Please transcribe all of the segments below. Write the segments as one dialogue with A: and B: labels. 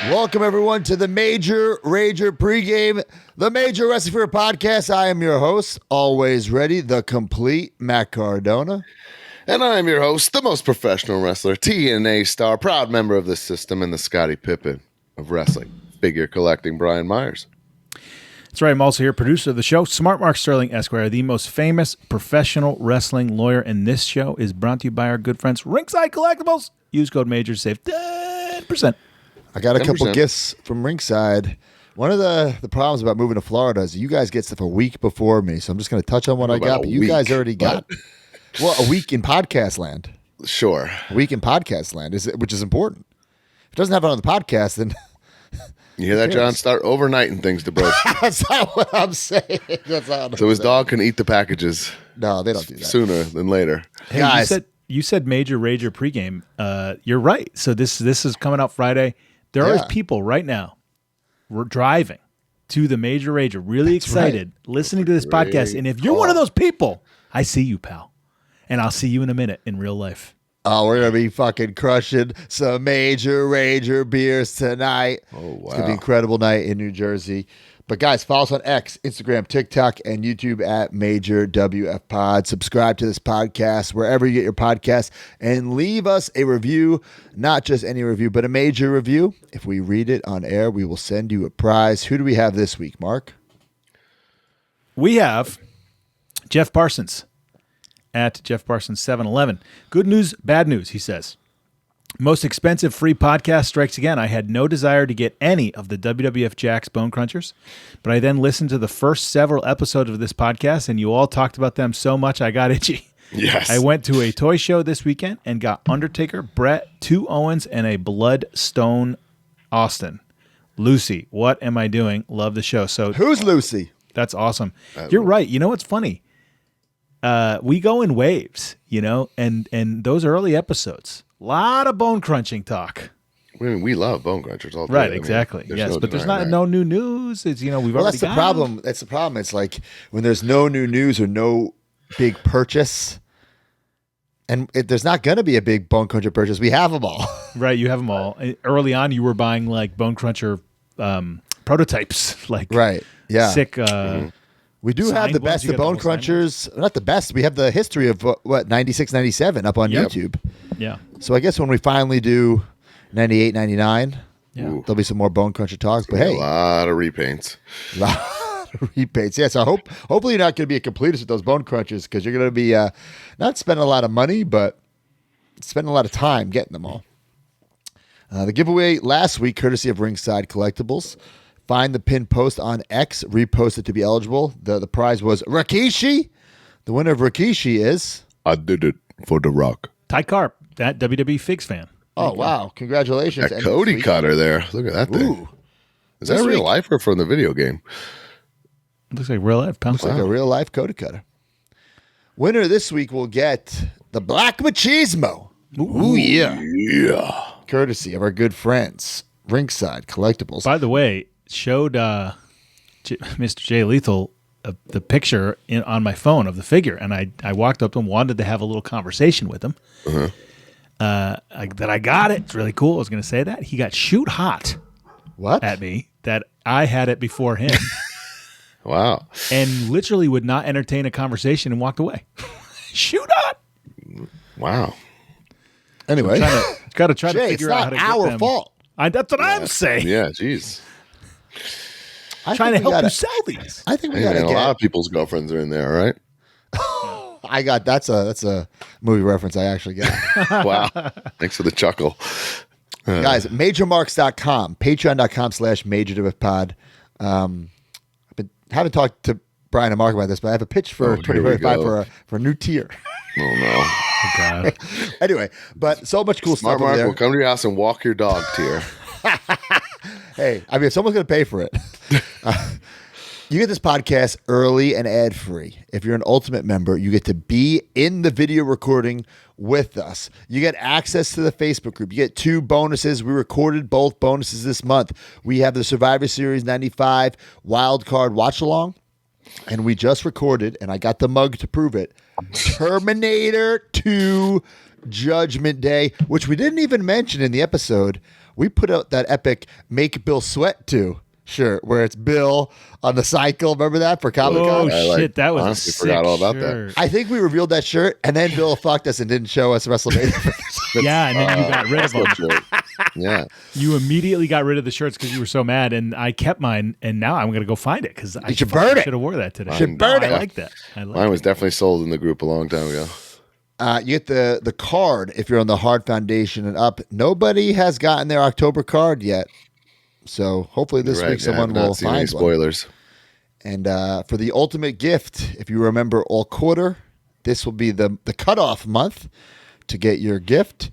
A: Welcome, everyone, to the Major Rager pregame, the Major Wrestling Fear podcast. I am your host, always ready, the complete Matt Cardona.
B: And I'm your host, the most professional wrestler, TNA star, proud member of the system, and the Scottie Pippen of wrestling, figure collecting Brian Myers.
C: That's right. I'm also here, producer of the show, Smart Mark Sterling Esquire, the most famous professional wrestling lawyer. And this show is brought to you by our good friends, Ringside Collectibles. Use code MAJOR to save 10%.
A: I got a
B: 10%.
A: couple gifts from Ringside. One of the problems about moving to Florida is you guys get stuff a week before me, so I'm just going to touch on what I got. But you guys already got, well, a week in podcast land.
B: Sure.
A: A week in podcast land, which is important. If it doesn't have it on the podcast, then...
B: You hear that, John? Start overnighting things to bro.
A: That's not what I'm saying. That's not
B: So his dog can eat the packages.
A: No, they don't do that.
B: Sooner than later.
C: Hey,
A: guys,
C: you said Major Rager pregame. You're right. So this is coming out Friday. There are people right now. We're driving to the Major Rager, really excited, listening to this podcast. And if you're one of those people, I see you, pal. And I'll see you in a minute in real life.
A: Oh, we're going to be fucking crushing some Major Rager beers tonight.
B: Oh, wow.
A: It's going to be an incredible night in New Jersey. But guys, follow us on X, Instagram, TikTok, and YouTube at Major WF Pod. Subscribe to this podcast wherever you get your podcasts and leave us a review, not just any review, but a major review. If we read it on air, we will send you a prize. Who do we have this week, Mark?
C: We have Jeff Parsons at Jeff Parsons 711. Good news, bad news, he says. Most expensive free podcast strikes again. I had no desire to get any of the WWF Jack's Bone Crunchers, but I then listened to the first several episodes of this podcast, and you all talked about them so much I got itchy.
B: Yes.
C: I went to a toy show this weekend and got Undertaker, Brett, 2 Owens, and a Bloodstone Austin. Lucy, what am I doing? Love the show. So
A: Who's Lucy?
C: That's awesome. You're right. You know what's funny? We go in waves, and those early episodes, a lot of bone crunching talk.
B: I mean, we love bone crunchers all day.
C: Right, exactly. Yes, but there's no new news. It's we've already
A: That's the
C: got
A: problem. That's the problem. It's like when there's no new news or no big purchase, and there's not going to be a big Bone Cruncher purchase. We have them all.
C: Right, you have them all. Early on, you were buying like Bone Cruncher prototypes, like
A: right, yeah,
C: sick.
A: We do have the best of Bone Crunchers. Not the best. We have the history of 96, 97 up on YouTube.
C: Yeah.
A: So I guess when we finally do 98, 99, there'll be some more Bone Cruncher talks. But hey,
B: a lot of repaints.
A: A lot of repaints. Yeah, so hopefully you're not going to be a completist with those Bone Crunchers because you're going to be not spending a lot of money, but spending a lot of time getting them all. The giveaway last week, courtesy of Ringside Collectibles. Find the pinned post on X, repost it to be eligible. The prize was Rikishi. The winner of Rikishi is...
B: I did it for The Rock.
C: Ty Carp, that WWE Figs fan.
A: Oh, wow. Congratulations.
B: That Cody cutter there. Look at that thing.
A: Ooh.
B: Is that real life or from the video game?
C: Looks like real life, pal.
A: Looks like a real life Cody cutter. Winner this week will get the Black Machismo. Ooh, yeah.
B: Yeah.
A: Courtesy of our good friends, Ringside Collectibles.
C: By the way, showed Mr. Jay Lethal the picture on my phone of the figure, and I walked up to him, wanted to have a little conversation with him. That I got it. It's really cool. I was going to say that. He got shoot hot at me that I had it before him.
B: Wow.
C: And literally would not entertain a conversation and walked away. Shoot hot.
B: Wow.
A: Anyway.
C: Got to try to figure out how to get them.
A: It's not our fault.
C: That's what I'm saying.
B: Yeah, jeez.
C: Trying to help you sell these.
A: I think we got to get
B: a lot of people's girlfriends are in there, right?
A: That's a movie reference I actually got.
B: Wow. Thanks for the chuckle.
A: Guys, majormarks.com, patreon.com/majorwfpod. Haven't talked to Brian and Mark about this, but I have a pitch for 2025 for a new tier.
B: Oh, no.
C: Oh, God.
A: Anyway, but so much cool
B: Smart
A: stuff over
B: Mark
A: there.
B: will come to your house and walk your dog tier.
A: Hey, I mean, if someone's going to pay for it, you get this podcast early and ad-free. If you're an Ultimate member, you get to be in the video recording with us. You get access to the Facebook group. You get 2 bonuses. We recorded both bonuses this month. We have the Survivor Series 95 Wild Card Watch Along, and we just recorded, and I got the mug to prove it, Terminator 2 Judgment Day, which we didn't even mention in the episode. we put out that epic "Make Bill Sweat To" shirt where it's Bill on the cycle. Remember that for Comic
C: Oh
A: Con?
C: shit, that was
B: honestly
C: a sick
B: forgot all about
C: shirt.
A: I think we revealed that shirt, and then Bill fucked us and didn't show us WrestleMania.
C: Yeah, and then you got rid of them.
B: Yeah.
C: You immediately got rid of the shirts because you were so mad, and I kept mine, and now I'm gonna go find it because I
A: should burn it.
C: should have wore that today.
A: Should burn
C: I
A: it.
C: like that. I like
B: Mine was definitely sold in the group a long time ago.
A: You get the card if you're on the Hard Foundation and up. Nobody has gotten their October card yet, so hopefully this week someone will
B: seen any
A: find one.
B: spoilers.
A: And for the ultimate gift, if you remember all quarter, this will be the cutoff month to get your gift.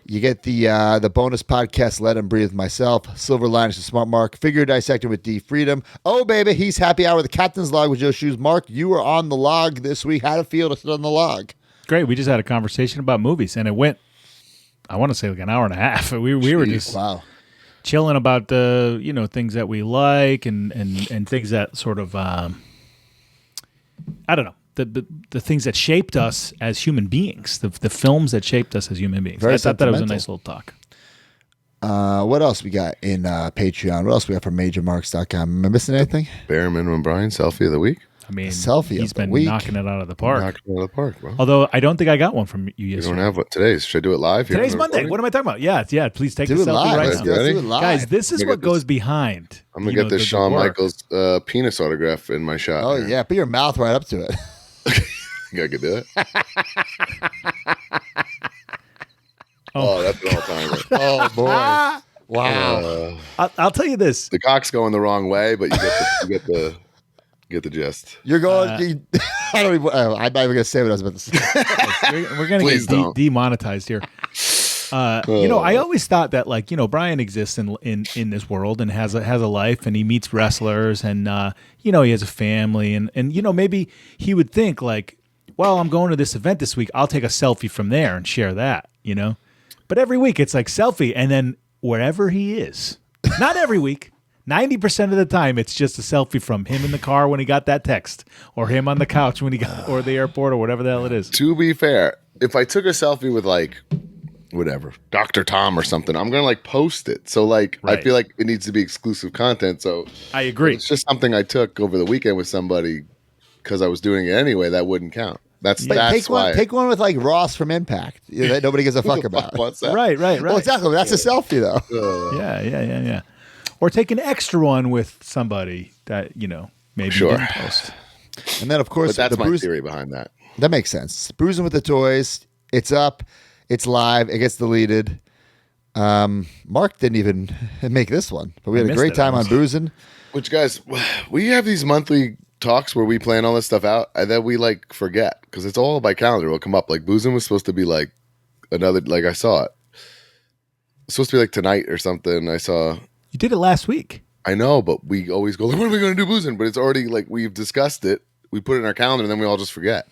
A: You get the bonus podcast, Let Him Breathe with myself, Silver Linings to Smart Mark, Figure Dissecting with D Freedom. Oh, baby, he's Happy Hour, the Captain's Log with Joe Shoes. Mark, you were on the log this week. How'd it feel to sit on the log?
C: Great. We just had a conversation about movies, and it went, I want to say like an hour and a half. We were just chilling about things that we like and things that sort of I don't know, the things that shaped us as human beings, the films that shaped us as human beings. I thought that was a nice little talk.
A: What else we got in Patreon? What else we got from MajorMarks.com? Am I missing anything?
B: Bare minimum Brian, selfie of the week.
C: I mean,
A: selfie
C: he's
A: of the
C: been
A: week.
C: knocking it out of the park.
B: Knocking it out of the park, bro.
C: Although I don't think I got one from you
B: You
C: yesterday.
B: don't have what today's. Should I do it live? Here
C: Today's
B: on the
C: Monday.
B: recording?
C: What am I talking about? Yeah. Please take
A: Do
C: the
A: it
C: selfie
A: live.
C: right
A: Let's
C: now.
A: do
B: Ready?
A: it live.
C: Guys, this is
B: Let me
C: what
B: get this.
C: goes behind.
B: I'm gonna get this
C: the
B: Shawn
C: work.
B: Michaels penis autograph in my shot.
A: Oh,
B: here.
A: yeah. Put your mouth right up to it.
B: You I could do it. Oh, that's an all-timer.
A: Oh, boy. Wow.
C: I'll tell you this.
B: The cock's going the wrong way, but you get the gist.
A: You're going. I don't even. I'm not even going to say what I was about to say.
C: We're going to
B: Please
C: get
B: don't.
C: demonetized here. I always thought that Brian exists in this world and has a life, and he meets wrestlers, and he has a family, and maybe he would think like, well, I'm going to this event this week. I'll take a selfie from there and share that, But every week it's like selfie, and then wherever he is, not every week. 90% of the time, it's just a selfie from him in the car when he got that text, or him on the couch when he got, or the airport, or whatever the hell it is.
B: To be fair, if I took a selfie with whatever, Dr. Tom or something, I'm gonna post it. So I
C: Right.
B: feel like it needs to be exclusive content. So
C: I agree.
B: it's just something I took over the weekend with somebody because I was doing it anyway. That wouldn't count. That's why.
A: Take one with Ross from Impact that nobody gives a fuck about.
B: What's that?
C: Right.
A: Well, exactly. That's a selfie though.
C: Yeah. Or take an extra one with somebody that, maybe
B: Sure.
C: you didn't post.
A: And then of course
B: But that's
A: the
B: my theory behind that.
A: That makes sense. Bruising with the Toys. It's up. It's live. It gets deleted. Mark didn't even make this one, but we had a
C: missed
A: great
C: it.
A: time on Boozing.
B: Which, guys, we have these monthly talks where we plan all this stuff out and then we forget because it's all by calendar. It'll come up. Boozing was supposed to be another, I saw it. It's supposed to be tonight or something. I saw.
C: You did it last week.
B: I know, but we always go, when are we going to do Boozing? But it's already we've discussed it. We put it in our calendar and then we all just forget.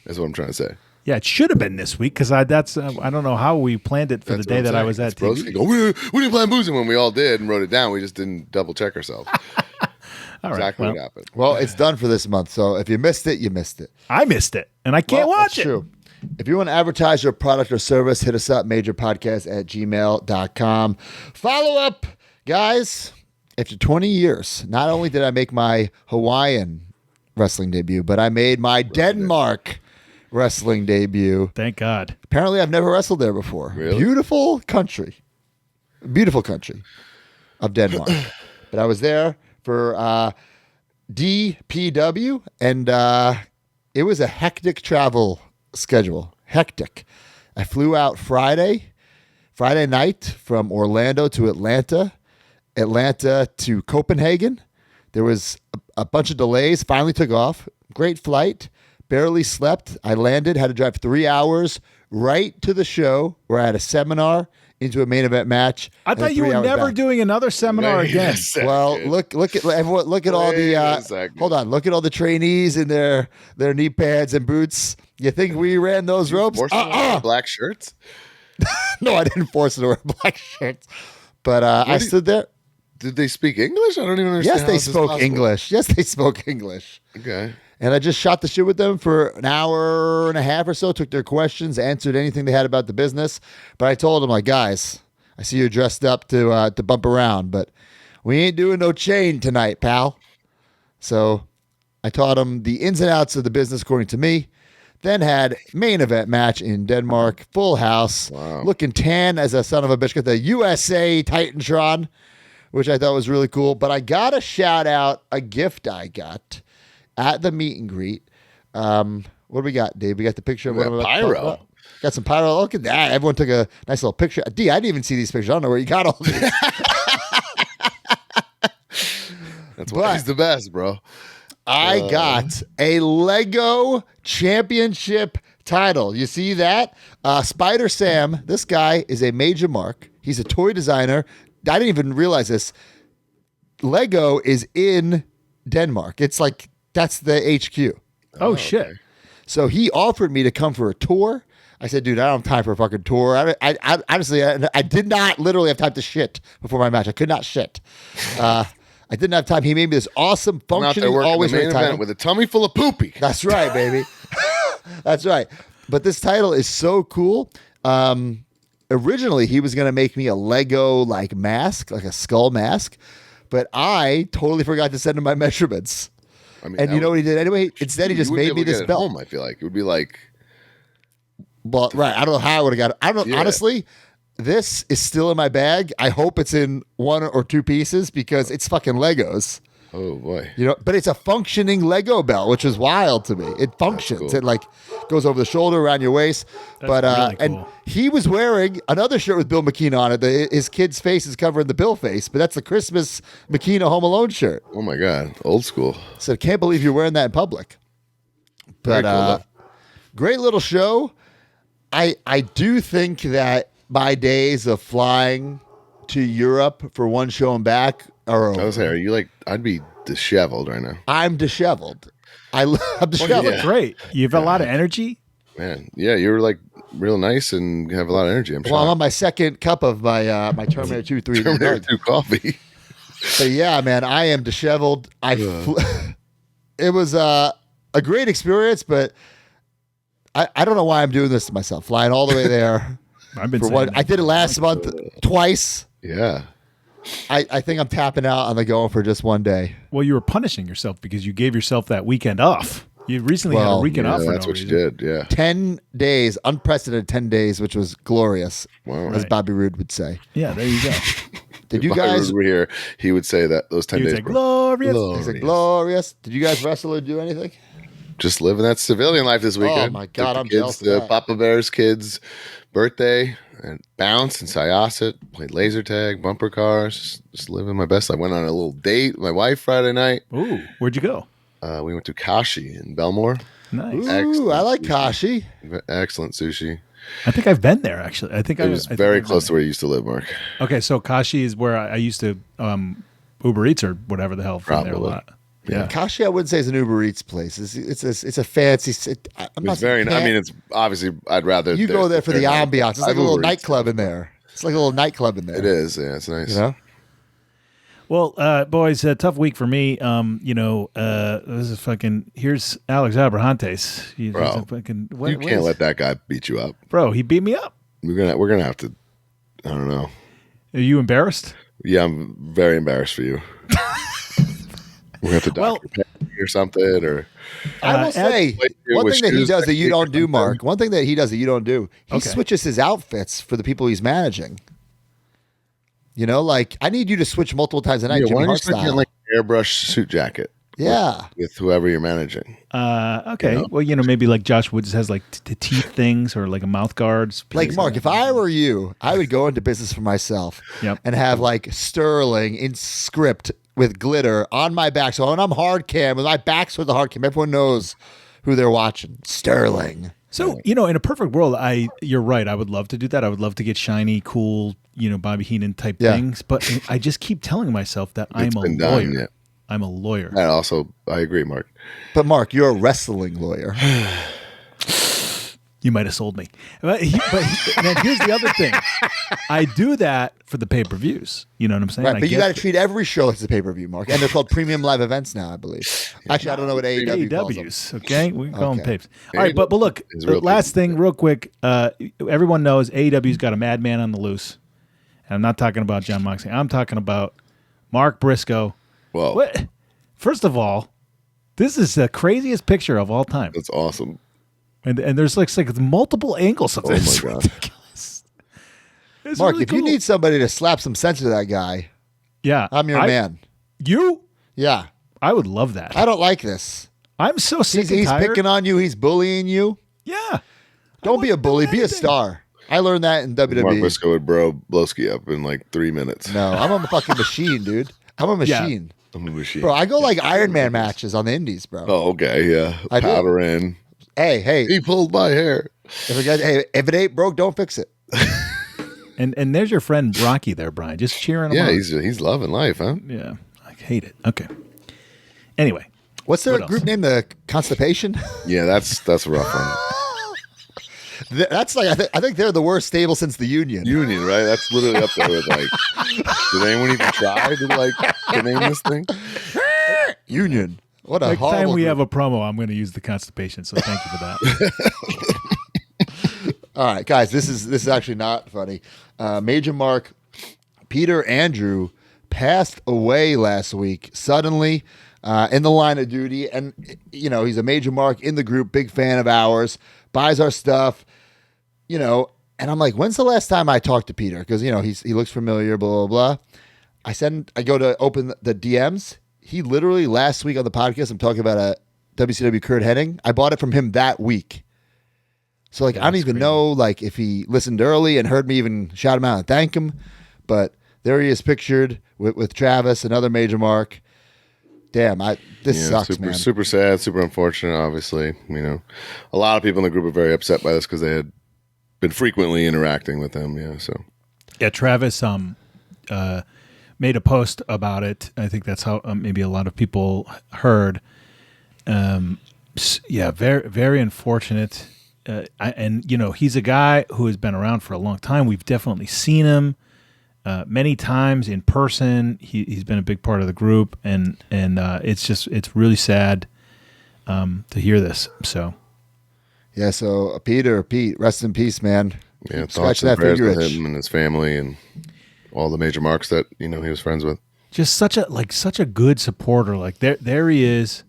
B: That's what I'm trying to say.
C: Yeah, it should have been this week because I don't know how we planned it for
B: That's
C: the day
B: what I'm
C: that I
B: saying.
C: was at
B: Bros
C: TV.
B: go, we didn't plan Boozing when we all did and wrote it down. We just didn't double check ourselves.
C: All right,
B: Exactly
C: well,
B: what happened.
A: Well, it's done for this month. So if you missed it, you missed it.
C: I missed it, and I can't
A: Well,
C: watch
A: that's
C: it.
A: True. If you want to advertise your product or service, hit us up, majorpodcast@gmail.com. Follow up, guys. After 20 years, not only did I make my Hawaiian wrestling debut, but I made my Denmark wrestling debut.
C: Thank God.
A: Apparently, I've never wrestled there before.
B: Really?
A: Beautiful country of Denmark. But I was there for DPW, and it was a hectic travel schedule. Hectic. I flew out Friday night from Orlando to Atlanta to Copenhagen. There was a bunch of delays. Finally took off. Great flight. Barely slept. I landed, had to drive 3 hours right to the show where I had a seminar into a main event match.
C: I
A: and
C: thought you
A: 3
C: were
A: hours
C: never
A: back.
C: doing another seminar
B: Wait
C: again.
B: a second.
A: Well, look at everyone. Look at all
B: Wait a
A: the.
B: second.
A: Hold on. Look at all the trainees in their knee pads and boots. You think we ran those ropes?
B: Forced them to wear black shirts?
A: No, I didn't force them to wear black shirts. But I stood there.
B: Did they speak English? I don't even understand.
A: Yes,
B: how
A: they
B: this is
A: spoke
B: possible.
A: English. Yes, they spoke English.
B: Okay.
A: And I just shot the shit with them for an hour and a half or so, took their questions, answered anything they had about the business. But I told them, guys, I see you're dressed up to bump around, but we ain't doing no chain tonight, pal. So I taught him the ins and outs of the business according to me. Then had main event match in Denmark, full house, looking tan as a son of a bitch. Got the USA Titantron, which I thought was really cool. But I got to shout out a gift I got at the meet and greet. What do we got, Dave? We got the picture of
B: pyro.
A: Got some pyro. Look at that. Everyone took a nice little picture. D, I didn't even see these pictures. I don't know where you got all these.
B: That's why he's the best, bro.
A: I got a Lego championship title. You see that? Spider Sam, this guy is a major mark. He's a toy designer. I didn't even realize this. Lego is in Denmark. It's like, that's the HQ.
C: Oh, shit.
B: Okay.
A: So he offered me to come for a tour. I said, dude, I don't have time for a fucking tour. I honestly, I did not literally have time to shit before my match. I could not shit. I didn't have time. He made me this awesome functioning, always
B: the main
A: right title
B: event with a tummy full of poopy.
A: That's right, baby. That's right. But this title is so cool. Originally, he was going to make me a Lego like mask, like a skull mask, but I totally forgot to send him my measurements.
B: I mean,
A: And you know what he did anyway? Instead, he just made me this belt.
B: Home, I feel like it would be like,
A: Well, right. I don't know how I would have got it. I don't know.
B: Yeah.
A: Honestly, this is still in my bag. I hope it's in one or two pieces because it's fucking Legos.
B: oh boy,
A: You know, but it's a functioning Lego belt, which is wild to me. It functions.
B: cool.
A: It like goes over the shoulder, around your waist.
C: That's really
A: and
C: cool.
A: he was wearing another shirt with Bill McKean on it. His kid's face is covering the Bill face, but that's the Christmas McKean Home Alone shirt.
B: oh my god, old school.
A: So can't believe you're wearing that in public.
B: Very
A: But
B: cool, though.
A: great little show. I do think that my days of flying to Europe for one show and back are over.
B: I was there. Are you like? I'd be disheveled right now,
A: I'm disheveled. I'm disheveled.
C: You look great. You have a lot of energy.
B: man. Yeah, you're like real nice and have a lot of energy. I'm
A: Well, I'm
B: sure.
A: on my second cup of my my Terminator 2 3.
B: Terminator 2 coffee.
A: But yeah, man, I am disheveled. It was a great experience, but I don't know why I'm doing this to myself. Flying all the way there
C: I've been
A: for
C: saying
A: what
C: that.
A: I did it last month twice.
B: Yeah,
A: I think I'm tapping out on the going for just one day.
C: Well, you were punishing yourself because you gave yourself that weekend off. You recently had a weekend
B: yeah,
C: off for
B: that's
C: no
B: what you
C: reason.
B: did. Yeah.
A: 10 days, unprecedented 10 days, which was glorious,
B: Wow.
A: as
C: Right.
A: Bobby Roode would say.
C: Yeah, there you go.
A: Did you
B: If I
A: guys?
B: were here, he would say that those 10
C: You
B: days
C: say
B: were
C: glorious.
A: He said glorious. Did you guys wrestle or do anything?
B: just living that civilian life this weekend.
A: my God,
B: Took the
A: I'm
B: kids
A: jealous of
B: to
A: that.
B: Papa Bear's kids' birthday and bounce and Syosset, played laser tag, bumper cars, just living my best. I went on a little date with my wife Friday night.
C: Ooh, where'd you go?
B: We went to Kashi in Belmore.
C: Nice.
A: Ooh,
B: Excellent
A: I like
B: sushi.
A: Kashi.
B: Excellent sushi.
C: I think I've been there actually. I think
B: It was very close to where you used to live, Mark.
C: Okay, so Kashi is where I used to Uber Eats or whatever the hell from there a
B: Probably.
C: lot. Yeah.
A: Kashi, I wouldn't say is an Uber Eats place. It's a fancy. I'm
B: It's very. I mean, it's obviously. I'd rather
A: you go there for the
B: there.
A: ambiance. It's like
B: I've
A: a little
B: Uber Eats.
A: nightclub in there. It's like a little nightclub in there.
B: It is. Yeah, it's nice.
A: You know.
C: Well, boys, a tough week for me. This is fucking. Here's Alex Abrahantes. He's
B: Bro,
C: a fucking.
B: You can't let that guy beat you up.
C: Bro, he beat me up.
B: We're gonna have to. I don't know.
C: Are you embarrassed?
B: Yeah, I'm very embarrassed for you. We're gonna have to doctor pay or something, or
A: I will say
B: Like,
A: one
B: with
A: thing that he
B: shoes
A: does that
B: next
A: you
B: week
A: don't
B: or
A: do,
B: something.
A: Mark. One thing that he does that you don't do. He
C: Okay.
A: switches his outfits for the people he's managing. You know, like I need you to switch multiple times a night,
B: yeah,
A: Jimmy
B: why don't you
A: Hart
B: start getting
A: style.
B: like an airbrush suit jacket?
A: Yeah.
B: with whoever you're managing.
C: Okay.
B: You know?
C: Well, maybe like Josh Woods has like the teeth things or like a mouth guards.
A: Like Mark, if I were you, I would go into business for myself
C: Yep.
A: and have like Sterling in script with glitter on my back. So when I'm hard cam, with my back's with the hard cam, everyone knows who they're watching. Sterling.
C: So, in a perfect world, you're right. I would love to do that. I would love to get shiny, cool, Bobby Heenan type
A: Yeah.
C: things. But I just keep telling myself that I'm
B: It's
C: a
B: been
C: lawyer.
B: done, yeah.
C: I'm a lawyer.
B: That also, I agree, Mark.
A: But Mark, you're a wrestling lawyer.
C: You might have sold me. But then here's the other thing. I do that for the pay-per-views. You know what I'm saying?
A: Right,
C: I
A: but you
C: get
A: got to treat every show like it's a pay-per-view, Mark. And they're called premium live events now, I believe. Actually, I don't know what AEW calls them.
C: AEWs, okay? We can call them
A: Okay.
C: papes. All right, but look,
B: Is real
C: last thing, real quick. Everyone knows AEW's got a madman on the loose. And I'm not talking about John Moxley. I'm talking about Mark Briscoe.
B: Whoa.
C: What? First of all, this is the craziest picture of all time.
B: That's awesome.
C: And there's like multiple angles of this.
B: Oh my God.
C: Ridiculous. It's
A: Mark,
C: really
A: if you
C: cool.
A: need somebody to slap some sense into that guy,
C: yeah,
A: I'm your man.
C: You?
A: Yeah.
C: I would love that.
A: I don't like this.
C: I'm so sick and
A: He's
C: tired.
A: picking on you. He's bullying you.
C: Yeah.
A: Don't be a bully. Be a
C: anything.
A: star. I learned that in WWE.
B: Mark Briscoe would bro Blowski up in like 3 minutes.
A: No, I'm a fucking machine, dude. I'm a machine.
B: I'm a machine.
A: Bro, I go like Iron Man matches on the indies, bro.
B: Oh, okay, yeah.
A: I do.
B: Powder in.
A: Hey,
B: He pulled my hair.
A: if it ain't broke, don't fix it.
C: And there's your friend Brocky there, Brian, just cheering him
B: Yeah,
C: on.
B: he's loving life, huh?
C: Yeah. I hate it. Okay. Anyway.
A: What's their
C: What
A: group
C: else?
A: name? The Constipation?
B: Yeah, that's a rough one.
A: That's like I think they're the worst stable since the Union.
B: Union, right? That's literally up there with like. Did anyone even try to name this thing?
A: Union. What a
C: Next time
A: horrible
C: we
A: group.
C: have a promo, I'm going to use the constipation. So thank you for that.
A: All right, guys, this is actually not funny. Major Mark, Peter Andrew passed away last week suddenly in the line of duty, and he's a Major Mark in the group, big fan of ours, buys our stuff, and I'm like, when's the last time I talked to Peter? Because he looks familiar, blah blah blah. I go to open the DMs. He literally last week on the podcast, I'm talking about a WCW Kurt Hennig. I bought it from him that week. So I don't even know if he listened early and heard me even shout him out and thank him. But there he is pictured with Travis, another Major Mark. Damn, this sucks,
B: super,
A: man.
B: Super sad, super unfortunate, obviously. A lot of people in the group are very upset by this because they had been frequently interacting with him. Yeah, so.
C: Yeah, Travis made a post about it. I think that's how maybe a lot of people heard. Yeah, very, very unfortunate. He's a guy who has been around for a long time. We've definitely seen him many times in person. He's been a big part of the group, and it's really sad to hear this. So,
A: Yeah, so Pete, rest in peace, man.
B: Yeah,
A: Scratch
B: thoughts and
A: that
B: prayers
A: finger
B: with
A: itch.
B: him and his family and all the Major Marks that he was friends with.
C: just such a good supporter. Like there he is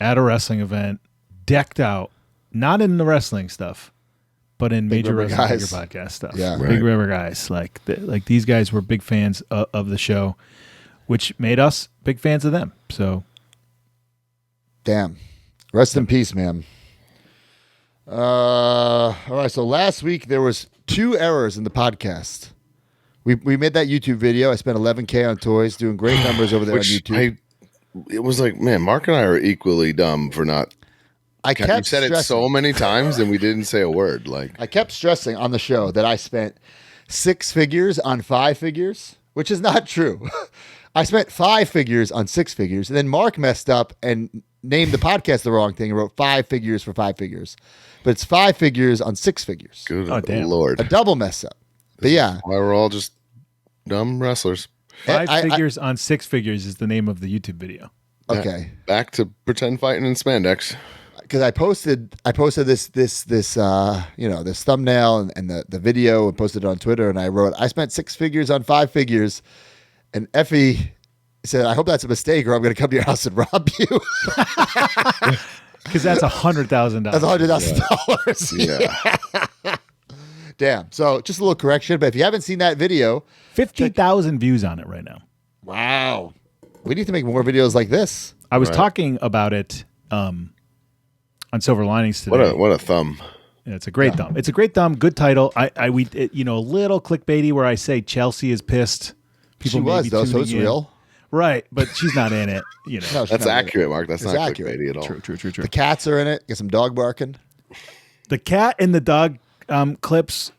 C: at a wrestling event, decked out, not in the wrestling stuff, but in
A: Big
C: Major
A: River
C: Wrestling
A: guys.
C: Bigger Podcast stuff.
A: Yeah.
C: Big
B: Right.
C: River guys. Like these guys were big fans of the show, which made us big fans of them. So
A: Damn. Rest in peace, man. All right, so last week there was 2 errors in the podcast. We made that YouTube video. I spent $11K on toys, doing great numbers over there on YouTube.
B: It was like, man, Mark and I are equally dumb for not.
A: I
B: You
A: kept
B: said it so
A: stressing.
B: many times and we didn't say a word. Like,
A: I kept stressing on the show that I spent 6 figures on 5 figures, which is not true. I spent 5 figures on 6 figures, and then Mark messed up and named the podcast the wrong thing and wrote 5 figures for 5 figures. But it's 5 figures on 6 figures.
B: good
C: Oh, damn.
B: Lord.
A: A double mess up. But yeah,
B: Why we're all just dumb wrestlers.
C: 5
A: I-
C: figures on 6 figures is the name of the YouTube video.
A: okay.
B: Back to pretend fighting in spandex.
A: Because I posted this thumbnail and the video and posted it on Twitter, and I wrote, I spent 6 figures on 5 figures, and Effie said, I hope that's a mistake, or I'm going to come to your house and rob you.
C: Because that's $100,000.
A: That's $100,000.
B: Yeah.
A: Damn. So just a little correction, but if you haven't seen that video,
C: 50,000 views on it right now.
A: wow, we need to make more videos like this.
C: I was
B: Right.
C: talking about it on Silver Linings today.
B: What a thumb.
C: Yeah, it's a great thumb. It's a great thumb. Good title. A little clickbaity where I say Chelsea is pissed.
A: She
C: may
A: was
C: be
A: though, so
C: tuning
A: it's
C: in.
A: real.
C: Right, but she's not in it. You know.
A: No, she's
B: That's
A: not in it.
B: accurate, Mark. That's
A: It's
B: not
A: accurate.
B: clickbaity at all.
C: True.
A: The cats are in it. Get some dog barking.
C: The cat and the dog clips.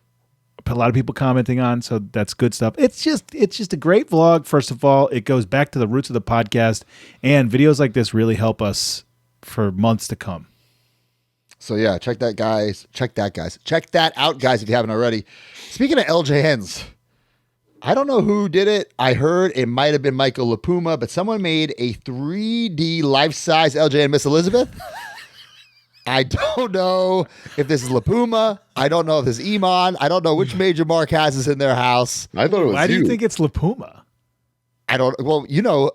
C: A lot of people commenting on, so that's good stuff. It's just a great vlog. First of all, it goes back to the roots of the podcast, and videos like this really help us for months to come.
A: So yeah, check that out, guys, if you haven't already. Speaking of LJNs, I don't know who did it. I heard it might have been Michael LaPuma, but someone made a 3D life-size LJN Miss Elizabeth. I don't know if this is La Puma. I don't know if this is Iman. I don't know which major mark has this in their house.
B: I thought it was
C: Why do you think it's La Puma?
A: I don't. Well, you know,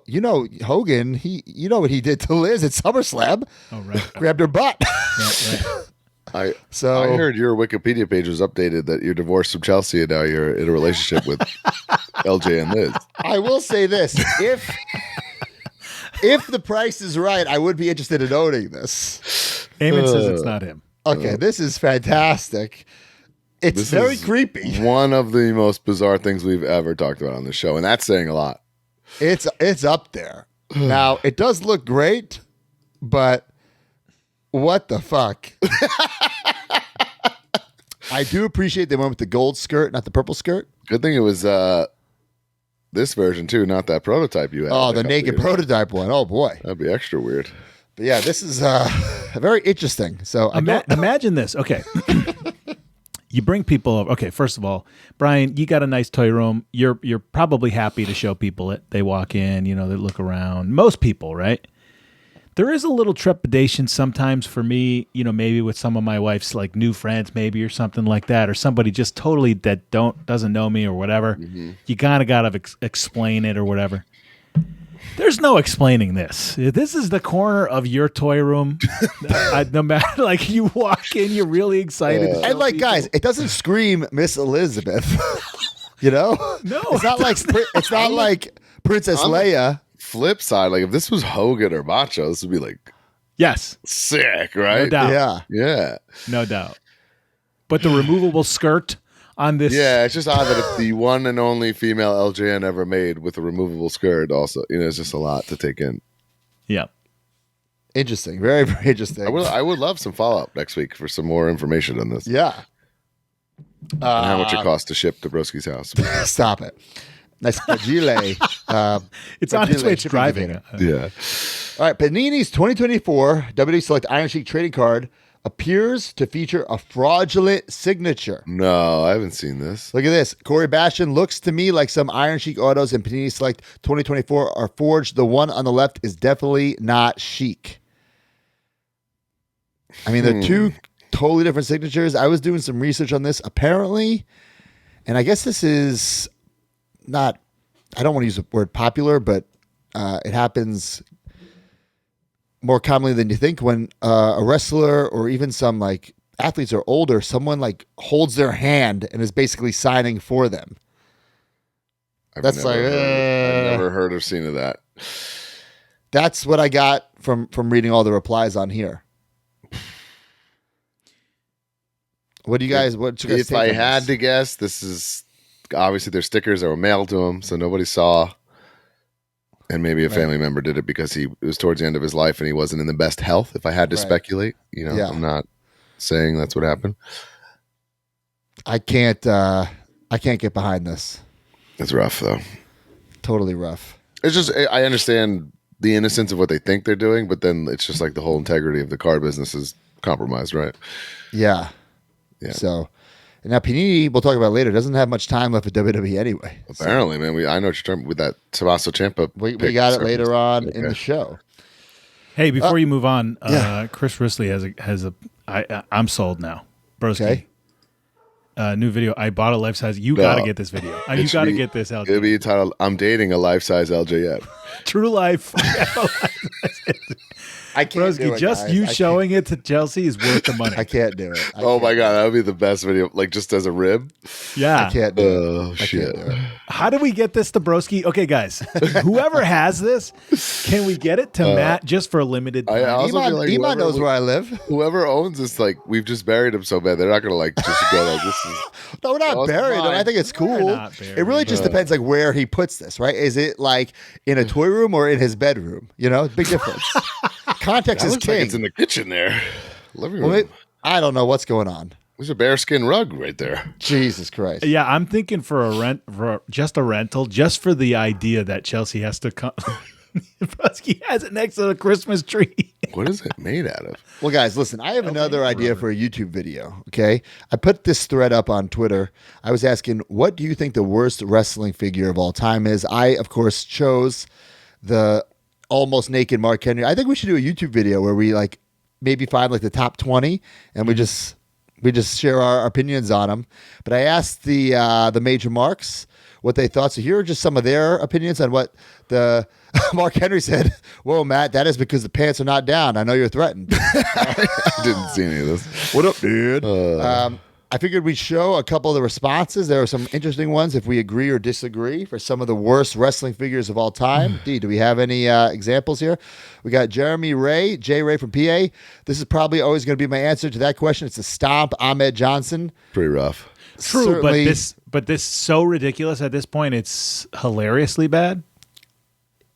A: Hogan. You know what he did to Liz at SummerSlam.
C: Oh, right.
A: Grabbed her butt.
C: Right.
B: I
A: So
B: heard your Wikipedia page was updated that you're divorced from Chelsea and now you're in a relationship with LJ and Liz.
A: I will say this: if the price is right, I would be interested in owning this.
C: Eamon says it's not him.
A: Okay, this is fantastic. It's
B: This
A: very
B: is
A: creepy.
B: One of the most bizarre things we've ever talked about on the show, and that's saying a lot.
A: It's up there. Now it does look great, but what the fuck? I do appreciate they went with the gold skirt, not the purple skirt.
B: Good thing it was this version too, not that prototype you had.
A: Oh,
B: a
A: the
B: couple
A: naked
B: years ago.
A: prototype one. Oh boy.
B: That'd be extra weird.
A: But yeah, this is very interesting. So
C: Imagine this. Okay. You bring people over. Okay, first of all, Brian, you got a nice toy room. You're probably happy to show people it. They walk in, they look around. Most people, right? There is a little trepidation sometimes for me, maybe with some of my wife's like new friends, maybe or something like that, or somebody just totally that doesn't know me or whatever. Mm-hmm. You gotta explain it or whatever. There's no explaining this. This is the corner of your toy room. No matter, like, you walk in, you're really excited. to show
A: and like
C: people.
A: guys, it doesn't scream Miss Elizabeth.
C: No,
A: it's not like Princess Leia.
B: Flip side, like if this was Hogan or Macho, this would be like
C: yes,
B: sick, right?
C: no doubt,
A: Yeah.
B: Yeah.
C: no doubt. But the removable skirt on this,
B: Yeah, it's just odd that it's the one and only female LJN ever made with a removable skirt. Also, it's just a lot to take in.
C: yeah.
A: Interesting. Very, very interesting.
B: I would love some follow up next week for some more information on this.
A: Yeah.
B: And how much it costs to ship to Broski's house.
A: Stop it. Nice Fragile.
C: It's on its way. It's
A: shipping
C: driving.
A: container.
B: Yeah.
A: All right, Panini's 2024 WWE Select Iron Sheik trading card appears to feature a fraudulent signature.
B: No, I haven't seen this.
A: Look at this. Corey Bastion looks to me like some Iron Sheik autos in Panini Select 2024 are forged. The one on the left is definitely not Sheik. I mean, they're two totally different signatures. I was doing some research on this apparently, and I guess this is not, I don't want to use the word popular, but it happens more commonly than you think when a wrestler or even some like athletes are older, someone like holds their hand and is basically signing for them.
B: I've
A: That's
B: never
A: like,
B: I've never heard or seen of that.
A: That's what I got from reading all the replies on here. What do you guys? What's your guys'
B: If
A: take
B: I
A: on
B: had
A: this?
B: to guess, this is obviously their stickers that were mailed to him, so nobody saw. And maybe a family member did it because it was towards the end of his life and he wasn't in the best health. If I had to speculate,
A: Yeah.
B: I'm not saying that's what happened.
A: I can't get behind this.
B: It's rough though.
A: Totally rough.
B: It's just I understand the innocence of what they think they're doing, but then it's just like the whole integrity of the card business is compromised, right?
A: Yeah.
B: Yeah.
A: So, and now Panini, we'll talk about later, doesn't have much time left at WWE anyway.
B: Apparently, man. I know what you're talking with that Tommaso Ciampa.
A: We
B: pick.
A: got it
B: So-
A: later on in
B: Okay.
A: the show.
C: Hey, before you move on,
A: yeah.
C: Chris Risley has a. I'm sold now, broski.
A: Okay.
C: New video. I bought a life size. You got to get this video. You
B: It should
C: got to
B: be-
C: get this out.
B: It'll be titled "I'm dating a life-size LJN."
C: True life.
A: I can't
C: Broski,
A: do it,
C: just
A: guys.
C: you
A: I can't-
C: showing it to Chelsea is worth the money.
A: I can't do it.
B: Oh my god, that would be the best video. Like just as a rib.
C: Yeah.
A: I can't do it.
B: Oh
A: I
B: shit.
A: can't do it.
C: How do we get this to Broski? Okay, guys, whoever has this, can we get it to Matt just for a limited
B: I
C: time?
B: also feel like
A: Iman knows where I live.
B: whoever owns this, like we've just buried him so bad, they're not gonna like just go like this is.
A: No, we're not
B: Well, it's
A: burying it.
B: mine.
A: I think it's cool.
C: not burying
A: It really just depends like where he puts this, right? Is it like in a toy room or in his bedroom? Big difference. Context
B: That
A: is
B: looks like
A: king.
B: it's in the kitchen there. Living room.
A: Well, I don't know what's going on.
B: There's a bearskin rug right there.
A: Jesus Christ.
C: Yeah, I'm thinking for just a rental, just for the idea that Chelsea has to come. Broski has it next to the Christmas tree.
B: What is it made out of?
A: Well, guys, listen, I have another idea for a YouTube video, okay? I put this thread up on Twitter. I was asking, what do you think the worst wrestling figure of all time is? I, of course, chose the almost naked Mark Henry. I think we should do a YouTube video where we, like, maybe find like the top 20, and we just share our opinions on them. But I asked the major marks what they thought. So here are just some of their opinions on what the Mark Henry said. Whoa, Matt, that is because the pants are not down. I know you're threatened.
B: I didn't see any of this.
A: What up, dude? I figured we'd show a couple of the responses. There are some interesting ones if we agree or disagree for some of the worst wrestling figures of all time. D, do we have any examples here? We got Jeremy Ray, J. Ray from PA. This is probably always going to be my answer to that question. It's a stomp, Ahmed Johnson.
B: Pretty rough.
C: True,
A: Certainly,
C: but this so ridiculous at this point. It's hilariously bad.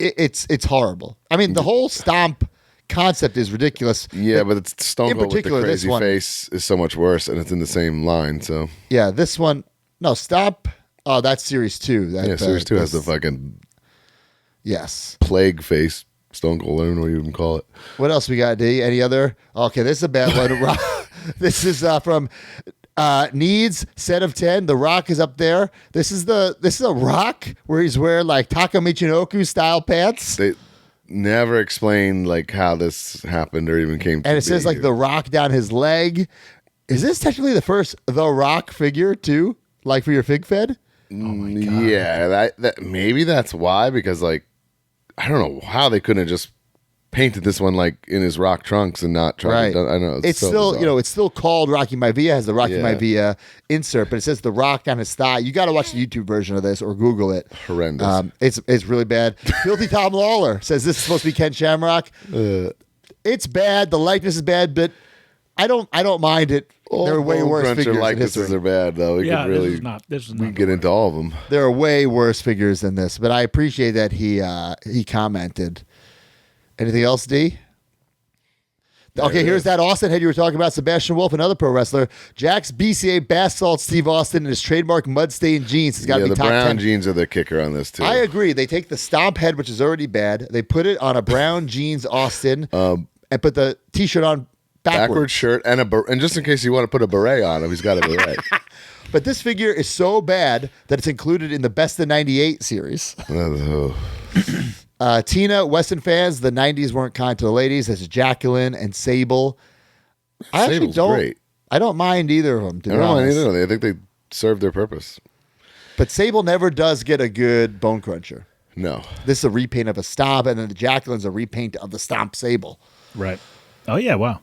A: It's horrible. I mean, the whole stomp concept is ridiculous.
B: Yeah, but it's Stone Cold with the
A: particular, this
B: crazy
A: one-
B: face is so much worse, and it's in the same line. So
A: Yeah, this one. No, stomp. Oh, that's series 2.
B: Series 2 has the
A: this-
B: fucking
A: Yes.
B: plague face. Stone Cold, I don't know what you even call it.
A: What else we got, D? Any other? Okay, this is a bad one. This is from Needs set of 10. The Rock is up there. This is a Rock where he's wearing like Taka Michinoku style pants.
B: They never explain like how this happened or even came to
A: And it says
B: be.
A: like The Rock down his leg. Is this technically the first The Rock figure too? Like for your fig fed?
B: Yeah, that maybe that's why, because like I don't know how they couldn't have just painted this one like in his Rock trunks and not tried
A: Right.
B: to, I know
A: It's
B: so
A: still,
B: bizarre.
A: it's still called Rocky Maivia, has the Rocky
B: Yeah.
A: Maivia insert, but it says The Rock on his thigh. You got to watch the YouTube version of this or Google it.
B: Horrendous.
A: It's really bad. Filthy Tom Lawler says this is supposed to be Ken Shamrock. It's bad. The likeness is bad, but I don't mind it. There are way
B: Bone
A: worse
B: Cruncher
A: figures in
B: likenesses
A: history.
B: are bad though. We
C: Yeah,
B: could really
C: this is not. This is
B: we
C: not.
B: can get into all of them.
A: There are way worse figures than this, but I appreciate that he commented. Anything else, D? Okay, here's that Austin head you were talking about, Sebastian Wolf, another pro wrestler. Jack's BCA bath salt Steve Austin in his trademark mud stained jeans. It's got to
B: Yeah,
A: be
B: the
A: top
B: brown
A: 10.
B: jeans are the kicker on this too.
A: I agree. They take the stomp head, which is already bad. They put it on a brown jeans Austin and put the T-shirt on
B: Backward
A: backwards.
B: shirt and and just in case you want to put a beret on him, he's got a beret.
A: But this figure is so bad that it's included in the Best of 98 series. Tina, Western fans, the 90s weren't kind to the ladies. That's Jacqueline and Sable. I actually
B: Sable's
A: don't.
B: great.
A: I don't mind either of them. To
B: I
A: be
B: don't mind
A: honest.
B: either. I think they served their purpose.
A: But Sable never does get a good bone cruncher.
B: No.
A: This is a repaint of a Stomp, and then the Jacqueline's a repaint of the Stomp Sable.
C: Right. Oh yeah. Wow.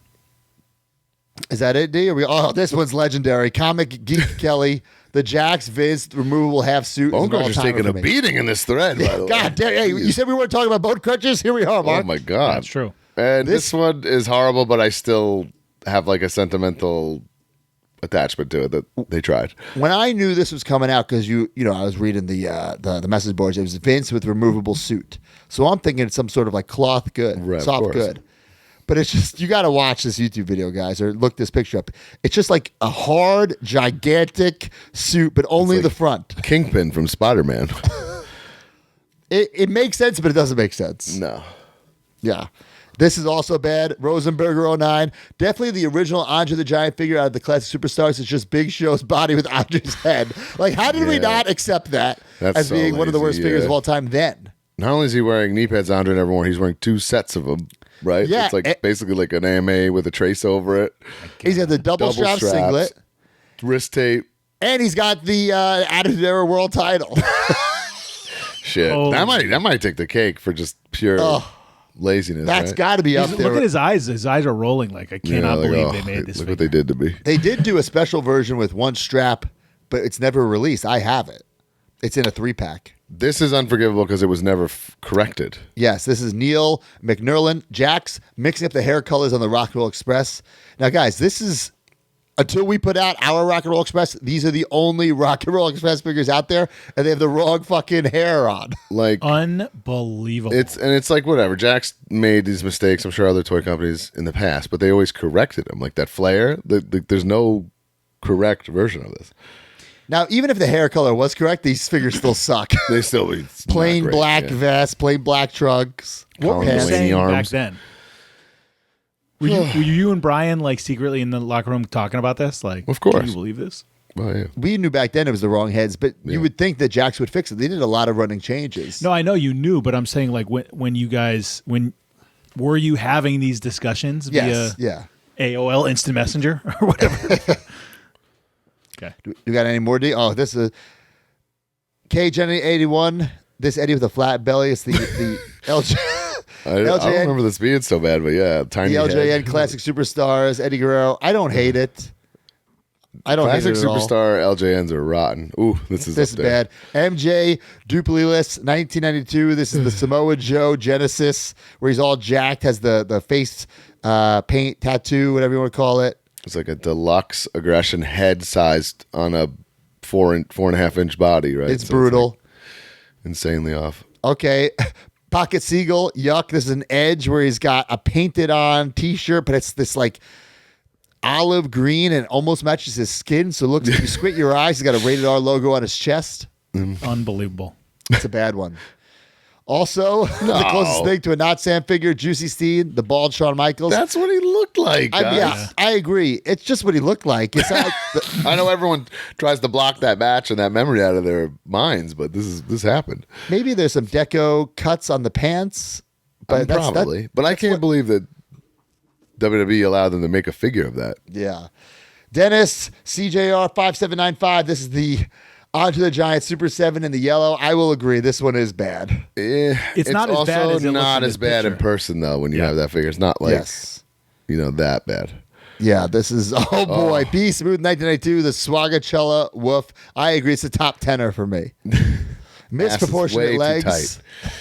A: Is that it, D? Oh, this one's legendary. Comic Geek Kelly, the Jax Viz removable half suit.
B: Bone
A: is an
B: Cruncher's
A: all-timer
B: taking
A: for
B: a
A: me.
B: beating in this thread, by the way.
A: God damn! Hey, you said we weren't talking about bone crunchers. Here we are,
B: Oh
A: Mark.
B: my God.
C: That's true.
B: And this one is horrible, but I still have like a sentimental attachment to it that they tried.
A: When I knew this was coming out, because I was reading the message boards. It was Vince with removable suit, so I'm thinking it's some sort of like cloth good,
B: Right, of
A: soft
B: course.
A: good. But it's just, you got to watch this YouTube video, guys, or look this picture up. It's just like a hard, gigantic suit, but only
B: like-
A: the front.
B: Kingpin from Spider-Man.
A: It makes sense, but it doesn't make sense.
B: No.
A: Yeah. This is also bad. Rosenberger 09. Definitely the original Andre the Giant figure out of the classic superstars. It's just Big Show's body with Andre's head. Like, how did we
B: Yeah.
A: not accept that
B: That's
A: as
B: so
A: being one of the worst
B: lazy,
A: figures
B: yeah.
A: of all time then?
B: Not only is he wearing knee pads Andre never worn, he's wearing 2 sets of them, right?
A: Yeah,
B: It's like basically like an AMA with a trace over it.
A: He's got the double strap
B: straps,
A: singlet,
B: wrist tape.
A: and he's got the Attitude Era World title.
B: Shit.
C: Oh.
B: That might take the cake for just pure laziness.
A: That's
B: right?
A: got to be up there.
C: Look at his eyes. His eyes are rolling. Like I cannot
B: like,
C: believe
B: oh,
C: they made this.
B: Look
C: figure.
B: what they did to me.
A: They did do a special version with one strap, but it's never released. I have it. It's in a 3-pack.
B: This is unforgivable because it was never corrected.
A: Yes, this is Neil McNerlin, Jax, mixing up the hair colors on the Rock and Roll Express. Now, guys, this is, until we put out our Rock and Roll Express, these are the only Rock and Roll Express figures out there, and they have the wrong fucking hair on.
B: Like
C: Unbelievable.
B: it's like whatever. Jack's made these mistakes. I'm sure other toy companies in the past, but they always corrected them. Like that flare. There's no correct version of this.
A: Now, even if the hair color was correct, these figures still suck.
B: They still be
A: Plain
B: not great,
A: black
B: yeah.
A: vest, plain black trunks.
C: what were you
B: Colin
A: pants.
C: saying
B: Delaney
C: back
B: arms.
C: then? Were you and Brian like secretly in the locker room talking about this? Like,
B: Of course.
C: Can you believe this?
B: Oh yeah.
A: We knew back then it was the wrong heads, but you would think that Jax would fix it. They did a lot of running changes.
C: No, I know you knew, but I'm saying like when were you having these discussions
A: Yes.
C: via
A: Yeah.
C: AOL Instant Messenger or whatever? Okay.
A: You got any more? Oh, this is K Jenny 81. This Eddie with a flat belly. It's the LJ.
B: I don't remember this being so bad, but yeah, tiny
A: The LJN
B: head.
A: Classic Superstars, Eddie Guerrero. I don't hate it. I don't
B: Classic
A: hate it at all.
B: Superstar LJNs are rotten. Ooh, this is
A: bad. MJ Duplilus, 1992. This is the Samoa Joe Genesis, where he's all jacked, has the face paint tattoo, whatever you want to call it.
B: It's like a deluxe aggression head sized on a 4.5 inch body, right?
A: It's
B: So
A: brutal.
B: like insanely off.
A: Okay. Pocket Seagull, yuck. This is an Edge where he's got a painted on t-shirt, but it's this like olive green and almost matches his skin. So it looks, if you squint your eyes, he's got a Rated R logo on his chest.
C: Unbelievable.
A: It's a bad one. Also, the closest thing to a not Sam figure, Juicy Steen, the bald Shawn Michaels.
B: That's what he looked like, guys.
A: Yeah, I agree. It's just what he looked like. It's not,
B: I know everyone tries to block that match and that memory out of their minds, but this happened.
A: maybe there's some deco cuts on the pants, but that's
B: Probably. But I can't believe that WWE allowed them to make a figure of that.
A: Yeah. Dennis, CJR 5795. This is the Onto the Giant Super 7 in the yellow. I will agree. This one is bad.
C: It's not as
B: also
C: bad as it looks
B: not
C: in
B: as
C: this
B: bad in
C: picture.
B: person, though, when you have that figure. It's not like, that bad.
A: Yeah, this is, oh boy. B Smooth 1992, the Swagachella Woof. I agree. It's a top tenner for me. Misproportionate
B: way too
A: legs.
B: tight.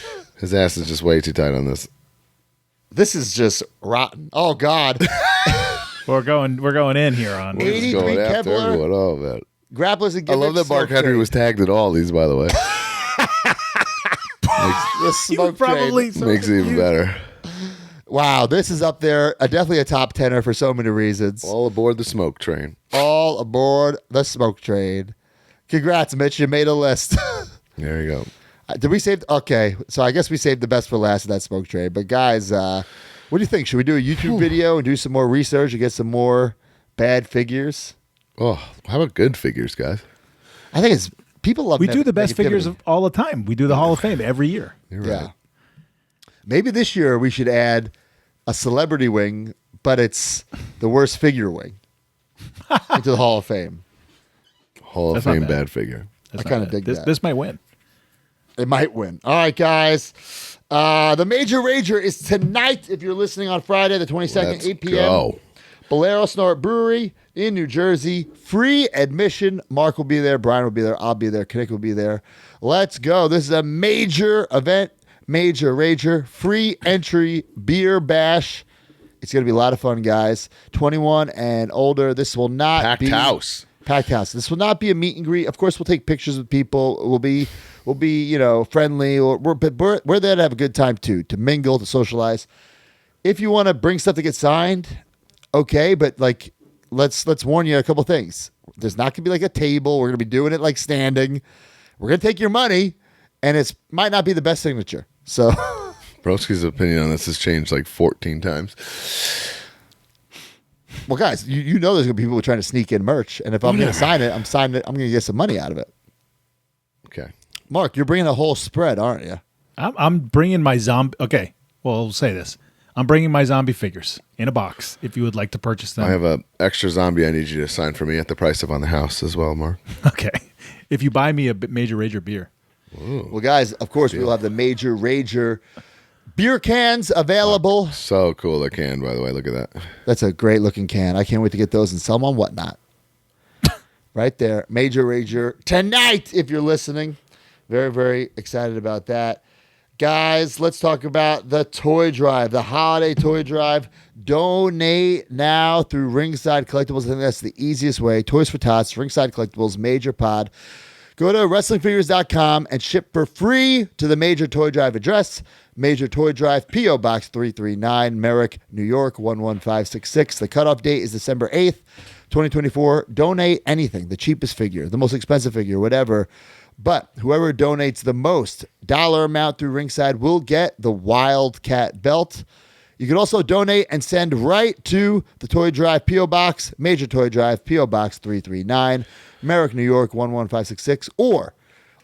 B: His ass is just way too tight on this.
A: This is just rotten. Oh, God.
C: We're going in here on.
B: We're just
A: 83
B: going after
A: Kevlar.
B: everyone. Oh, man.
A: Grapplers and
B: I love that Mark Henry was tagged in all these, by the way.
A: the smoke
C: probably
A: train.
B: Makes it even better.
A: Wow, this is up there. Definitely a top tenner for so many reasons.
B: All aboard the smoke train.
A: All aboard the smoke train. Congrats, Mitch. You made a list.
B: There you go.
A: Did we save? Okay, so I guess we saved the best for last of that smoke train. But guys, what do you think? Should we do a YouTube video and do some more research and get some more bad figures?
B: Oh, how about good figures, guys?
A: I think it's people love.
C: We do the best figures
A: negativity.
C: of all the time. We do the Hall of Fame every year.
B: You're right.
A: Yeah. Maybe this year we should add a celebrity wing, but it's the worst figure wing into the Hall of Fame.
B: Hall of
C: That's not
B: Fame
C: bad.
B: bad figure.
C: That's
A: I
C: not
A: kinda
C: bad.
A: dig
C: this.
A: that.
C: This might win.
A: It might win. All right, guys. The Major Rager is tonight. If you're listening on Friday, the 22nd,
B: Let's
A: 8 p.m.
B: go.
A: Bolero Snort Brewery in New Jersey. Free admission. Mark will be there. Brian will be there. I'll be there. Kinnick will be there. Let's go. This is a major event. Major Rager. Free entry beer bash. It's going to be a lot of fun, guys. 21 and older. This will not
B: Packed
A: be...
B: house.
A: Packed house. This will not be a meet and greet. Of course, we'll take pictures with people. We'll be friendly. But we're there to have a good time too, to mingle, to socialize. If you want to bring stuff to get signed, okay. But like, let's warn you a couple things. There's not gonna be like a table. We're gonna be doing it like standing. We're gonna take your money, and it might not be the best signature. So,
B: Broski's opinion on this has changed like 14 times.
A: well, guys, you know there's gonna be people trying to sneak in merch, and if I'm gonna sign it, I'm signing it. I'm gonna get some money out of it.
B: Okay.
A: Mark, you're bringing a whole spread, aren't you?
C: I'm bringing my zombie. Okay, well, I'll say this. I'm bringing my zombie figures in a box. If you would like to purchase them,
B: I have an extra zombie I need you to sign for me at the price of on the house as well, Mark.
C: okay. If you buy me a Major Rager beer,
A: Well, guys, of course, we'll have the Major Rager beer cans available.
B: So cool, the can, by the way. Look at that.
A: That's a great looking can. I can't wait to get those and sell them on Whatnot. Right there. Major Rager tonight, if you're listening. Very, very excited about that. Guys, let's talk about the toy drive, the holiday toy drive. Donate now through Ringside Collectibles. I think that's the easiest way. Toys for Tots, Ringside Collectibles, Major Pod. Go to WrestlingFigures.com and ship for free to the Major Toy Drive address. Major Toy Drive, P.O. Box 339, Merrick, New York, 11566. The cutoff date is December 8th, 2024. Donate anything, the cheapest figure, the most expensive figure, whatever. But whoever donates the most dollar amount through Ringside will get the Wildcat belt. You can also donate and send right to the Toy Drive P.O. Box, Major Toy Drive, P.O. Box 339, Merrick, New York, 11566. Or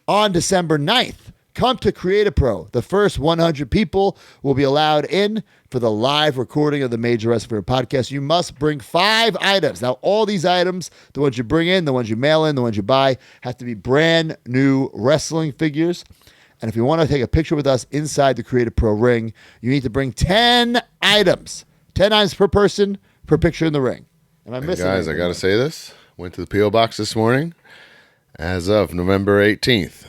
A: on December 9th, come to Creative Pro. The first 100 people will be allowed in for the live recording of the Major Wrestling podcast. You must bring 5 items. Now, all these items, the ones you bring in, the ones you mail in, the ones you buy, have to be brand new wrestling figures. And if you want to take a picture with us inside the Creative Pro ring, you need to bring 10 items. 10 items per person per picture in the ring. Am I missing
B: guys,
A: anything?
B: I got to say this. Went to the P.O. Box this morning. As of November 18th,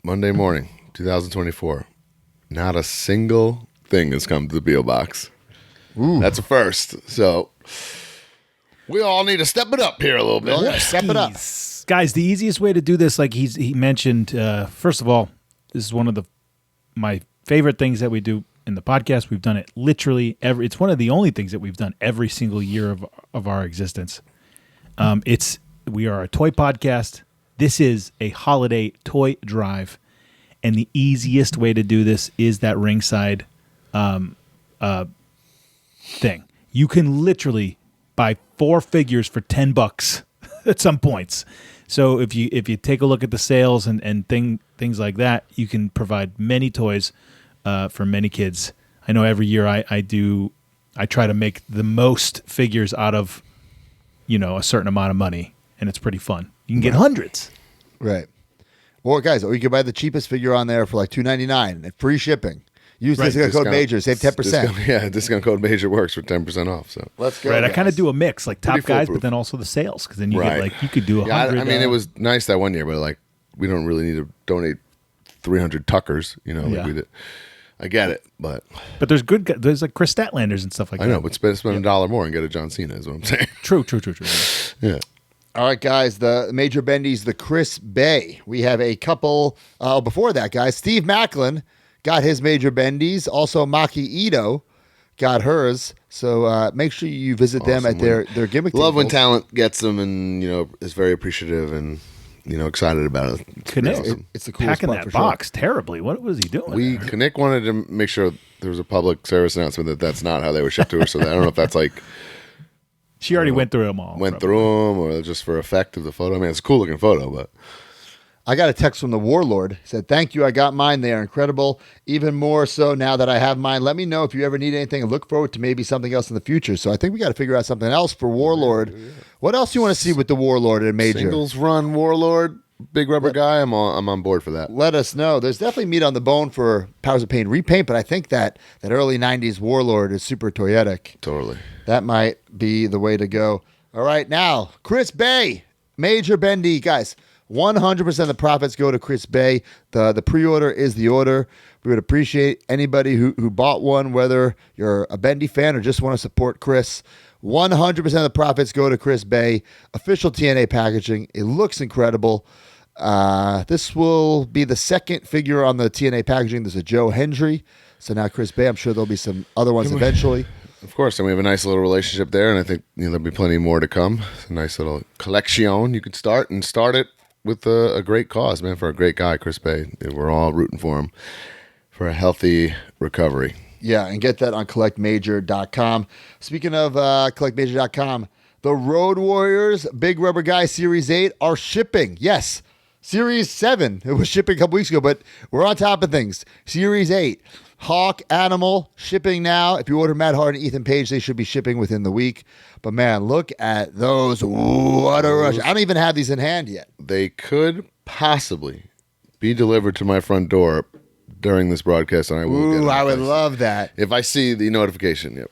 B: Monday morning, 2024, not a single thing has come to the P.O. Box.
A: Ooh.
B: That's a first. So we all need to step it up here a little bit.
A: Yeah, step it up.
C: Guys, the easiest way to do this, like he mentioned, first of all, this is one of my favorite things that we do in the podcast. We've done it literally it's one of the only things that we've done every single year of our existence. We are a toy podcast. This is a holiday toy drive, and the easiest way to do this is that Ringside thing. You can literally buy 4 figures for $10 at some points. So if you take a look at the sales and things like that, you can provide many toys for many kids. I know every year I try to make the most figures out of a certain amount of money, and it's pretty fun. You can get hundreds.
A: Right. Or you can buy the cheapest figure on there for like $2.99 and free shipping. Use discount code MAJOR, save 10%.
B: Discount code MAJOR works for 10% off. So
A: let's go.
C: Right,
A: guys.
C: I kind of do a mix, like top
B: Pretty
C: guys,
B: foolproof.
C: but then also the sales, because then you get you could do 100.
B: I mean, it was nice that one year, but we don't really need to donate 300 Tuckers, we did. I get it, but
C: there's like Chris Statlanders and stuff like that.
B: I know, but spend $1 more and get a John Cena is what I'm saying.
C: True.
B: Yeah.
A: All right, guys, the Major Bendies, the Chris Bay. We have a couple. Before that, guys, Steve Macklin got his Major Bendies. Also, Maki Ito got hers. So make sure you visit them at their gimmick
B: Love when
A: tables.
B: talent gets them and, is very appreciative and, excited about it. It's pretty awesome.
A: It's the coolest
C: Packing
A: part
C: that
A: for sure.
C: box terribly. What was he doing?
B: Nick wanted to make sure there was a public service announcement that that's not how they were shipped to her. So I don't know if that's
C: She already went through them all.
B: went through them or just for effect of the photo. I mean, it's a cool looking photo, but
A: I got a text from the Warlord. He said, "Thank you. I got mine. They are incredible. Even more so now that I have mine. Let me know if you ever need anything and look forward to maybe something else in the future." So I think we got to figure out something else for Warlord. Yeah. What else do you want to see with the Warlord at Major?
B: Singles run Warlord, big rubber guy. I'm on board for that.
A: Let us know. There's definitely meat on the bone for Powers of Pain repaint, but I think that early 90s Warlord is super toyetic.
B: Totally.
A: That might be the way to go. All right, now, Chris Bay, Major Bendy. Guys, 100% of the profits go to Chris Bay. The pre-order is the order. We would appreciate anybody who bought one, whether you're a Bendy fan or just want to support Chris. 100% of the profits go to Chris Bay. Official TNA packaging. It looks incredible. This will be the second figure on the TNA packaging. There's a Joe Hendry. So now Chris Bay. I'm sure there'll be some other ones eventually.
B: Of course, and we have a nice little relationship there, and I think there'll be plenty more to come. It's a nice little collection you could start it with a great cause, man, for a great guy, Chris Bay. We're all rooting for him for a healthy recovery.
A: Yeah, and get that on collectmajor.com. Speaking of collectmajor.com, the Road Warriors Big Rubber Guy Series 8 are shipping. Yes, Series 7. It was shipping a couple weeks ago, but we're on top of things. Series 8. Hawk Animal shipping now. If you order Matt Hart and Ethan Page, they should be shipping within the week. But man, look at those. Ooh, what a rush. I don't even have these in hand yet.
B: They could possibly be delivered to my front door during this broadcast, and I will get them.
A: I would love that.
B: If I see the notification, yep.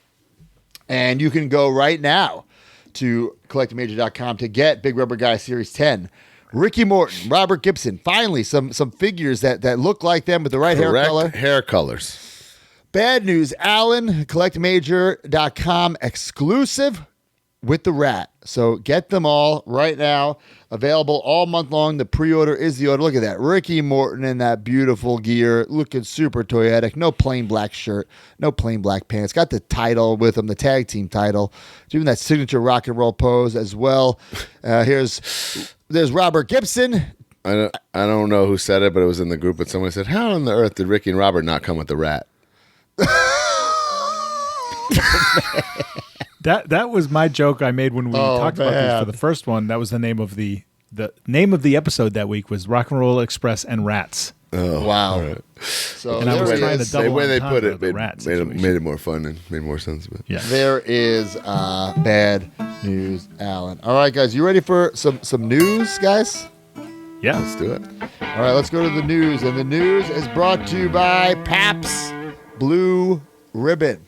A: And you can go right now to collectmajor.com to get Big Rubber Guy Series 10. Ricky Morton, Robert Gibson. Finally, some figures that look like them with the right hair color.
B: Hair colors.
A: Bad news, Alan, collectmajor.com exclusive with the rat. So get them all right now. Available all month long. The pre-order is the order. Look at that. Ricky Morton in that beautiful gear. Looking super toyetic. No plain black shirt. No plain black pants. Got the title with him, the tag team title. Doing that signature rock and roll pose as well. There's Robert Gibson.
B: I don't know who said it, but it was in the group. But someone said, "How on the earth did Ricky and Robert not come with the rat?"
C: That was my joke I made when we talked about this for the first one. That was the name of the name of the episode that week was Rock and Roll Express and Rats.
B: Oh,
A: Wow.
B: all right.
A: So
C: And I was
A: there it
C: trying to
A: is.
C: double
B: The way they
C: entendre
B: put it
C: the
B: made,
C: rat
B: made, it,
C: situation.
B: made it more fun and made more sense. But
C: Yeah.
A: There is bad news, Alan. All right, guys, you ready for some news, guys?
C: Yeah.
B: let's do it.
A: All right, let's go to the news. And the news is brought to you by Pabst Blue Ribbon.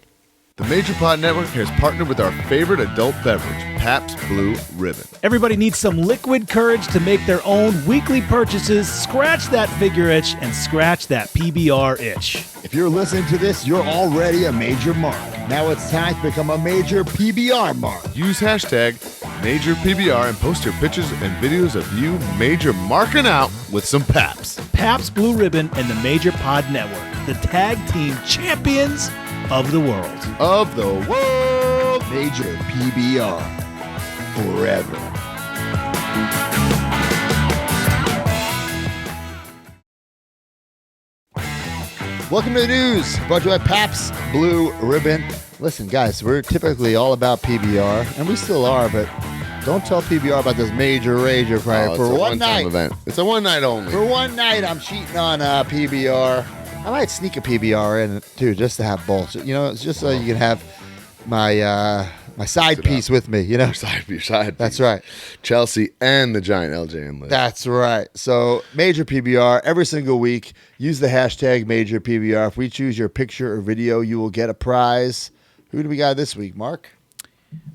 B: The Major Pod Network has partnered with our favorite adult beverage, Pabst Blue Ribbon.
C: Everybody needs some liquid courage to make their own weekly purchases. Scratch that figure itch and scratch that PBR itch.
A: If you're listening to this, you're already a major mark. Now it's time to become a major PBR mark.
B: Use hashtag MajorPBR and post your pictures and videos of you major marking out with some Pabst.
C: Pabst Blue Ribbon and the Major Pod Network, the tag team champions of the world.
B: Of the world.
A: Major PBR forever. Welcome to the news, brought to you by Pabst Blue Ribbon. Listen, guys, we're typically all about PBR, and we still are, but don't tell PBR about this major rager fight
B: It's
A: for
B: a
A: one
B: one-time
A: night.
B: event. It's a one night only.
A: For one night, I'm cheating on PBR. I might sneak a PBR in too, just to have both. You know, it's just so you can have my my side piece with me. You know,
B: Your side.
A: that's right.
B: Chelsea and the giant LJN list.
A: That's right. So major PBR every single week. Use the hashtag major PBR. If we choose your picture or video, you will get a prize. Who do we got this week, Mark?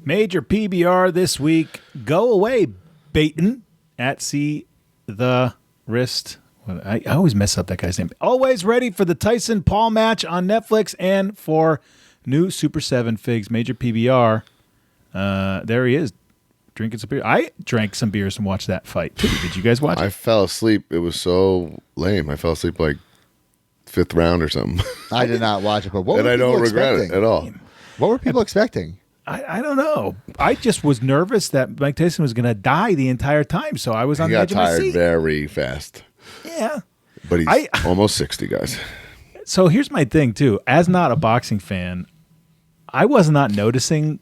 C: Major PBR this week. Go away, Baton at See the Wrist. I always mess up that guy's name. Always ready for the Tyson Paul match on Netflix and for new Super 7 Figs. Major PBR. There he is, drinking some beer. I drank some beers and watched that fight too. Did you guys watch
B: I
C: it?
B: fell asleep. It was so lame. I fell asleep like 5th round or something.
A: I did not watch it, but what
B: and
A: were
B: I
A: people
B: don't regret
A: expecting?
B: it at all.
A: What were people expecting?
C: I don't know. I just was nervous that Mike Tyson was going to die the entire time, so I was on
B: He
C: the
B: got
C: edge of my
B: tired
C: seat.
B: very fast.
C: Yeah.
B: But he's almost 60, guys.
C: So here's my thing too. As not a boxing fan, I was not noticing.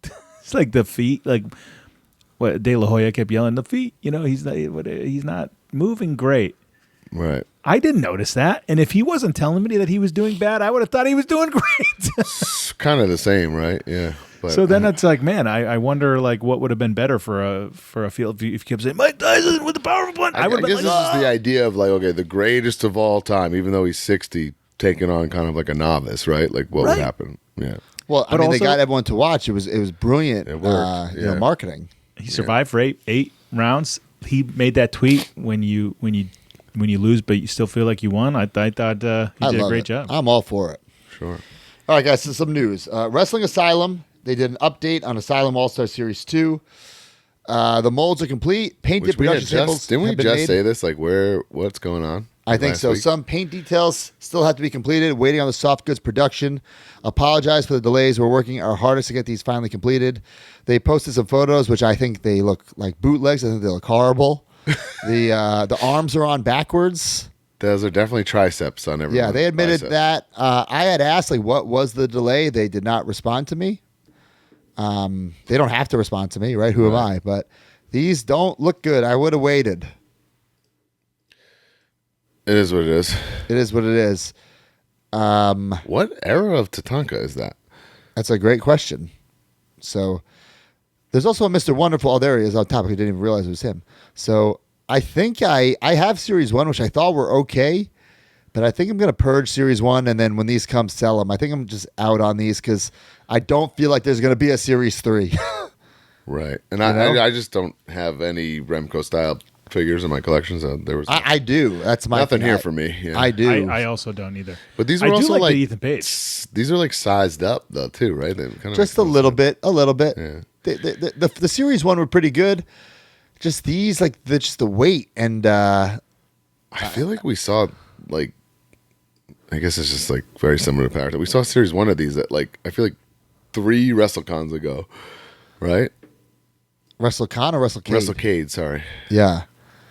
C: It's like the feet, like what De La Hoya kept yelling, the feet. You know, he's not moving great.
B: Right.
C: I didn't notice that, and if he wasn't telling me that he was doing bad, I would have thought he was doing great.
B: It's kind of the same, right? Yeah. But,
C: So then it's like, man, I wonder like what would have been better for a field if you kept saying Mike Tyson with the power of one.
B: I
C: would have
B: guess
C: been
B: this
C: like,
B: is the idea of like, okay, the greatest of all time, even though he's 60, taking on kind of like a novice, right? Like what
C: Right.
B: would happen? Yeah.
A: Well, I
C: But
A: mean, they
C: also-
A: got everyone to watch. It was brilliant.
B: It worked,
A: You know,
B: yeah.
A: marketing.
C: He survived for eight rounds. He made that tweet when you lose, but you still feel like you won. I thought he did a
A: love
C: great
A: it.
C: job.
A: I'm all for it.
B: Sure.
A: All right, guys, so some news. Wrestling Asylum, they did an update on Asylum All-Star Series 2. The molds are complete. Painted
B: Which we had
A: production samples
B: just, didn't we
A: have been
B: just
A: made.
B: say this? Like what's going on?
A: I think
B: last
A: so.
B: week?
A: Some paint details still have to be completed. Waiting on the soft goods production. Apologize for the delays. We're working our hardest to get these finally completed. They posted some photos, which I think they look like bootlegs. I think they look horrible. The arms are on backwards.
B: Those are definitely triceps on everyone.
A: Yeah, they admitted
B: Biceps.
A: that. I had asked, like, what was the delay? They did not respond to me. They don't have to respond to me, right? Who am I? But these don't look good. I would have waited.
B: It is what it is.
A: It is what it is.
B: What era of Tatanka is that?
A: That's a great question. So there's also a Mr. Wonderful. Oh, there he is on top. I didn't even realize it was him. So I think I have Series 1, which I thought were okay. But I think I'm going to purge Series 1, and then when these come, sell them. I think I'm just out on these because I don't feel like there's going to be a Series 3.
B: Right. And
A: know?
B: I just don't have any Remco style figures in my collection. So there was
A: I do. That's my
B: nothing
A: thing.
B: here for me. Yeah.
A: I do.
C: I also don't either.
B: But these
C: I
B: were
C: do
B: also
C: like
B: like
C: the Ethan Page.
B: These are like sized up though too, right? They kind of
A: Just a little bit.
B: Yeah.
A: The Series 1 were pretty good. Just these, like, just the weight. And
B: I feel like we saw like, I guess it's just like very similar to Power. We saw Series 1 of these at like, I feel like 3 WrestleCons ago, right?
A: WrestleCon or WrestleCade?
B: WrestleCade, sorry.
A: Yeah.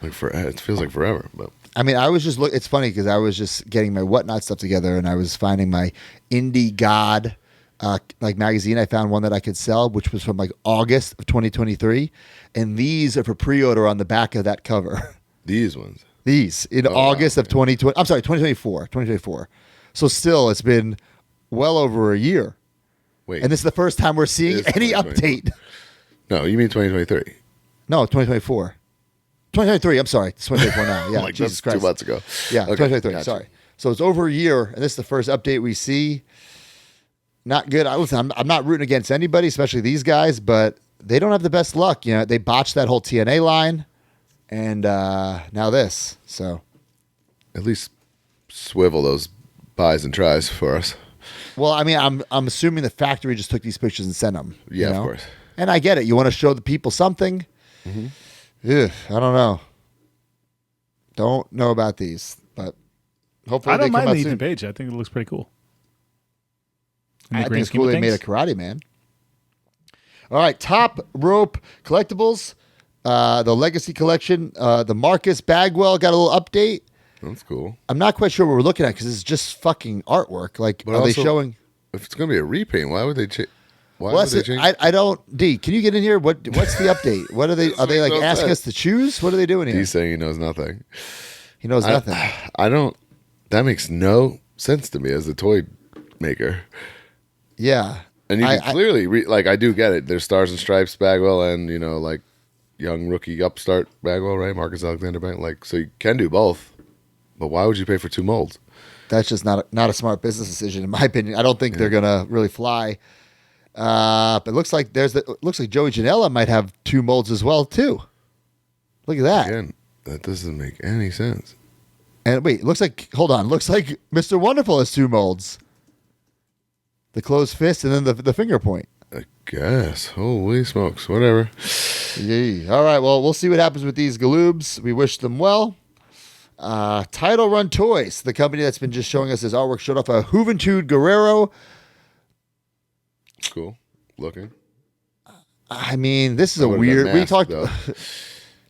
B: Like it feels like forever, but
A: I mean, I was just it's funny because I was just getting my whatnot stuff together, and I was finding my Indie God like magazine. I found one that I could sell, which was from like August of 2023, and these are for pre-order on the back of that cover.
B: these ones.
A: These in August of 2020. I'm sorry, 2024. 2024. So still, it's been well over a year.
B: Wait.
A: And this is the first time we're seeing any update.
B: No, you mean 2023?
A: No, 2024. 2023. I'm sorry. It's 2024 now. Yeah,
B: Like,
A: Jesus
B: that's
A: Christ.
B: 2 months ago.
A: Yeah,
B: Okay,
A: 2023.
B: gotcha.
A: Sorry. So it's over a year, and this is the first update we see. Not good. I'm not rooting against anybody, especially these guys, but they don't have the best luck. You know, they botched that whole TNA line, and now this. So
B: At least swivel those buys and tries for us.
A: well, I mean, I'm assuming the factory just took these pictures and sent them.
B: Yeah,
A: you know?
B: of course.
A: And I get it. You want to show the people something. Ugh, I don't know. Don't know about these, but hopefully
C: I don't
A: they come
C: mind
A: out
C: the
A: soon.
C: Ethan Page. I think it looks pretty cool. In the
A: I think
C: grand
A: it's
C: scheme
A: cool
C: of
A: they made a
C: things.
A: karate man. All right, Top Rope Collectibles, the Legacy Collection, the Marcus Bagwell got a little update.
B: That's cool.
A: I'm not quite sure what we're looking at because it's just fucking artwork. Like,
B: But
A: are they
B: also,
A: showing?
B: If it's going to be a repaint, why would they change? Why
A: Well,
B: would they change?
A: I don't. D, can you get in here? What's the update? What are they? Are they like
B: makes no
A: asking
B: sense.
A: us to choose? What are they doing here?
B: He's saying he knows nothing.
A: He knows nothing.
B: I don't. That makes no sense to me as the toy maker.
A: Yeah,
B: And you can clearly like, I do get it. There's Stars and Stripes Bagwell and, you know, like young rookie upstart Bagwell, right? Marcus Alexander Bagwell. Like, so you can do both. But why would you pay for 2 molds?
A: that's just not a smart business decision, in my opinion. I don't think they're gonna really fly. But it looks like looks like Joey Janela might have 2 molds as well too. Look at that.
B: Again, that doesn't make any sense.
A: And wait, looks like looks like Mr. Wonderful has 2 molds. The closed fist and then the finger point.
B: I guess. Holy smokes. Whatever.
A: Yee. All right, well, we'll see what happens with these galoobs. We wish them well. Title Run Toys, the company that's been just showing us this artwork, showed off a Juventud Guerrero.
B: Cool. Looking.
A: I mean, this is a
B: would've
A: weird.
B: been
A: We
B: masked,
A: talked.
B: though.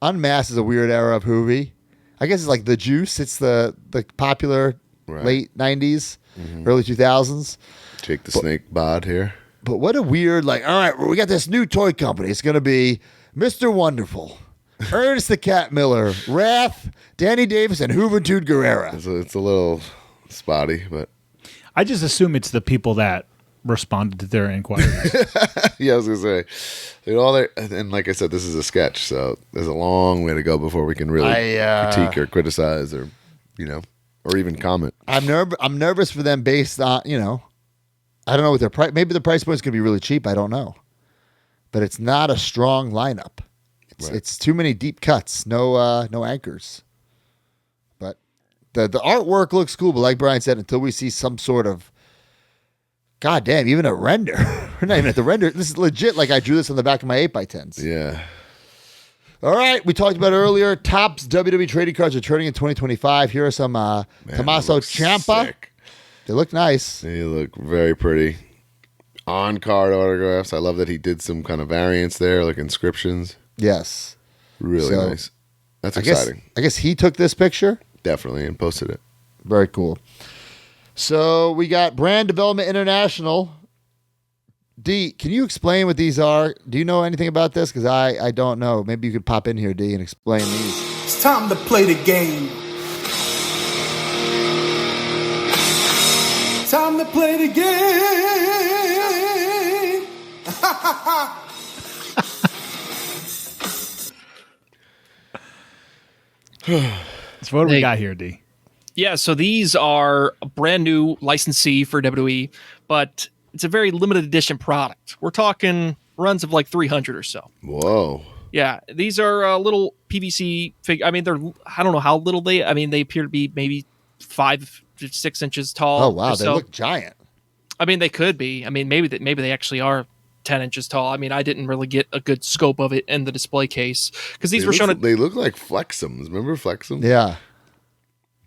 A: Unmasked is a weird era of Hoovy. I guess it's like the Juice. It's the popular
B: Right.
A: late '90s, early 2000s.
B: Jake the Snake bod here.
A: But what a weird, like, all right, well, we got this new toy company. It's going to be Mr. Wonderful, Ernest the Cat Miller, Wrath, Danny Davis, and Juventud Guerrera.
B: It's a little spotty, but
C: I just assume it's the people that responded to their inquiries.
B: yeah, I was gonna say, and like I said, this is a sketch, so there's a long way to go before we can really critique or criticize, or or even comment.
A: I'm nervous for them based on, I don't know what their price. Maybe the price point's going to be really cheap. I don't know. But it's not a strong lineup. It's too many deep cuts. No anchors. But the artwork looks cool. But like Brian said, until we see some sort of, goddamn, even a render. We're not even at the render. This is legit. Like I drew this on the back of my 8x10s.
B: Yeah.
A: All right. We talked about it earlier. Topps WWE trading cards are turning in 2025. Here are some Tommaso Ciampa.
B: Sick.
A: They look nice.
B: They look very pretty. On card autographs. I love that he did some kind of variants there, like inscriptions.
A: Yes.
B: Really
A: So,
B: nice. That's exciting.
A: I guess he took this picture.
B: Definitely, and posted it.
A: Very cool. So we got Brand Development International. D, can you explain what these are? Do you know anything about this? Because I don't know. Maybe you could pop in here, D, and explain these.
D: It's time to play the game. Time to play the game.
C: So what do we got here, D?
E: Yeah, so these are a brand new licensee for WWE, but it's a very limited edition product. We're talking runs of like 300 or so.
B: Whoa.
E: Yeah, these are little PVC I mean, I don't know how little they appear to be maybe 5 to 6 inches tall.
A: Oh, wow.
E: or
A: They
E: so.
A: look giant.
E: I mean, they could be. I mean, maybe they actually are 10 inches tall. I mean, I didn't really get a good scope of it in the display case because these were shown.
B: They look like Flexums. Remember Flexums?
A: Yeah.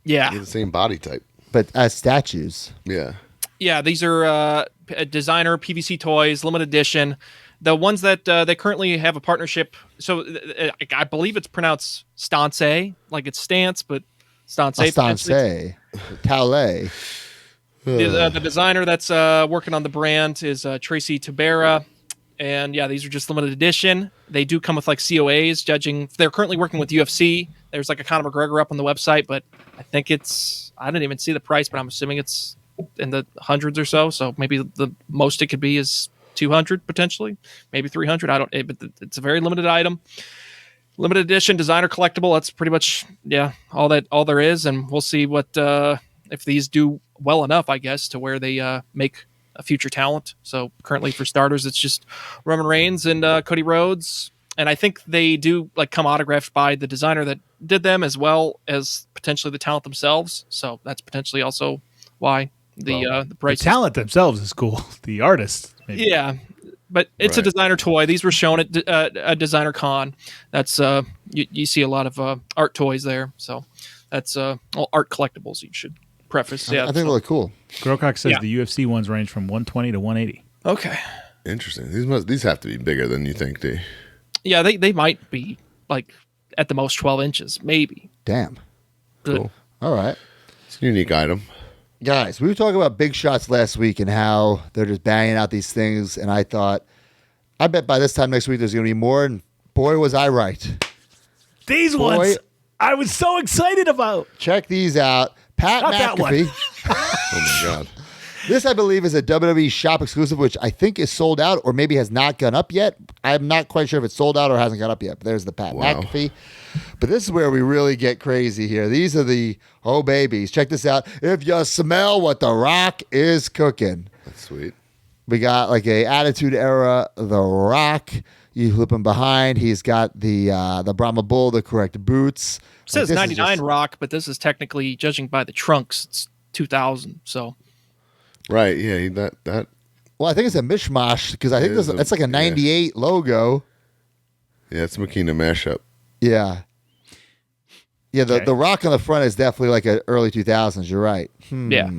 E: Yeah,
B: They're the same body type.
A: But as statues.
B: Yeah.
E: yeah. These are designer PVC toys, limited edition. The ones that they currently have a partnership. So I believe it's pronounced Stance, like it's stance, but Stance.
A: Stance. Tale.
E: The designer that's working on the brand is Tracy Tabera, And yeah, these are just limited edition. They do come with like COAs. Judging, they're currently working with UFC. There's like a Conor McGregor up on the website, but I think I didn't even see the price, but I'm assuming it's in the hundreds or so. So maybe the most it could be is 200 potentially, maybe 300. But it's a very limited item. Limited edition, designer collectible. That's pretty much all there is, and we'll see what if these do well enough, I guess, to where they make a future talent. So currently, for starters, it's just Roman Reigns and Cody Rhodes, and I think they do like come autographed by the designer that did them, as well as potentially the talent themselves. So that's potentially also why the price.
C: The talent themselves is cool. The artist, maybe.
E: Yeah. But it's a designer toy. These were shown at a designer con. That's you see a lot of art toys there. So that's all art collectibles. You should preface. Yeah,
A: I think they look cool.
C: Grokok says the UFC ones range from 120 to 180.
E: Okay.
B: Interesting. These have to be bigger than you think, D.
E: Yeah, they might be like at the most 12 inches, maybe.
A: Damn.
B: Cool.
A: All right.
B: It's a unique item.
A: Guys, we were talking about big shots last week and how they're just banging out these things. And I thought, I bet by this time next week there's going to be more. And boy, was I right.
C: These ones I was so excited about.
A: Check these out. Pat
C: Not that one.
A: McAfee.
B: Oh, my God.
A: This, I believe, is a WWE shop exclusive, which I think is sold out or maybe has not gone up yet. I'm not quite sure if it's sold out or hasn't gone up yet. But there's the Pat McAfee. But this is where we really get crazy here. These are the babies. Check this out. If you smell what The Rock is cooking.
B: That's sweet.
A: We got like a Attitude Era The Rock. You flip him behind. He's got the Brahma Bull, the correct boots.
E: It says 99 Rock, but this is technically, judging by the trunks, it's 2000. So
B: Right, yeah, that.
A: Well, I think it's a mishmash because I think that's like a 98 logo.
B: Yeah, it's a Makina mashup.
A: Yeah. Yeah, the Rock on the front is definitely like a early 2000s. You're right.
E: yeah.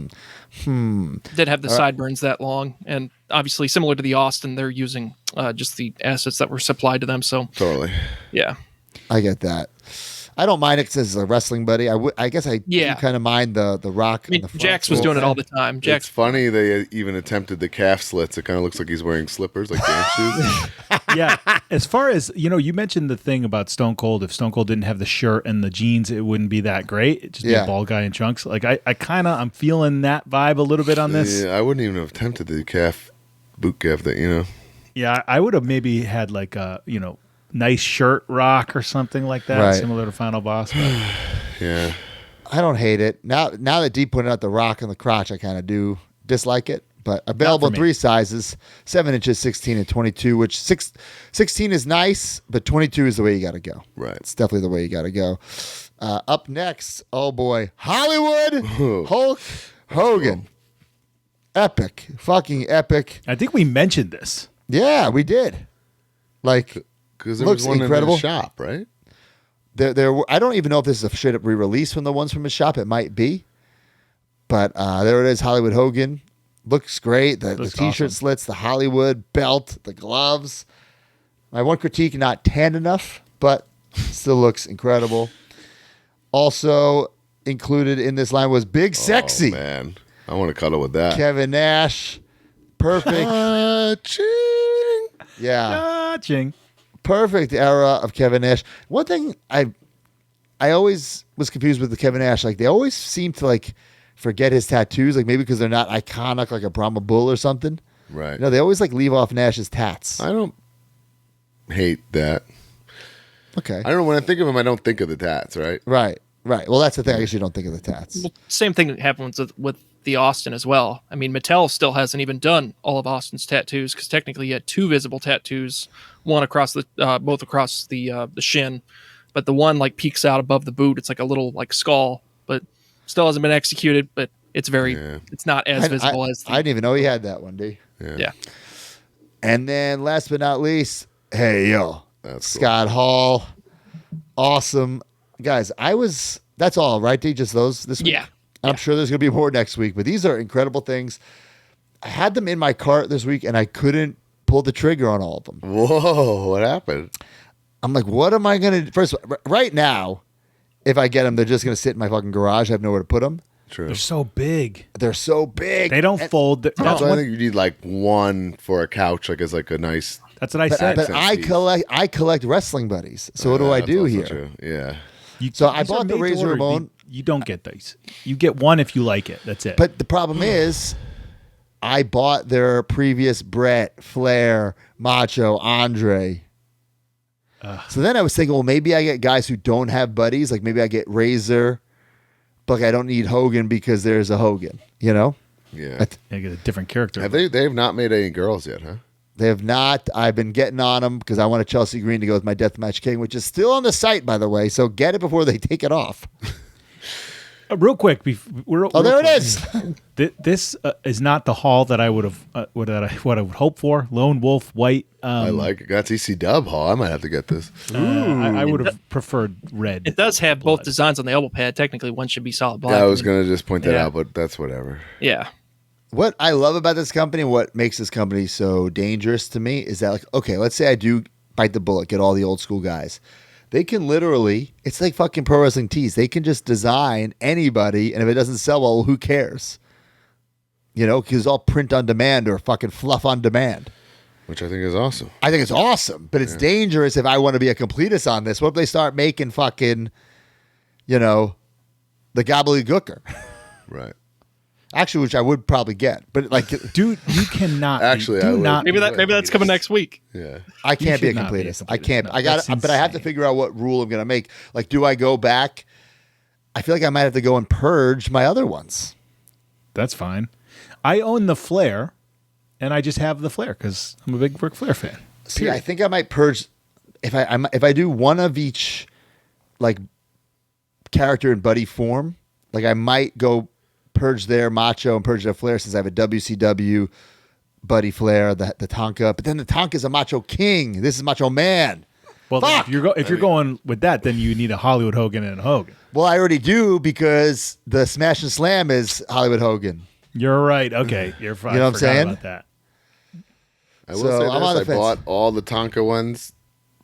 E: Did have the sideburns that long, and obviously similar to the Austin, they're using just the assets that were supplied to them. So
B: Totally.
E: yeah,
A: I get that. I don't mind it because it's a wrestling buddy. I guess I do kind of mind the Rock on the front.
E: Jax was doing it all the time.
B: It's funny they even attempted the calf slits. It kind of looks like he's wearing slippers, like dance shoes.
C: Yeah. As far as, you mentioned the thing about Stone Cold. If Stone Cold didn't have the shirt and the jeans, it wouldn't be that great. It'd just be a bald guy in trunks. Like I'm feeling that vibe a little bit on this.
B: Yeah, I wouldn't even have attempted the boot calf thing,
C: Yeah, I would have maybe had like a, nice shirt Rock or something like that, similar to Final Boss. But.
B: Yeah.
A: I don't hate it. Now that Dee pointed out the Rock on the crotch, I kind of do dislike it. But available in 3 sizes, 7 inches, 16, and 22, which 16 is nice, but 22 is the way you got to go.
B: Right.
A: It's definitely the way you got to go. Up next, oh boy, Hollywood Hulk Hogan. Epic. Fucking epic.
C: I think we mentioned this.
A: Yeah, we did. Like,
B: because there
A: looks
B: was one
A: incredible.
B: in the shop, right?
A: I don't even know if this is a straight up re-release from the ones from his shop. It might be. But there it is, Hollywood Hogan. Looks great. The T-shirt
C: awesome.
A: slits, the Hollywood belt, the gloves. My one critique, not tan enough, but still looks incredible. Also included in this line was Big Sexy.
B: Oh, man. I want to cuddle with that.
A: Kevin Nash. Perfect.
B: Ching.
A: Yeah.
C: Ching.
A: Perfect era of Kevin Nash. One thing I always was confused with the Kevin Nash. Like, they always seem to like forget his tattoos, like maybe because they're not iconic like a Brahma Bull or something.
B: Right.
A: They always like leave off Nash's tats.
B: I don't hate that.
A: Okay.
B: I don't know. When I think of him, I don't think of the tats, right?
A: Right. Well, that's the thing. I guess you don't think of the tats.
E: Well, same thing happens with the Austin as well. I mean, Mattel still hasn't even done all of Austin's tattoos because technically he had 2 visible tattoos, one across both across the shin, but the one like peeks out above the boot. It's like a little like skull, but still hasn't been executed. But it's it's not as visible as.
A: I didn't even know he had that one, D.
E: Yeah.
A: And then last but not least, hey yo,
B: That's
A: Scott Hall, awesome guys. That's all right, D. Just those this week.
E: Yeah.
A: I'm sure there's going to be more next week, but these are incredible things. I had them in my cart this week, and I couldn't pull the trigger on all of them.
B: Whoa, what happened?
A: I'm like, what am I going to do? First, right now, if I get them, they're just going to sit in my fucking garage. I have nowhere to put them.
B: True.
C: They're so big.
A: They're so big.
C: They don't fold. That's
B: So I
C: one.
B: think you need like one for a couch, like as like a nice.
C: That's what I
A: But,
C: said.
A: but
B: Sense
A: I
B: piece.
A: collect wrestling buddies. So what do I
B: That's
A: do
B: also
A: here?
B: True. Yeah.
C: You-
A: So I
C: these are
A: bought the
C: made to
A: Razor
C: order.
A: Ramon.
C: You don't get these. You get one if you like it. That's it.
A: But the problem is, I bought their previous Brett, Flair, Macho, Andre. So then I was thinking, well, maybe I get guys who don't have buddies. Like maybe I get Razor, but like I don't need Hogan because there's a Hogan. You know,
B: Yeah.
C: you get a different character.
B: Have they have not made any girls yet, huh?
A: they have not. I've been getting on them because I want a Chelsea Green to go with my Deathmatch King, which is still on the site, by the way. So get it before they take it off.
C: Real quick,
A: Oh, there it is.
C: This is not the haul that I would have what I would hope for. Lone Wolf White.
B: I like it. That's EC Dub Hall. I might have to get this.
C: I would have preferred red.
E: It does have both designs on the elbow pad. Technically, one should be solid black.
B: Yeah, I was gonna just point that
E: Yeah.
B: out, but that's whatever.
E: Yeah.
A: What I love about this company, what makes this company so dangerous to me, is that like, okay, let's say I do bite the bullet, get all the old school guys. They can literally, it's like fucking pro wrestling tees. They can just design anybody, and if it doesn't sell well, who cares? You know, because it's all print on demand or fucking fluff on demand.
B: Which I think is awesome.
A: I think it's awesome, but it's dangerous if I want to be a completist on this. What if they start making fucking, you know, the gobbledygooker?
B: Right.
A: Actually, which I would probably get, but like,
C: Dude, you cannot.
B: Actually, I
C: do
B: would.
C: not.
E: Maybe that's coming next week.
B: Yeah.
A: I can't be a
C: should not be a
A: completist. I
C: completist.
A: can't.
C: No,
A: I got.
C: that's
A: But I have to
C: insane.
A: figure out what rule I'm going to make. Like, do I go back? I feel like I might have to go and purge my other ones.
C: That's fine. I own the Flair, and I just have the Flair because I'm a big Ric Flair fan.
A: See, I think I might purge if I do one of each, like character and buddy form. Like I might go purge their Macho and purge their Flair since I have a WCW buddy Flair, the Tonka. But then the Tonka is a Macho King. This is Macho Man.
C: Well,
A: Fuck!
C: if you're going with that, then you need a Hollywood Hogan and a Hogan.
A: Well, I already do because the Smash and Slam is Hollywood Hogan.
C: You're right. Okay, you're fine.
A: You know what I'm
C: Forgot
A: saying?
C: About that.
B: I will
A: So,
B: say
A: I'm on the
B: this. I
A: fence.
B: bought all the Tonka ones,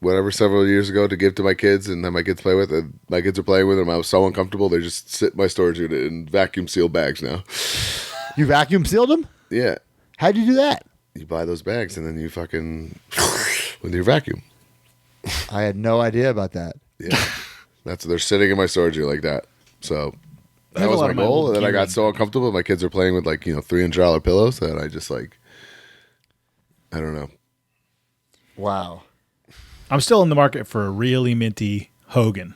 B: whatever, several years ago to give to my kids and have my kids play with. And my kids are playing with them. I was so uncomfortable. They just sit in my storage unit in vacuum seal bags now.
A: You vacuum sealed them?
B: Yeah.
A: How'd you do that?
B: You buy those bags and then you fucking with your vacuum.
A: I had no idea about that.
B: Yeah. They're sitting in my storage unit like that. So
C: I
B: that
C: have a
B: was
C: lot
B: my
C: of my
B: goal.
C: old
B: And then I
C: gear
B: got
C: in
B: so uncomfortable. My kids are playing with like, $300 pillows that I just like, I don't know.
A: Wow.
C: I'm still in the market for a really minty Hogan.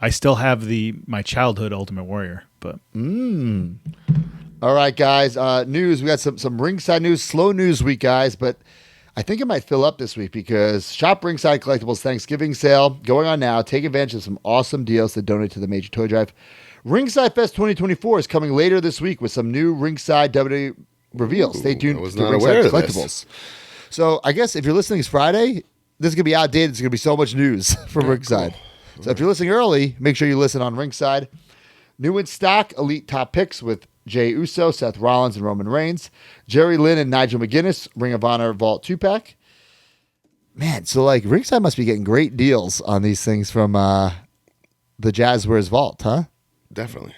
C: I still have my childhood Ultimate Warrior, but
A: All right, guys. News. We got some ringside news, slow news week, guys, but I think it might fill up this week because Shop Ringside Collectibles Thanksgiving sale going on now. Take advantage of some awesome deals to donate to the Major Toy Drive. Ringside Fest 2024 is coming later this week with some new Ringside WWE reveals. Stay tuned
B: I was
A: to
B: not
A: Ringside
B: aware of
A: Collectibles.
B: this.
A: So I guess if you're listening, it's Friday. This is going to be outdated. There's going to be so much news from Ringside.
B: Cool.
A: So if you're listening early, make sure you listen on Ringside. New in stock, Elite Top Picks with Jey Uso, Seth Rollins, and Roman Reigns. Jerry Lynn and Nigel McGuinness, Ring of Honor Vault 2-pack. Man, so like Ringside must be getting great deals on these things from the Jazzwares Vault, huh?
B: Definitely.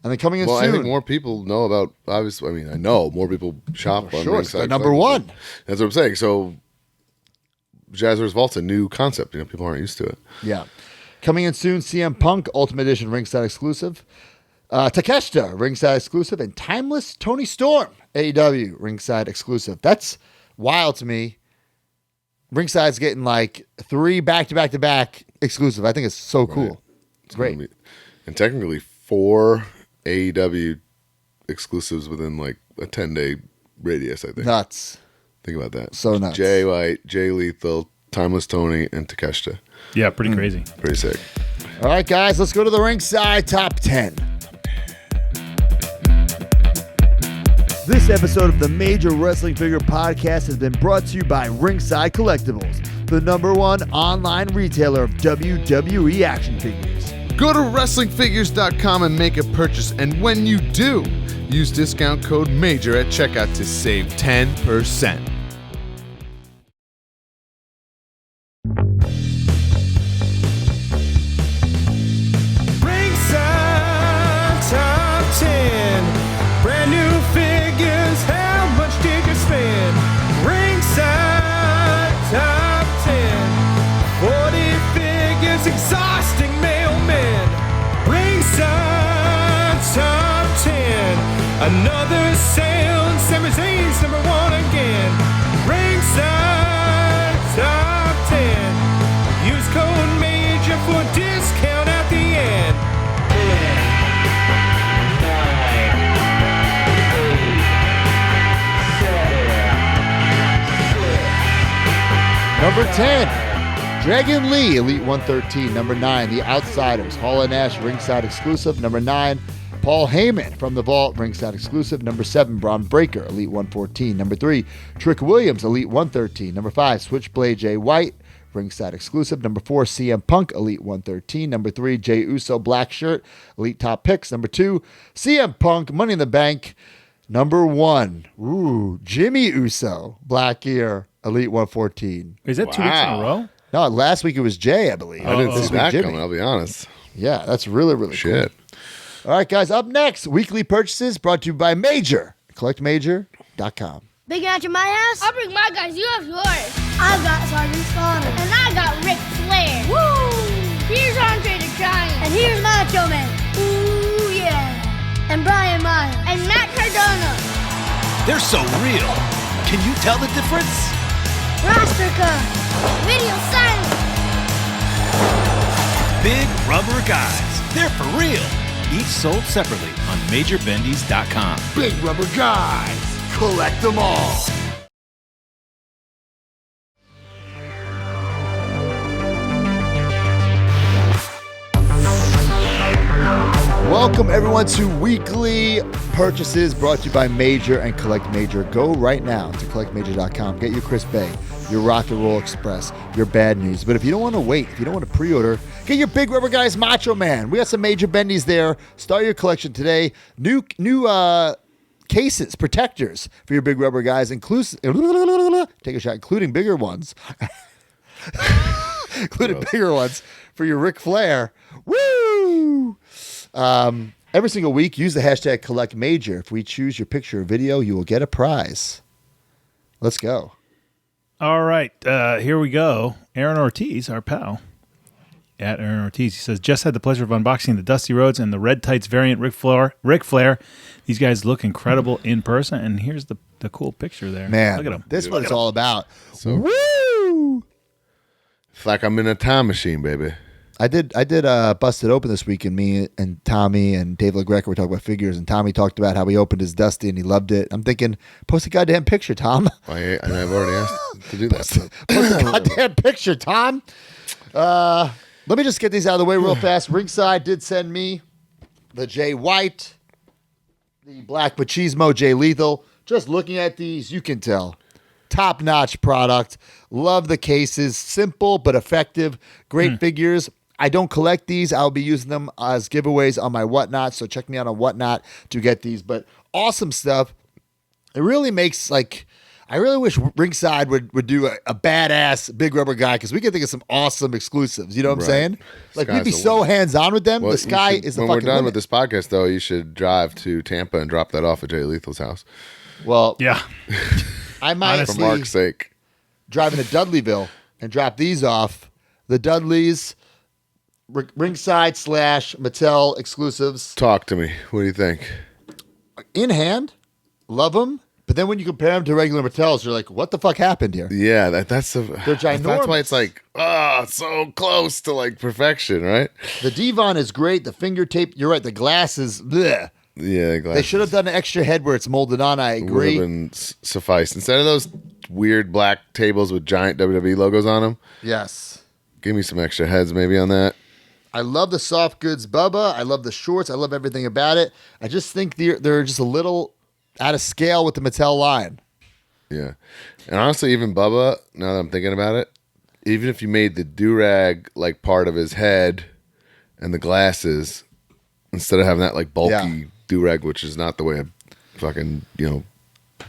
A: And then coming in
B: Well,
A: soon.
B: I think more people know about, obviously, I mean, I know more people shop on
A: sure, it's
B: Ringside
A: the number
B: Collectibles.
A: one.
B: That's what I'm saying. So Jazzwares Vault's a new concept. People aren't used to it.
A: Yeah. Coming in soon, CM Punk, Ultimate Edition Ringside exclusive. Takeshita, Ringside exclusive. And Timeless Tony Storm, AEW Ringside exclusive. That's wild to me. Ringside's getting like 3 back-to-back-to-back exclusive. I think it's so cool.
B: Right.
A: It's great.
B: And technically 4 AEW exclusives within like a 10-day radius, I think.
A: Nuts.
B: Think about that.
A: So nuts.
B: Jay White, Jay Lethal, Timeless Tony, and Takeshita.
C: yeah, pretty crazy.
B: Pretty sick.
A: All right, guys, let's go to the Ringside Top 10. This episode of the Major Wrestling Figure Podcast has been brought to you by Ringside Collectibles, the #1 online retailer of WWE action figures.
F: Go to WrestlingFigures.com and make a purchase, and when you do, use discount code MAJOR at checkout to save 10%.
D: Ringside Another sound, Sami Zayn's number one again. Ringside Top 10. Use code MAJOR for discount at the end.
A: Number 10, Dragon Lee, Elite 113. Number 9, The Outsiders, Hall & Nash, Ringside exclusive. Number 9, Paul Heyman from The Vault, Ringside exclusive. Number 7, Braun Breaker, Elite 114. Number 3, Trick Williams, Elite 113. Number 5, Switchblade Jay White, Ringside exclusive. Number 4, CM Punk, Elite 113. Number 3, Jay Uso, Black Shirt, Elite Top Picks. Number 2, CM Punk, Money in the Bank. Number 1, Jimmy Uso, Black Gear, Elite 114.
C: Is that 2 weeks in a row?
A: No, last week it was Jay, I believe.
B: I didn't
A: This
B: see
A: week,
B: that
A: Jimmy.
B: coming, I'll be honest.
A: Yeah, that's really, really
B: Shit.
A: cool. All right, guys, up next, weekly purchases brought to you by Major. CollectMajor.com.
G: Big match at my house? I'll bring my guys. You have yours. I've got Sergeant Slaughter. And I got Ric Flair. Woo! Here's Andre the Giant. And here's Macho Man. Ooh, yeah. And Brian Myers. And Matt Cardona.
H: They're so real. Can you tell the difference?
G: Roster Cuff. Video silence.
H: Big rubber guys. They're for real. Each sold separately on MajorBendies.com.
F: Big rubber guys. Collect them all.
A: Welcome, everyone, to weekly purchases brought to you by Major and Collect Major. Go right now to CollectMajor.com. Get your Chris Bay, your Rock and Roll Express, your Bad News. But if you don't want to wait, if you don't want to pre-order, get your Big Rubber Guys Macho Man. We got some Major Bendies there. Start your collection today. New cases, protectors for your Big Rubber Guys, inclusive. Take a shot, including bigger ones. Including bigger ones for your Ric Flair. Woo! Every single week, use the hashtag CollectMajor. If we choose your picture or video, you will get a prize. Let's go.
C: All right, here we go. Aaron Ortiz, our pal, at Aaron Ortiz, he says, just had the pleasure of unboxing the Dusty Rhodes and the Red Tights variant Ric Flair. These guys look incredible in person, and here's the cool picture there.
A: Man,
C: look at them.
A: this is what it's all about.
B: So-
A: Woo!
B: It's like I'm in a time machine, baby.
A: I did Bust It Open this week, and me and Tommy and Dave LaGreca were talking about figures, and Tommy talked about how he opened his Dusty and he loved it. I'm thinking, post a goddamn picture, Tom.
B: I've already asked to do that.
A: Post a goddamn picture, Tom. Let me just get these out of the way real fast. Ringside did send me the Jay White, the Black Machismo, Jay Lethal. Just looking at these, you can tell. Top-notch product. Love the cases. Simple but effective. Great figures. I don't collect these. I'll be using them as giveaways on my Whatnot, so check me out on Whatnot to get these. But awesome stuff. It really makes, like, I really wish Ringside would do a badass Big Rubber Guy, because we can think of some awesome exclusives. You know what I'm
B: Right.
A: saying? Like, we'd
B: Sky's
A: be
B: the
A: so
B: limit.
A: hands-on with them.
B: Well,
A: the sky
B: you should-
A: is the
B: when
A: fucking
B: we're done
A: limit.
B: with this podcast, though, you should drive to Tampa and drop that off at Jay Lethal's house.
A: Well,
C: Yeah.
A: I might
B: For Mark's sake.
A: drive into Dudleyville and drop these off. The Dudleys, Ringside / Mattel exclusives.
B: Talk to me. What do you think?
A: In hand, love them. But then when you compare them to regular Mattels, you're like, what the fuck happened here?
B: Yeah, that's a.
A: They're
B: That's why
A: ginormous.
B: it's like, so close to like perfection, right?
A: The Devon is great. The finger tape, you're right. The glasses, bleh.
B: Yeah,
A: They should have done an extra head where it's molded on. I
B: Would have
A: agree.
B: been sufficed instead of those weird black tables with giant WWE logos on them.
A: Yes.
B: Give me some extra heads, maybe on that.
A: I love the soft goods Bubba. I love the shorts. I love everything about it. I just think they're just a little out of scale with the Mattel line.
B: Yeah, and honestly, even Bubba. Now that I'm thinking about it, even if you made the do-rag like part of his head and the glasses, instead of having that like bulky
A: Yeah.
B: do-rag, which is not the way a fucking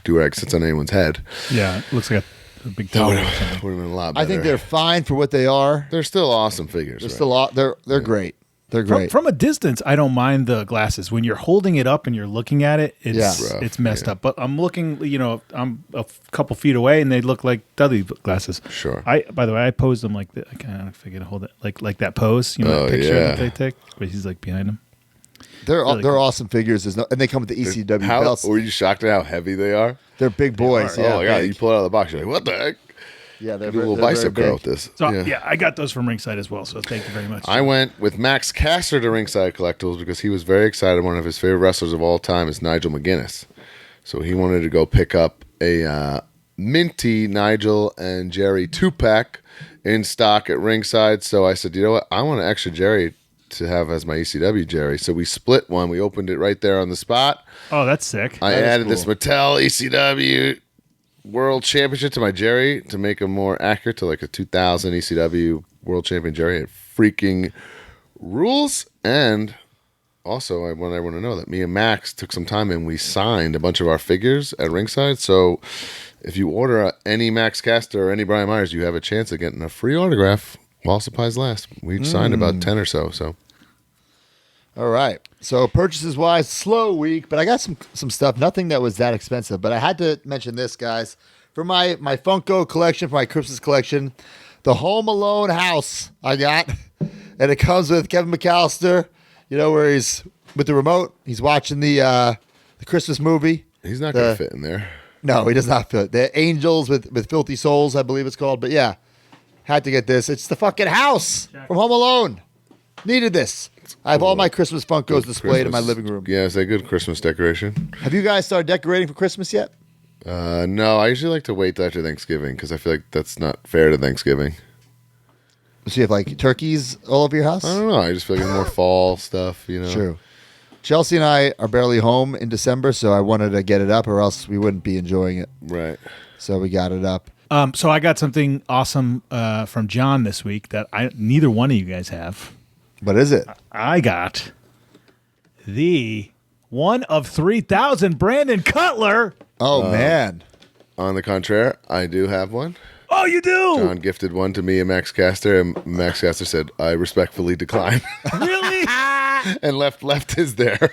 B: do-rag sits on anyone's head,
C: Yeah, it looks like a big
B: that
C: towel
B: would
C: or something.
B: have been a lot better.
A: I think they're fine for what they are.
B: They're still awesome figures.
A: They're
B: right?
A: still they're great. They're great.
C: From a distance, I don't mind the glasses. When you're holding it up and you're looking at it, it's
A: Yeah.
B: Rough,
C: it's messed up. But I'm looking, I'm a couple feet away, and they look like Dudley glasses.
B: Sure.
C: By the way, I posed them like that. I kind of figured to hold it like that pose.
B: Oh,
C: that picture
B: yeah.
C: that they take, where he's like behind him.
A: They're
C: Really
A: they're
C: cool.
A: awesome figures. And they come with the ECW belts.
B: Were you shocked at how heavy they are?
A: They're big boys.
C: are,
A: Yeah,
B: Oh my god!
A: big.
B: You pull it out of the box, you're like, what the heck?
A: Yeah, they're
B: Do a little
A: they're
B: bicep
A: very
B: curl
A: big.
B: with this.
C: So yeah, I got those from Ringside as well. So thank you very much.
B: I went with Max Caster to Ringside Collectibles because he was very excited. One of his favorite wrestlers of all time is Nigel McGuinness. So he wanted to go pick up a minty Nigel and Jerry 2-pack in stock at Ringside. So I said, you know what? I want an extra Jerry to have as my ECW Jerry. So we split one. We opened it right there on the spot.
C: Oh, that's sick.
B: I
A: That is
B: added this
A: cool.
B: Mattel ECW World Championship to my Jerry to make him more accurate to like a 2000 ECW World Champion Jerry. It freaking rules. And also, I want everyone to know that me and Max took some time and we signed a bunch of our figures at Ringside. So if you order any Max Caster or any Brian Myers, you have a chance of getting a free autograph while supplies last. We signed about 10 or so. So
A: All right. So purchases wise, slow week, but I got some stuff. Nothing that was that expensive, but I had to mention this, guys. For my Funko collection, for my Christmas collection, the Home Alone house I got, and it comes with Kevin McAllister. You know, where he's with the remote, he's watching the Christmas movie.
B: he's not going to fit in there.
A: No, he does not fit. The Angels with Filthy Souls, I believe it's called. But yeah, had to get this. It's the fucking house from Home Alone. Needed this. I have all my Christmas Funkos displayed in my living room.
B: Yeah, it's a good Christmas decoration.
A: Have you guys started decorating for Christmas yet?
B: No, I usually like to wait till after Thanksgiving because I feel like that's not fair to Thanksgiving.
A: So you have like turkeys all over your house?
B: I don't know. I just feel like it's more fall stuff, you know.
A: True. Chelsea and I are barely home in December, so I wanted to get it up or else we wouldn't be enjoying it.
B: Right.
A: So we got it up.
C: So I got something awesome from John this week that neither one of you guys have.
A: What is it?
C: I got the one of 3,000 Brandon Cutler.
A: Oh, man.
B: On the contrary, I do have one.
C: Oh, you do?
B: John gifted one to me and Max Caster, and Max Caster said, "I respectfully decline,"
C: Really?
B: and left his there.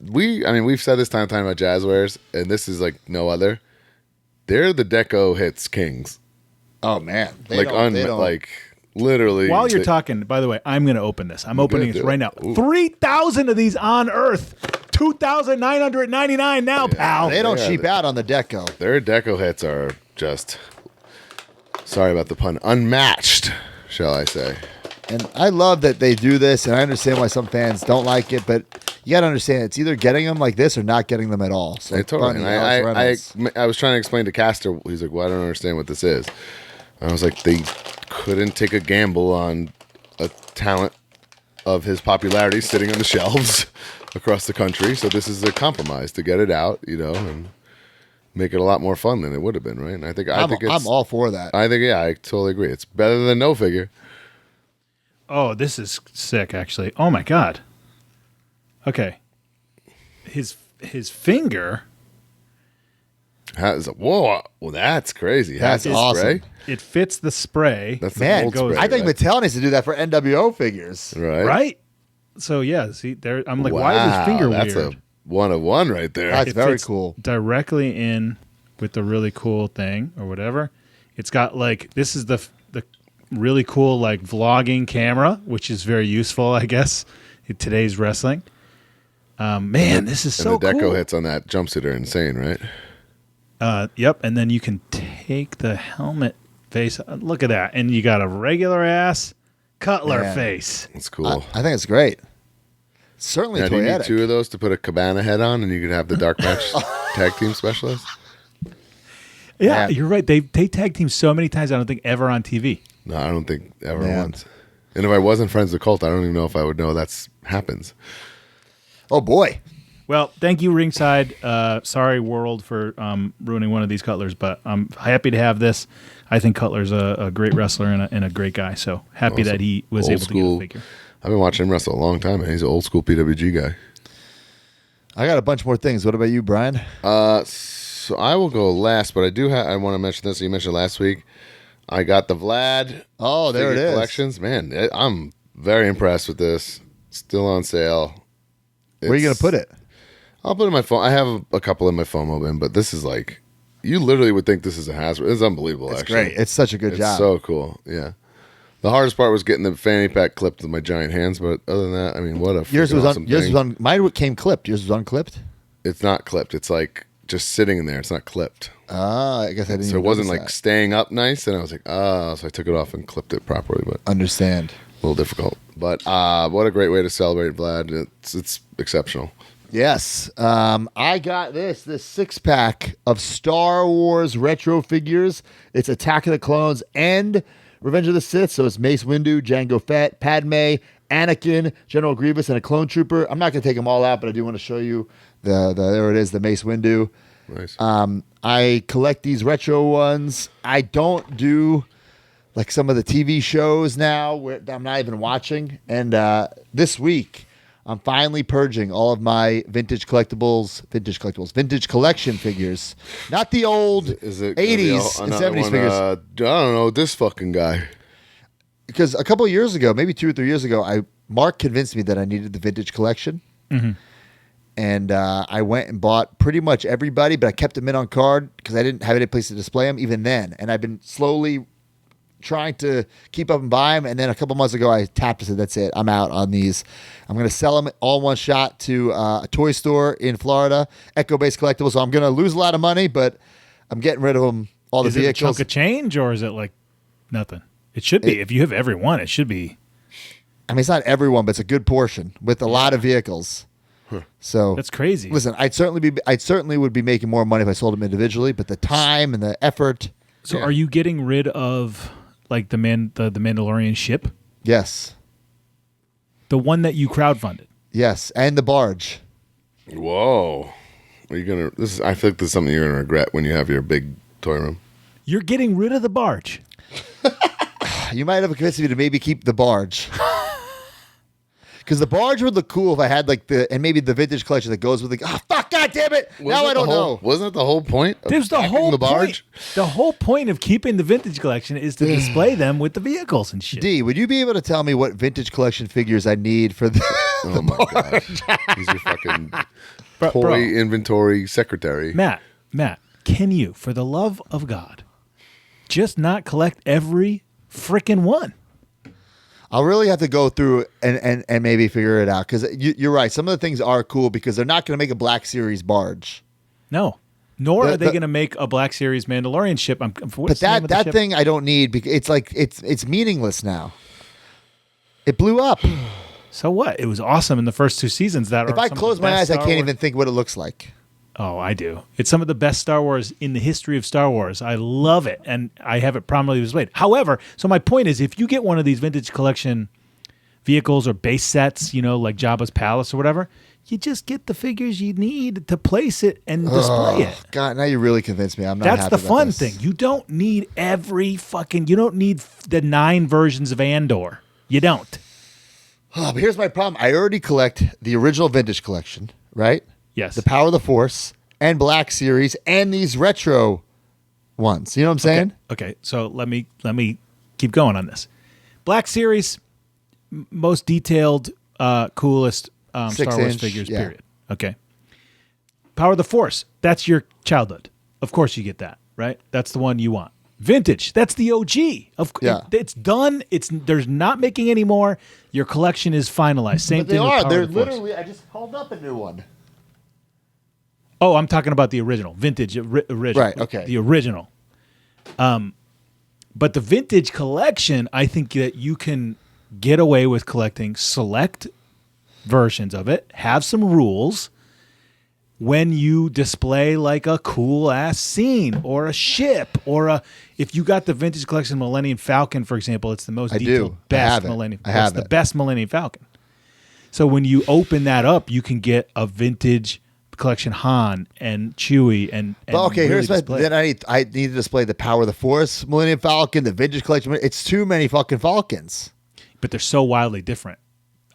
B: We've said this time and time about Jazzwares, and this is like no other. They're the deco hits kings.
A: Oh, man.
B: Like literally.
C: While you're talking, by the way, I'm going to open this. I'm opening
B: good,
C: this
B: do
C: right
B: it.
C: now.
B: Ooh.
C: 3,000 of these on Earth. 2,999 now, pal.
A: They don't
B: Yeah,
A: cheap out on the deco.
B: Their deco hits are just, sorry about the pun, unmatched, shall I say.
A: And I love that they do this, and I understand why some fans don't like it, but you got to understand it's either getting them like this or not getting them at all. So
B: Hey, totally.
A: Bunny,
B: And
A: Alex Reynolds.
B: I was trying to explain to Caster, he's like, well, I don't understand what this is. And I was like, they couldn't take a gamble on a talent of his popularity sitting on the shelves across the country. So this is a compromise to get it out, and make it a lot more fun than it would have been, right? And I think
A: I'm all for that.
B: I totally agree. It's better than no figure.
C: Oh, this is sick, actually. Oh, my God. Okay. His finger,
B: Whoa, well, that's crazy.
A: That's
B: Has a
A: awesome.
B: spray?
C: it fits the spray.
B: That's
A: Man,
B: the old
C: goes-
B: spray,
A: I think
B: right?
A: Mattel needs to do that for NWO figures.
B: Right.
C: Right? So, yeah, see, there. I'm like, why is his finger
B: that's
C: weird?
B: a one of one right there.
A: That's
C: It
A: very
C: fits
A: cool.
C: Directly in with the really cool thing or whatever. It's got like, this is the really cool like vlogging camera, which is very useful, I guess, in today's wrestling. Man, this is
B: and
C: so
B: the deco
C: cool.
B: hits on that jumpsuit are insane, right?
C: Yep, and then you can take the helmet face. Look at that, and you got a regular ass Cutler
A: Man.
C: face.
B: It's cool.
A: I think it's great. Certainly
B: Now, do you need
A: toyetic.
B: two of those to put a Cabana head on, and you could have the dark match tag team specialist?
C: Yeah,
A: Man.
C: you're right. They tag team so many times. I don't think ever on TV.
B: No, I don't think ever
A: Man.
B: once. And if I wasn't friends with Colt, I don't even know if I would know that's happens.
A: Oh, boy.
C: Well, thank you, Ringside. Sorry, World, for ruining one of these Cutlers, but I'm happy to have this. I think Cutler's a great wrestler and a great guy, so happy
B: Awesome.
C: that he was
B: Old
C: able to get
B: school.
C: a figure.
B: I've been watching him wrestle a long time, and he's an old school PWG guy.
A: I got a bunch more things. What about you, Brian?
B: So I will go last, but I want to mention this. You mentioned last week. I got the Vlad.
A: Oh, there
B: figure
A: it is.
B: Collections, man. I'm very impressed with this. Still on sale.
A: Where are you going to put it?
B: I'll put it in my phone. I have a couple in my FOMO bin, but this is like, you literally would think this is a Hasbro. It's unbelievable.
A: It's
B: actually.
A: great. It's such a good
B: It's
A: job.
B: so cool. Yeah. The hardest part was getting the fanny pack clipped with my giant hands, but other than that, I mean, what a
A: Yours was
B: awesome
A: on. Yours
B: thing.
A: was on. Mine came clipped. Yours was unclipped.
B: It's not clipped. It's like just sitting in there. It's not clipped.
A: Ah, I guess I didn't.
B: So
A: even
B: it wasn't
A: notice
B: like
A: that.
B: staying up nice, and I was like, so I took it off and clipped it properly, but
A: Understand.
B: a little difficult. But what a great way to celebrate Vlad. It's exceptional.
A: Yes. I got this 6-pack of Star Wars retro figures. It's Attack of the Clones and Revenge of the Sith. So it's Mace Windu, Jango Fett, Padme, Anakin, General Grievous, and a clone trooper. I'm not going to take them all out, but I do want to show you there it is, the Mace Windu.
B: Nice.
A: I collect these retro ones. I don't do like some of the TV shows now where I'm not even watching. And this week, I'm finally purging all of my vintage collection figures. Not the old
B: Is it
A: 80s and 70s figures.
B: I don't know, this fucking guy.
A: Because a couple of years ago, maybe 2 or 3 years ago, Mark convinced me that I needed the vintage collection.
C: Mm-hmm.
A: And I went and bought pretty much everybody, but I kept them in on card because I didn't have any place to display them even then. And I've been slowly trying to keep up and buy them. And then a couple months ago, I tapped and said, that's it. I'm out on these. I'm going to sell them all in one shot to a toy store in Florida, Echo-based collectibles. So I'm going to lose a lot of money, but I'm getting rid of them, all the
C: Is it a
A: vehicles.
C: chunk of change or is it like nothing? It should be. If you have every one, it should be.
A: I mean, it's not everyone, but it's a good portion with a lot of vehicles. So
C: That's crazy.
A: Listen, I certainly would be making more money if I sold them individually, but the time and the effort.
C: So are you getting rid of like the Mandalorian ship?
A: Yes.
C: The one that you crowdfunded?
A: Yes, and the barge.
B: Whoa. Are you gonna I feel like this is something you're gonna regret when you have your big toy room.
C: You're getting rid of the barge.
A: You might have convinced me to maybe keep the barge. Because the barge would look cool if I had and maybe the vintage collection that goes with it. Oh, fuck, God damn it. Now I don't know.
B: Wasn't that the whole point? Of
C: There's the
B: packing
C: whole
B: the barge?
C: point. The whole point of keeping the vintage collection is to display them with the vehicles and shit.
A: D, would you be able to tell me what vintage collection figures I need for the
B: Oh my god. He's your fucking
C: Bro.
B: toy inventory secretary.
C: Matt, can you, for the love of God, just not collect every freaking one?
A: I'll really have to go through and maybe figure it out. Because you're right. Some of the things are cool because they're not going to make a Black Series barge.
C: No. Nor are they going to make a Black Series Mandalorian ship.
A: But that thing I don't need because it's meaningless now. It blew up.
C: So what? It was awesome in the first 2 seasons.
A: If I close my eyes, I can't even think what it looks like.
C: Oh, I do. It's some of the best Star Wars in the history of Star Wars. I love it, and I have it prominently displayed. However, so my point is, if you get one of these vintage collection vehicles or base sets, like Jabba's Palace or whatever, you just get the figures you need to place it and display it.
A: God, now you really convinced me. I'm not
C: That's
A: happy
C: the
A: about
C: fun
A: this.
C: thing. You don't need you don't need the 9 versions of Andor. You don't.
A: Oh, but here's my problem. I already collect the original vintage collection, right?
C: Yes.
A: The Power of the Force and Black Series and these retro ones. You know what I'm saying?
C: Okay, so let me keep going on this. Black Series, most detailed, coolest Star Wars
A: 6-inch,
C: figures,
A: yeah.
C: period. Okay. Power of the Force, that's your childhood. Of course you get that, right? That's the one you want. Vintage, that's the OG. It's done. There's not making any more. Your collection is finalized. Same
A: But they
C: thing with
A: are.
C: Power
A: They're
C: of the Force.
A: literally, I just called up a new one.
C: Oh, I'm talking about the original, vintage, original.
A: Right, okay.
C: The original. But the vintage collection, I think that you can get away with collecting select versions of it, have some rules when you display like a cool ass scene or a ship if you got the vintage collection Millennium Falcon, for example, it's the most
A: I
C: detailed,
A: do. I
C: best
A: have it.
C: Millennium.
A: I have
C: it's the
A: it.
C: best Millennium Falcon. So when you open that up, you can get a vintage collection Han and Chewie and
A: But okay,
C: really
A: here's my.
C: display it.
A: Then I need to display the Power of the Force, Millennium Falcon, the vintage collection. It's too many fucking Falcons.
C: But they're so wildly different.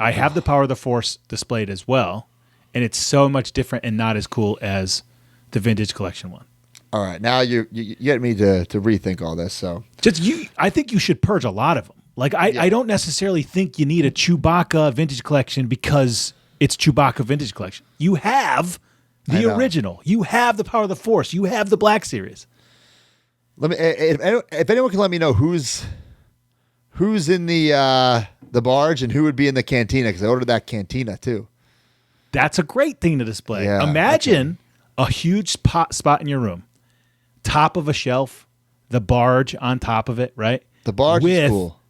C: I have the Power of the Force displayed as well, and it's so much different and not as cool as the vintage collection one.
A: All right, now you get me to rethink all this. So
C: I think you should purge a lot of them. Like I don't necessarily think you need a Chewbacca vintage collection because it's Chewbacca vintage collection. You have the original. You have the Power of the Force. You have the Black Series.
A: let me. If anyone can let me know whose who's in the barge and who would be in the cantina, because I ordered that cantina too.
C: That's a great thing to display.
A: Yeah,
C: Imagine a huge spot in your room, top of a shelf, the barge on top of it, right?
A: The barge
C: With
A: is cool.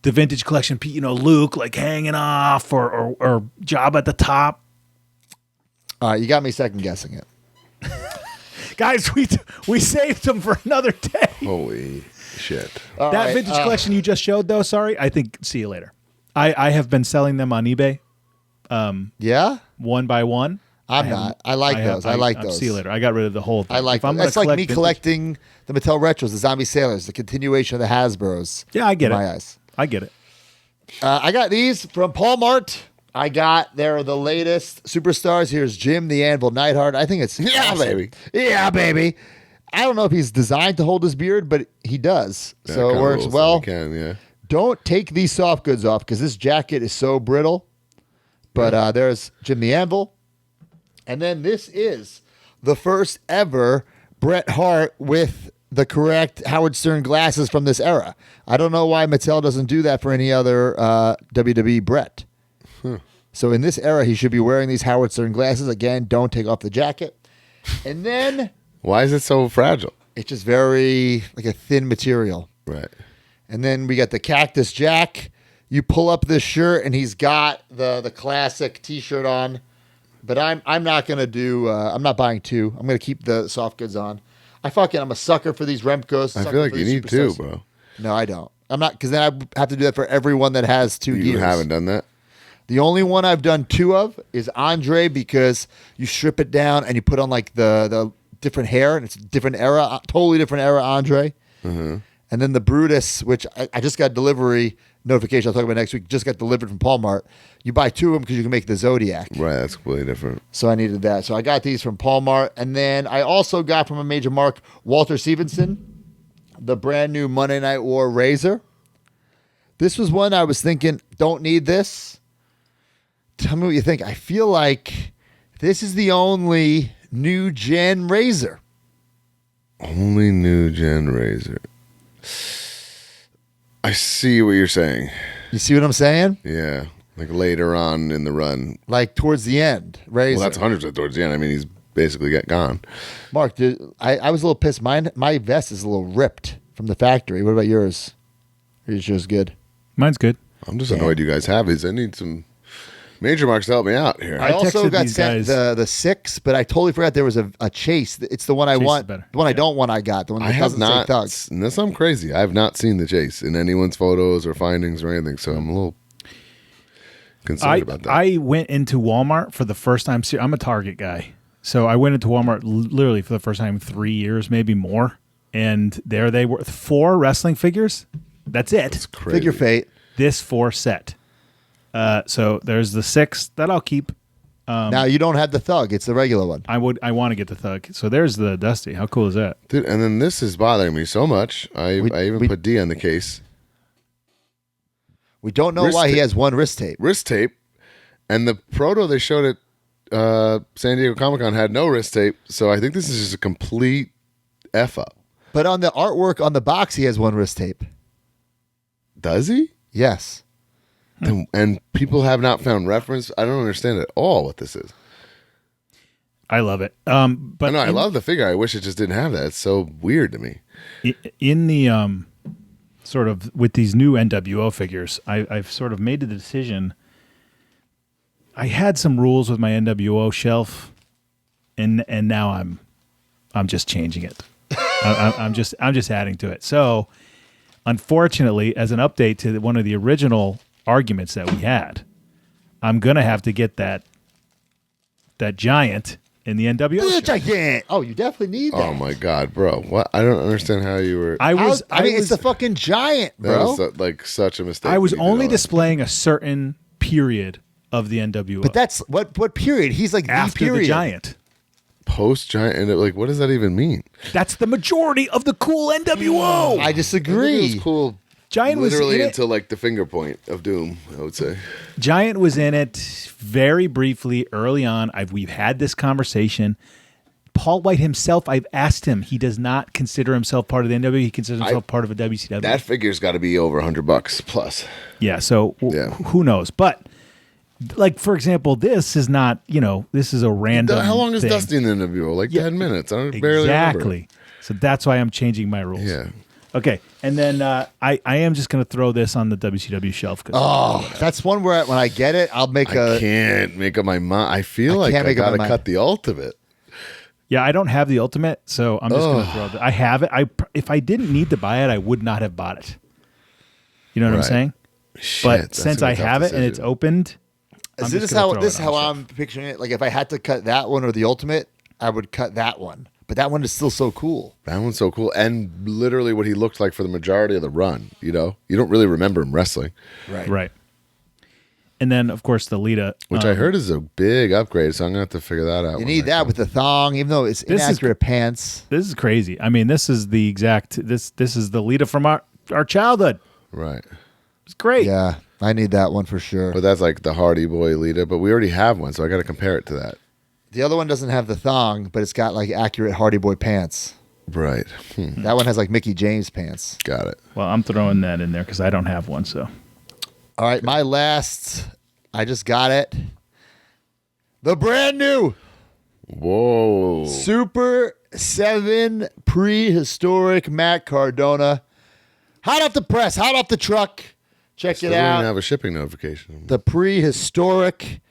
C: the vintage collection, Luke like hanging off or Job at the top.
A: All right, you got me second guessing it.
C: Guys, we saved them for another day.
B: Holy shit.
A: All
C: That
A: right,
C: vintage collection you just showed, though, sorry, I think, see you later. I have been selling them on eBay
A: Yeah,
C: one by one.
A: I'm not. I like those. I like those.
C: See you later. I got rid of the whole thing.
A: I like.
C: If I'm
A: That's
C: gonna
A: like me
C: vintage-
A: collecting the Mattel retros, the Zombie Sailors, the continuation of the Hasbro's.
C: Yeah, I get
A: in
C: it.
A: my eyes.
C: I get it.
A: I got these from Paul Mart. They're the latest superstars. Here's Jim the Anvil Neidhart. I think it's
B: Yeah,
A: awesome.
B: baby.
A: Yeah, baby. I don't know if he's designed to hold his beard, but he does.
B: That
A: So it
B: kinda
A: works
B: rules
A: well.
B: if I can, yeah.
A: Don't take these soft goods off because this jacket is so brittle. But there's Jim the Anvil. And then this is the first ever Bret Hart with the correct Howard Stern glasses from this era. I don't know why Mattel doesn't do that for any other WWE Bret. So in this era, he should be wearing these Howard Stern glasses. Again, don't take off the jacket. And then
B: Why is it so fragile?
A: it's just very like a thin material.
B: Right.
A: And then we got the Cactus Jack. You pull up this shirt, and he's got the classic T-shirt on. But I'm not gonna do. I'm not buying two. I'm gonna keep the soft goods on. I'm a sucker for these Remcos.
B: I
A: sucker
B: feel like
A: for
B: you
A: these
B: need two,
A: Superstars.
B: bro.
A: No, I don't. I'm not, because then I have to do that for everyone that has 2
B: You
A: gears.
B: haven't done that?
A: The only one I've done 2 of is Andre, because you strip it down and you put on like the different hair, and it's a different era, totally different era Andre.
B: Mm-hmm.
A: And then the Brutus, which I just got delivery notification. I'll talk about next week. Just got delivered from Paul Mart. You buy 2 of them because you can make the Zodiac.
B: Right, that's completely different.
A: So I needed that. So I got these from Paul Mart. And then I also got from a major mark, Walter Stevenson, the brand new Monday Night War Razor. This was one I was thinking, don't need this. Tell me what you think. I feel like this is the only new gen razor.
B: Only new gen razor. I see what you're saying.
A: You see what I'm saying?
B: Yeah. Like later on in the run.
A: Like towards the end, razor.
B: Well, that's 100% towards the end. I mean, he's basically gone.
A: Mark, I was a little pissed. My vest is a little ripped from the factory. What about yours? Is yours good?
C: Mine's good.
B: I'm just annoyed you guys have these. I need some major marks to help me out here.
A: I also
C: texted
A: got
C: these
A: sent
C: guys-
A: the 6, but I totally forgot there was a Chase. It's the one I
C: Chase is
A: want.
C: better.
A: The one I don't want I got. The one that
B: I have
A: doesn't
B: not,
A: say thugs.
B: unless I'm crazy, I have not seen the chase in anyone's photos or findings or anything, so I'm a little concerned about that.
C: I went into Walmart for the first time. I'm a Target guy. So I went into Walmart literally for the first time in 3 years, maybe more. And there they were, 4 wrestling figures. That's it.
B: It's crazy.
A: Figure fate.
C: This 4 set. So there's the 6 that I'll keep.
A: Now you don't have the thug. It's the regular one.
C: I want to get the Thug. So there's the Dusty. How cool is that?
B: Dude, and then this is bothering me so much. I even put D on the case.
A: We don't know
B: Wrist
A: why he
B: tape.
A: has one wrist tape.
B: Wrist tape, and the proto they showed at San Diego Comic-Con had no wrist tape, so I think this is just a complete F up.
A: But on the artwork on the box, he has one wrist tape.
B: Does he?
A: Yes.
B: And people have not found reference. I don't understand at all what this is.
C: I love it. But
B: I love the figure. I wish it just didn't have that. It's so weird to me.
C: in the sort of with these new NWO figures, I've sort of made the decision. I had some rules with my NWO shelf, and now I'm just changing it. I'm just adding to it. So, unfortunately, as an update to one of the original arguments that we had, I'm gonna have to get that giant in the NWO shelf.
A: Giant. Oh, you definitely need that.
B: Oh my god, bro! What? I don't understand how you were.
C: I
A: I mean, it's
C: was
A: the fucking giant,
B: that
A: bro.
B: was like such a mistake.
C: I was
B: that you did
C: only
B: all that.
C: displaying a certain period of the NWO.
A: But that's what period? He's like
C: after
A: the period.
C: the giant.
B: post giant, and like, what does that even mean?
C: That's the majority of the cool NWO.
A: I disagree.
B: It was cool.
C: Giant was
B: Literally
C: in it.
B: until like the finger point of doom, I would say.
C: Giant was in it very briefly early on. We've had this conversation. Paul White himself, I've asked him, he does not consider himself part of the NW. He considers himself part of a WCW.
B: That figure's got to be over $100 plus.
C: Yeah, so who knows? But, like, for example, this is not, this is a random
B: How long is
C: thing.
B: Dusty in the NWO? Like 10 minutes. I barely remember.
C: Exactly. So that's why I'm changing my rules.
B: Yeah.
C: Okay, and then I am just going to throw this on the WCW shelf.
A: That's one where when I get it, I'll make
B: I can't make up my mind. I feel like I got to cut the ultimate.
C: Yeah, I don't have the ultimate, so I'm just going to throw it. I have it. If I didn't need to buy it, I would not have bought it. You know what I'm saying?
B: Shit,
C: but since I have it and it's opened,
A: Is this how I'm picturing it? Like if I had to cut that one or the ultimate, I would cut that one. But that one is still so cool.
B: That one's so cool. And literally what he looked like for the majority of the run, You don't really remember him wrestling.
C: Right. And then, of course, the Lita.
B: Which I heard is a big upgrade, so I'm going to have to figure that out.
A: You need that with the thong, even though it's inaccurate pants.
C: This is crazy. I mean, this is the exact, this is the Lita from our childhood.
B: Right.
C: It's great.
A: Yeah, I need that one for sure.
B: But that's like the Hardy Boy Lita, but we already have one, so I got to compare it to that.
A: The other one doesn't have the thong, but it's got like accurate Hardy Boy pants.
B: Right.
A: That one has like Mickey James pants.
B: Got it.
C: Well, I'm throwing that in there because I don't have one, so.
A: All right, my last, I just got it. The brand new
B: Whoa.
A: Super 7 prehistoric Matt Cardona. Hot off the press, hot off the truck. Check
B: Still
A: it out.
B: didn't have a shipping notification.
A: The prehistoric.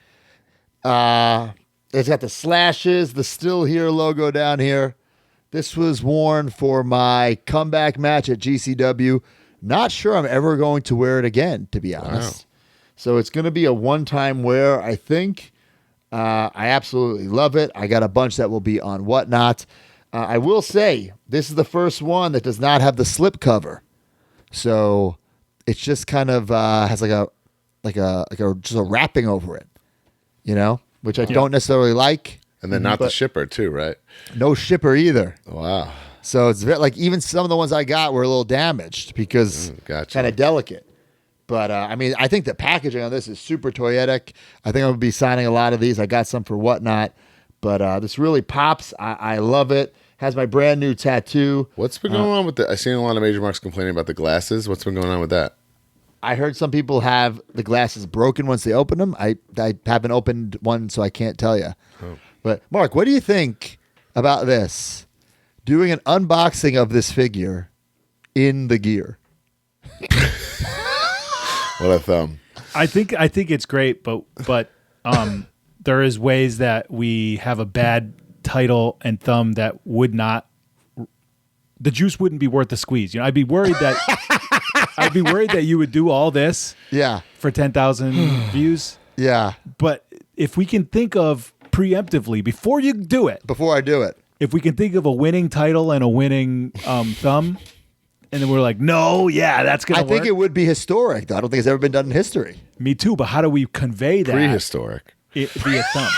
A: It's got the slashes, the Still Here logo down here. This was worn for my comeback match at GCW. Not sure I'm ever going to wear it again, to be honest. Wow. So it's going to be a one-time wear, I think. I absolutely love it. I got a bunch that will be on Whatnot. I will say, this is the first one that does not have the slip cover. So it's just kind of has just a wrapping over it, which I don't necessarily like.
B: And then not the shipper too, right?
A: No shipper either.
B: Wow.
A: So it's very, like even some of the ones I got were a little damaged because kind of delicate. But I think the packaging on this is super toyetic. I think I'm going to be signing a lot of these. I got some for Whatnot. But this really pops. I love it. Has my brand new tattoo.
B: What's been going on with the? I've seen a lot of major marks complaining about the glasses. What's been going on with that?
A: I heard some people have the glasses broken once they open them. I haven't opened one, so I can't tell you. Oh. But Mark, what do you think about this? Doing an unboxing of this figure in the gear.
B: What a thumb.
C: I think it's great, but there is ways that we have a bad title and thumb that would not, the juice wouldn't be worth the squeeze. I'd be worried that you would do all this for 10,000 views.
A: Yeah.
C: But if we can think of preemptively before you do it,
A: before I do it,
C: if we can think of a winning title and a winning thumb, and then we're like, no, that's going to work.
A: I think it would be historic, though. I don't think it's ever been done in history.
C: Me too, but how do we convey that?
B: Prehistoric.
C: It be a thumb.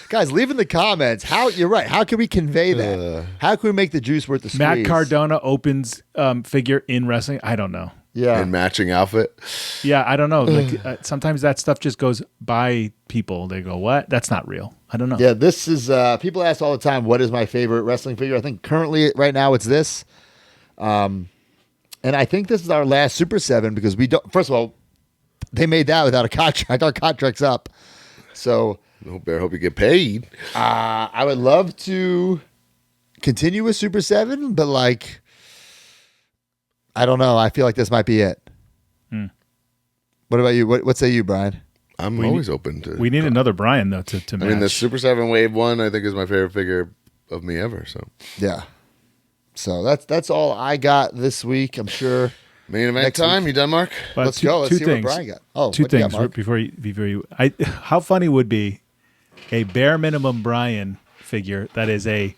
A: Guys, leave in the comments. You're right. How can we convey that? How can we make the juice worth the squeeze?
C: Matt Cardona opens figure in wrestling. I don't know.
A: Yeah.
B: And matching outfit.
C: Yeah, I don't know. Like sometimes that stuff just goes by people. They go, "What? That's not real." I don't know.
A: Yeah, this is. People ask all the time, "What is my favorite wrestling figure?" I think currently, right now, it's this. And I think this is our last Super 7 because we don't. First of all, they made that without a contract. Our contract's up, so.
B: Hope you get paid.
A: I would love to continue with Super 7, but I don't know. I feel like this might be it. What about you? What say you, Brian?
B: I'm always open to.
C: We need another Brian though to match.
B: I mean, the Super 7 Wave 1, I think, is my favorite figure of me ever. So
A: yeah. So that's all I got this week. I'm sure.
B: Main event time. Week. You done, Mark?
C: Well,
A: Let's go. Let's see what Brian got. Oh,
C: two things before you. How funny would be a bare minimum Brian figure that is a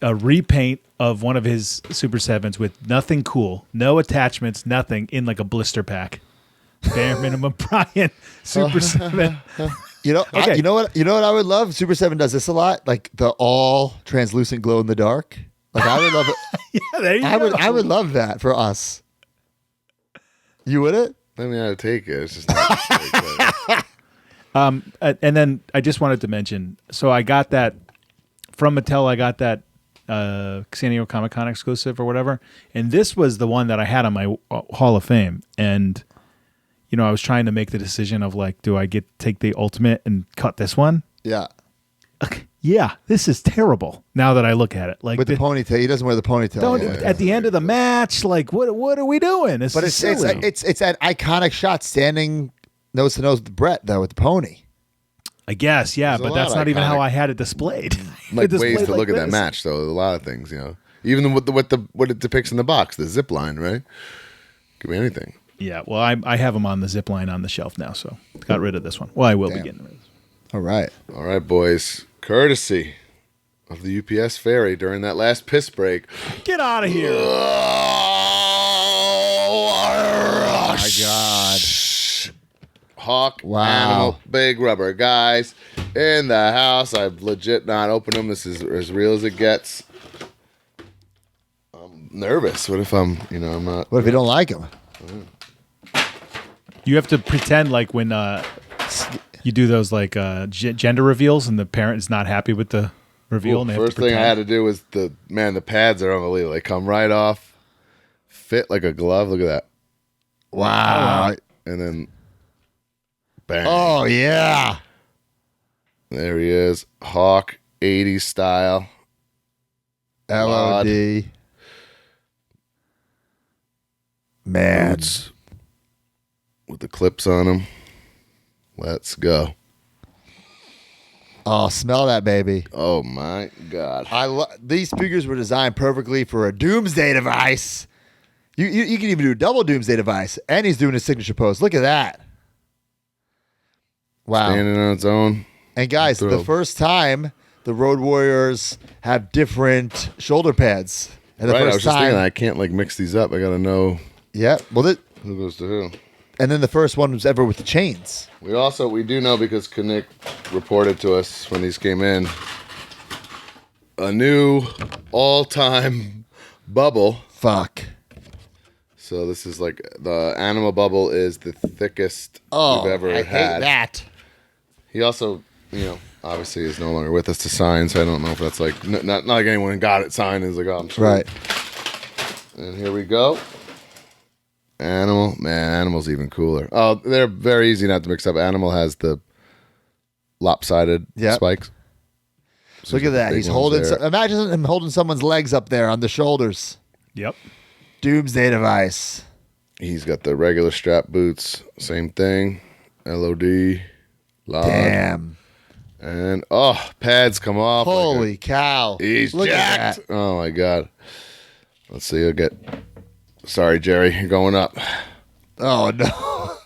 C: repaint of one of his Super 7s with nothing cool, no attachments, nothing, in like a blister pack. Bare minimum Brian Super 7.
A: Okay. You know what I would love? Super 7 does this a lot, like the all translucent glow in the dark. Like I would love it.
C: Yeah, there you go.
A: I would love that for us. You wouldn't?
B: I mean, I'd take it. It's just not
C: And then I just wanted to mention, so I got that from Mattel. I got that San Diego Comic-Con exclusive or whatever, and this was the one that I had on my Hall of Fame. And I was trying to make the decision of like, do I take the Ultimate and cut this one?
A: Yeah.
C: Yeah, this is terrible. Now that I look at it, like
A: With the ponytail, he doesn't wear the ponytail.
C: at the end of the match, like what are we doing? It's
A: that iconic shot standing nose to nose with Brett though with the pony.
C: I guess, yeah,
B: There's a
C: but that's
B: lot
C: not even
B: iconic-
C: how I had it displayed.
B: Like
C: Displayed
B: ways to
C: like
B: look at that
C: this.
B: match, though. A lot of things, Even what it depicts in the box, the zip line, right? Could be anything.
C: Yeah, well, I have them on the zip line on the shelf now, so got rid of this one. Well, I will be getting rid of this.
A: All right.
B: All right, boys. Courtesy of the UPS ferry during that last piss break.
C: Get out of here.
A: Oh my God.
B: Hawk,
A: Wow.
B: Animal, Big Rubber. Guys, in the house. I've legit not opened them. This is as real as it gets. I'm nervous. What if I'm not...
A: What if you don't like him?
C: You have to pretend like when you do those like gender reveals and the parent is not happy with the reveal. And they have
B: First
C: to
B: thing I had
C: pretend.
B: to do was the pads are unbelievable. They come right off, fit like a glove. Look at that.
A: Wow.
B: And then, bang.
A: Oh yeah.
B: There he is. Hawk, 80s style.
A: LOD. Man.
B: Boots with the clips on them. Let's go.
A: Oh, smell that baby.
B: Oh my God.
A: These figures were designed perfectly for a doomsday device. You can even do a double doomsday device. And he's doing his signature pose. Look at that. Wow.
B: Standing on its own.
A: And guys, the
B: Thrilled.
A: first time the Road Warriors have different shoulder pads. And the
B: Right, I was
A: first
B: just thinking
A: time.
B: I can't mix these up. I got to know
A: Yeah. Well,
B: who goes to who.
A: and then the first one was ever with the chains.
B: We do know because Kinnick reported to us when these came in, a new all-time bubble.
A: Fuck.
B: So this is like the animal bubble is the thickest
A: Oh,
B: we've ever
A: I
B: had.
A: hate that.
B: He also, obviously is no longer with us to sign, so I don't know if that's like not like anyone got it signed and is like, oh, I'm sorry.
A: Right.
B: And here we go. Animal's even cooler. Oh, they're very easy not to mix up. Animal has the lopsided
A: Yep.
B: spikes.
A: Look at that.
B: Big
A: He's
B: ones
A: holding.
B: there.
A: Imagine him holding someone's legs up there on the shoulders.
C: Yep.
A: Doomsday device.
B: He's got the regular strap boots. Same thing. LOD. Lod.
A: Damn.
B: And, pads come off.
A: Holy cow.
B: He's
A: Look
B: jacked.
A: at that.
B: Oh, my God. Let's see. I'll get... Sorry, Jerry. You're going up.
A: Oh, no.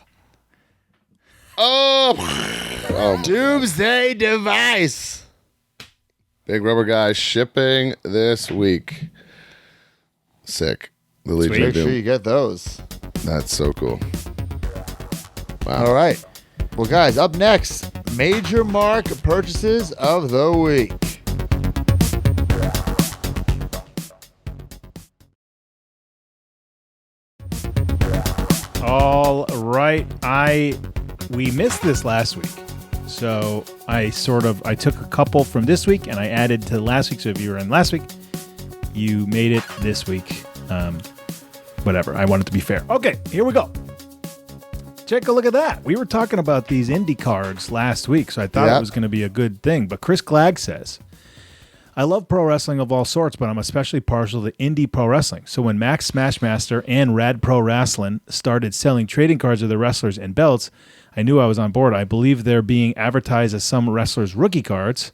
B: Oh,
A: Doomsday device.
B: Big Rubber Guys shipping this week. Sick. The Legion
A: Make
B: of
A: sure
B: Doom.
A: you get those.
B: That's so cool. Wow.
A: All right. Well, guys, up next, major mark purchases of the week.
C: All right. We missed this last week. So I took a couple from this week and I added to last week. So if you were in last week, you made it this week. Whatever. I want it to be fair. Okay, here we go. Take a look at that. We were talking about these indie cards last week, so I thought
A: Yep.
C: it was going to be a good thing. But Chris Clegg says, I love pro wrestling of all sorts, but I'm especially partial to indie pro wrestling. So when Max Smashmaster and Rad Pro Wrestling started selling trading cards of the wrestlers and belts, I knew I was on board. I believe they're being advertised as some wrestlers' rookie cards,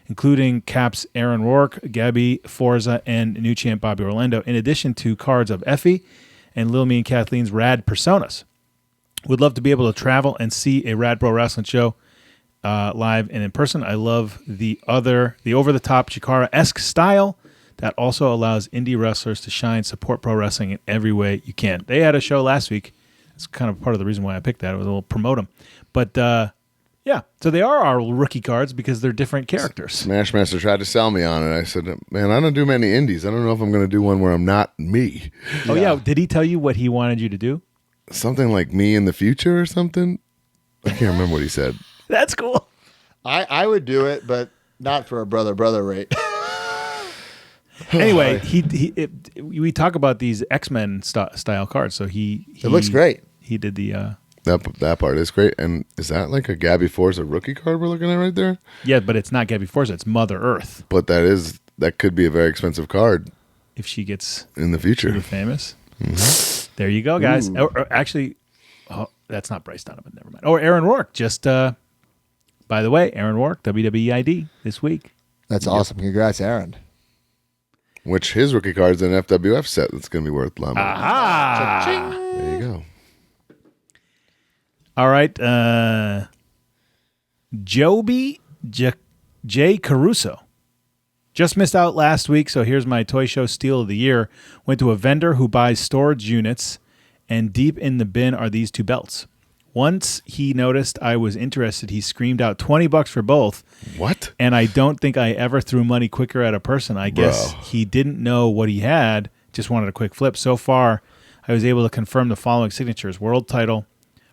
C: including Cap's Aaron Rourke, Gabby Forza, and new champ Bobby Orlando, in addition to cards of Effie and Lil Me and Kathleen's Rad Personas. Would love to be able to travel and see a Rad Pro Wrestling show live and in person. I love the over-the-top Chikara-esque style that also allows indie wrestlers to shine, support pro wrestling in every way you can. They had a show last week. That's kind of part of the reason why I picked that. It was a little promote them. But, yeah, so they are our rookie cards because they're different characters.
B: Smashmaster tried to sell me on it. I said, man, I don't do many indies. I don't know if I'm going to do one where I'm not me.
C: Oh, yeah. Did he tell you what he wanted you to do?
B: Something like me in the future or something. I can't remember what he said.
C: That's cool.
A: I would do it, but not for a brother rate.
C: Anyway, we talk about these X-Men style cards. So he
A: It looks great.
C: He did the
B: That part is great. And is that like a Gabby Forza rookie card we're looking at right there?
C: yeah, but it's not Gabby Forza. It's Mother Earth.
B: But that could be a very expensive card
C: If she gets
B: in the future.
C: super famous, there you go, guys. Or actually, that's not Bryce Donovan. Never mind. Or Aaron Rourke. Just by the way, Aaron Rourke, WWE ID this week.
A: That's awesome. Congrats, Aaron.
B: Which his rookie card's an FWF set that's going to be worth a lot more.
C: Ah.
B: There you go.
C: All right. Joby J. Caruso. Just missed out last week, so here's my Toy Show Steal of the Year. Went to a vendor who buys storage units, and deep in the bin are these two belts. Once he noticed I was interested, he screamed out $20 for both.
B: What?
C: And I don't think I ever threw money quicker at a person. I guess he didn't know what he had, just wanted a quick flip. So far, I was able to confirm the following signatures. World title,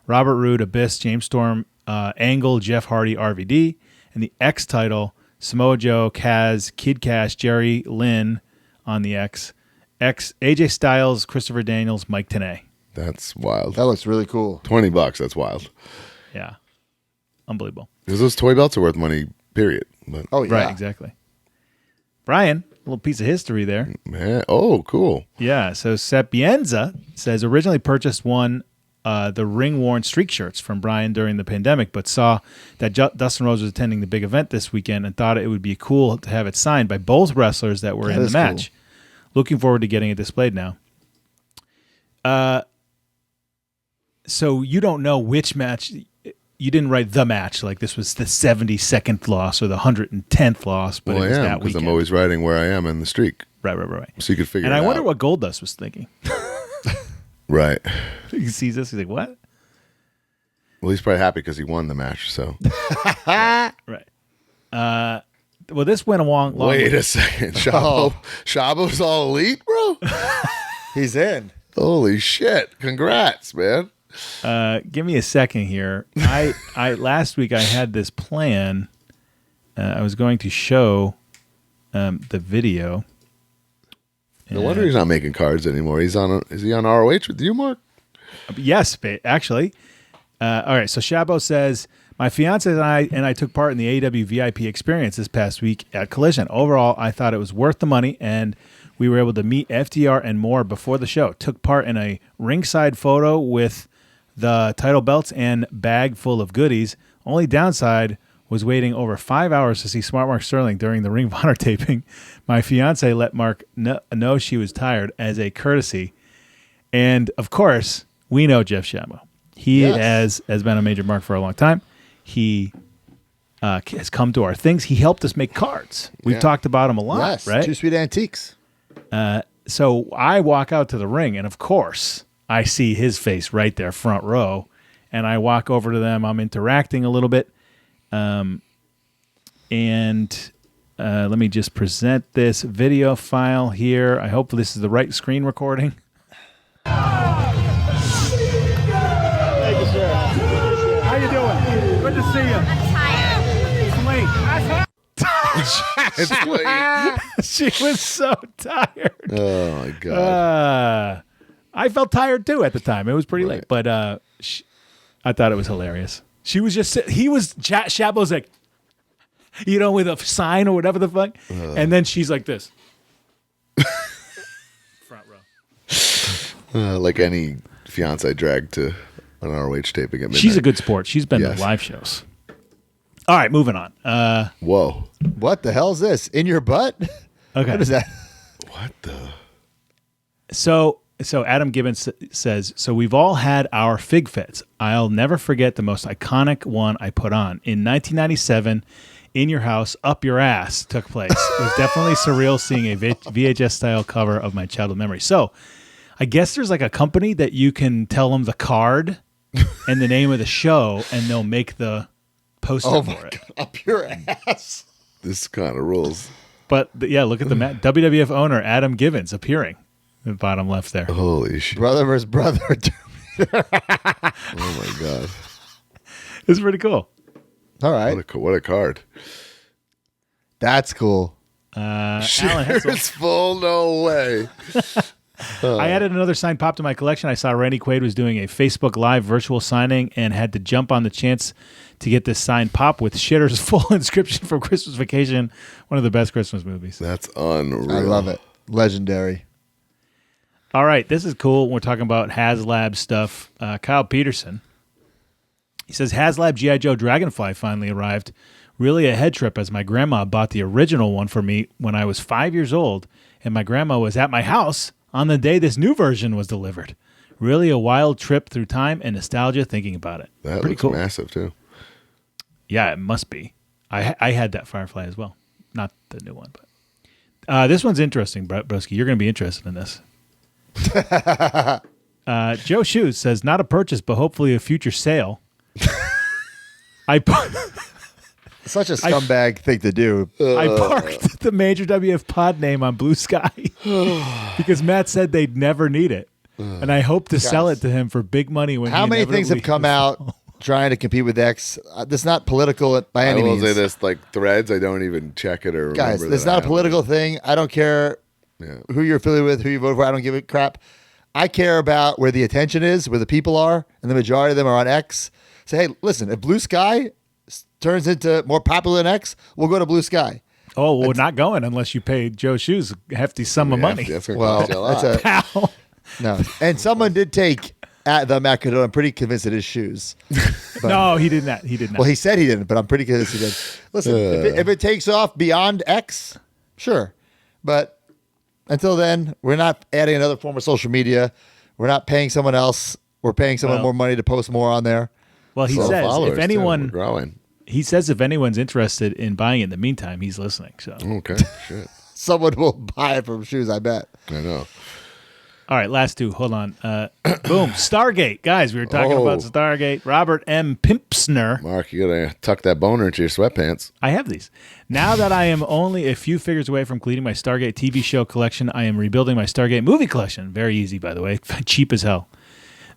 C: Robert Roode, Abyss, James Storm, Angle, Jeff Hardy, RVD. And the X title, Samoa Joe, Kaz, Kid Cash, Jerry Lynn on the X. AJ Styles, Christopher Daniels, Mike Tenay.
B: That's wild.
A: That looks really cool.
B: $20. That's wild.
C: Yeah. Unbelievable.
B: Because those toy belts are worth money, period. But,
A: Oh, yeah.
C: Right, exactly. Brian, a little piece of history there.
B: man, oh, cool.
C: Yeah, so Sapienza says originally purchased the ring-worn streak shirts from Brian during the pandemic, but saw that Dustin Rhodes was attending the big event this weekend and thought it would be cool to have it signed by both wrestlers that were in the match. Cool. Looking forward to getting it displayed now. So you don't know which match. You didn't write the match, like this was the 72nd loss or the 110th loss, but
B: Well,
C: it was
B: I am,
C: that
B: because
C: weekend.
B: I'm always writing where I am in the streak.
C: Right.
B: So you could figure
C: And
B: it out.
C: I wonder what Goldust was thinking.
B: Right.
C: He sees this, he's like, what?
B: Well, he's probably happy because he won the match, so.
C: Right. Well, this went along.
B: Wait a second. Shabo's all elite, bro?
A: He's in.
B: Holy shit. Congrats, man.
C: Give me a second here. I last week I had this plan. I was going to show the video.
B: No wonder he's not making cards anymore. Is he on ROH with you, Mark?
C: Yes, actually. All right. So Shabo says, my fiance and I took part in the AEW VIP experience this past week at Collision. Overall, I thought it was worth the money, and we were able to meet FDR and more before the show. Took part in a ringside photo with the title belts and bag full of goodies. Only downside was waiting over 5 hours to see Smart Mark Sterling during the Ring of Honor taping. My fiance let Mark know she was tired as a courtesy. And, of course, we know Jeff Shabo. He has been a major mark for a long time. He has come to our things. He helped us make cards. We've talked about him a lot, right?
A: Two Sweet Antiques.
C: So I walk out to the ring, and, of course, I see his face right there, front row. And I walk over to them. I'm interacting a little bit. And let me just present this video file here. I hope this is the right screen recording.
D: Thank you, sir. How you doing? Good to see you.
B: It's late.
C: She was so tired.
B: Oh, my God.
C: I felt tired, too, at the time. It was pretty late. But I thought it was hilarious. She was just, Shabo's like, with a sign or whatever the fuck. And then she's like this. Front row.
B: Like any fiance dragged to an ROH taping at midnight.
C: She's a good sport. She's been to live shows. All right, moving on.
B: Whoa.
A: What the hell is this? In your butt?
C: Okay.
A: What is that?
B: What the?
C: So Adam Gibbons says, so we've all had our fig fits. I'll never forget the most iconic one I put on. In 1997, In Your House, Up Your Ass took place. It was definitely surreal seeing a VHS-style cover of my childhood memory. So I guess there's like a company that you can tell them the card and the name of the show, and they'll make the poster for it.
A: God, up your ass.
B: This kind of rules.
C: But look at the WWF owner, Adam Givens, appearing in the bottom left there.
B: Holy shit.
A: Brother versus brother.
B: Oh, my God.
C: It's pretty cool.
A: All right.
B: What a card.
A: That's cool.
C: Alan Hensel.
B: It's full. No way.
C: I added another signed pop to my collection. I saw Randy Quaid was doing a Facebook Live virtual signing and had to jump on the chance to get this signed pop with Shitter's full inscription from Christmas Vacation, one of the best Christmas movies.
B: That's unreal.
A: I love it. Legendary.
C: All right, this is cool. We're talking about HasLab stuff. Kyle Peterson. He says, HasLab G.I. Joe Dragonfly finally arrived. Really a head trip as my grandma bought the original one for me when I was 5 years old, and my grandma was at my house on the day this new version was delivered. Really a wild trip through time and nostalgia thinking about it.
B: That
C: Pretty
B: looks
C: cool.
B: massive, too.
C: Yeah, it must be. I had that Firefly as well. Not the new one, but this one's interesting, Broski. You're going to be interested in this. Joe Shoes says, not a purchase, but hopefully a future sale.
A: Such a scumbag thing to do.
C: I parked the Major WF pod name on Blue Sky because Matt said they'd never need it. And I hope to sell it to him for big money when
A: How many things have come out trying to compete with X? This is not political by any means.
B: I will say this, like threads, I don't even check it or
A: Guys,
B: remember
A: it's
B: that
A: not
B: I
A: a political thing. I don't care who you're affiliated with, who you vote for. I don't give a crap. I care about where the attention is, where the people are, and the majority of them are on X. Say, hey, listen, if Blue Sky turns into more popular than X, we'll go to Blue Sky.
C: Oh, well, we're not going unless you pay Joe Shoes a hefty sum of money.
B: That's gonna
A: Well,
B: cost you a lot.
A: that's
C: Pal.
A: no. And someone did take at the Matt Cardona. I'm pretty convinced it is shoes. But,
C: No, he did not. He did not.
A: well, he said he didn't, but I'm pretty convinced he did. Listen, if it takes off beyond X, sure. But until then, we're not adding another form of social media. We're not paying someone else. We're paying someone more money to post more on there.
C: Well, he
B: So
C: says
B: followers,
C: if
B: too.
C: anyone,
B: We're growing.
C: he says if anyone's interested in buying it in the meantime, he's listening. So,
B: Okay, shit.
A: Someone will buy it from shoes, I bet.
B: I know.
C: all right, last two. Hold on. Boom, Stargate, guys. We were talking about Stargate. Robert M. Pimpsner.
B: Mark, you gotta tuck that boner into your sweatpants.
C: I have these. Now that I am only a few figures away from completing my Stargate TV show collection, I am rebuilding my Stargate movie collection. Very easy, by the way. Cheap as hell.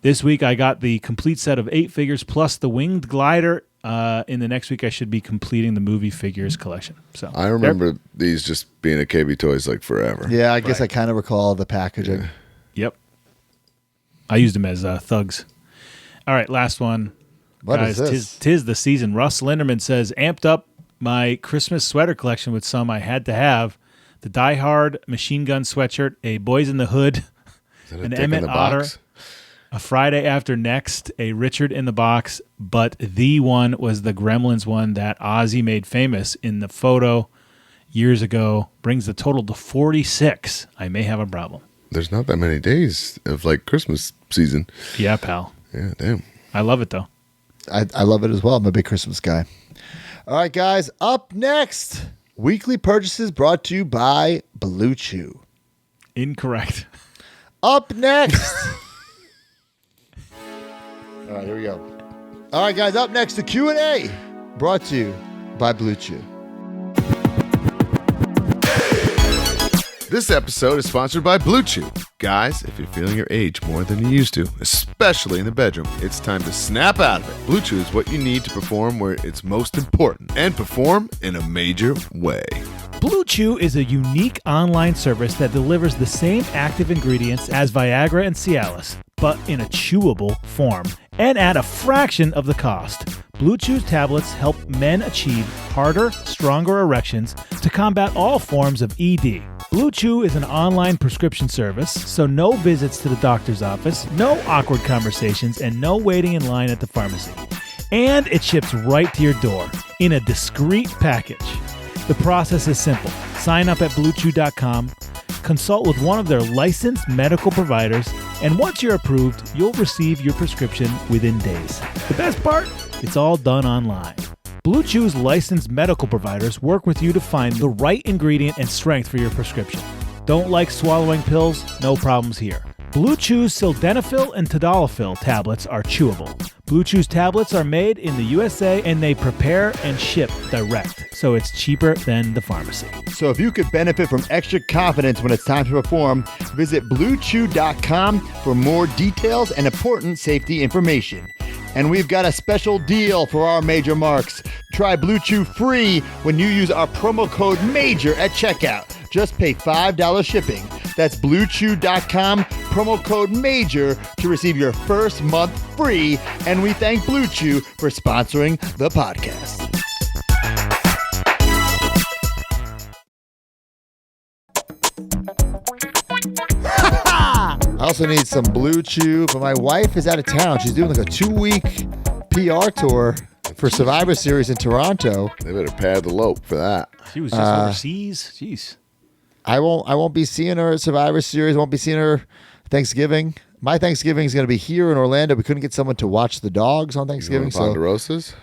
C: This week, I got the complete set of 8 figures plus the winged glider. In the next week, I should be completing the movie figures collection. So
B: I remember these just being at KB Toys like forever.
A: Yeah, I guess I kind of recall the packaging.
C: Yep. I used them as thugs. All right, last one.
A: What
C: Guys,
A: is this?
C: Tis the season. Russ Linderman says, amped up my Christmas sweater collection with some I had to have. The Die Hard machine gun sweatshirt, a Boys in the Hood,
B: Is that a
C: an
B: dick in
C: Emmett
B: the
C: Otter,
B: box?
C: a Friday After Next, a Richard in the Box, but the one was the Gremlins one that Ozzy made famous in the photo years ago. Brings the total to 46. I may have a problem.
B: There's not that many days of like Christmas season.
C: Yeah, pal.
B: Yeah, damn.
C: I love it, though.
A: I love it as well. I'm a big Christmas guy. All right, guys. Up next, weekly purchases brought to you by Blue Chew.
C: Incorrect.
A: Up next. All right, here we go. All right, guys. Up next, the Q&A brought to you by Blue Chew.
F: This episode is sponsored by Blue Chew. Guys, if you're feeling your age more than you used to, especially in the bedroom, it's time to snap out of it. Blue Chew is what you need to perform where it's most important and perform in a major way.
C: Blue Chew is a unique online service that delivers the same active ingredients as Viagra and Cialis, but in a chewable form and at a fraction of the cost. Blue Chew's tablets help men achieve harder, stronger erections to combat all forms of ED. Blue Chew is an online prescription service, so no visits to the doctor's office, no awkward conversations, and no waiting in line at the pharmacy. And it ships right to your door in a discreet package. The process is simple. Sign up at BlueChew.com, consult with one of their licensed medical providers, and once you're approved, you'll receive your prescription within days. The best part? It's all done online. Blue Chew's licensed medical providers work with you to find the right ingredient and strength for your prescription. Don't like swallowing pills? No problems here. Blue Chew's sildenafil and tadalafil tablets are chewable. Blue Chew's tablets are made in the USA and they prepare and ship direct, so it's cheaper than the pharmacy.
A: So if you could benefit from extra confidence when it's time to perform, visit BlueChew.com for more details and important safety information. And we've got a special deal for our major marks. Try Blue Chew free when you use our promo code MAJOR at checkout. Just pay $5 shipping. That's BlueChew.com, promo code MAJOR to receive your first month free. And we thank Blue Chew for sponsoring the podcast. I also need some Blue Chew, but my wife is out of town. She's doing like a 2-week PR tour for Survivor Series in Toronto.
B: They better pad the lope for that.
C: She was just overseas. Jeez.
A: I won't be seeing her at Survivor Series. Won't be seeing her Thanksgiving. My Thanksgiving is going to be here in Orlando. We couldn't get someone to watch the dogs on Thanksgiving.
B: You want Ponderosas?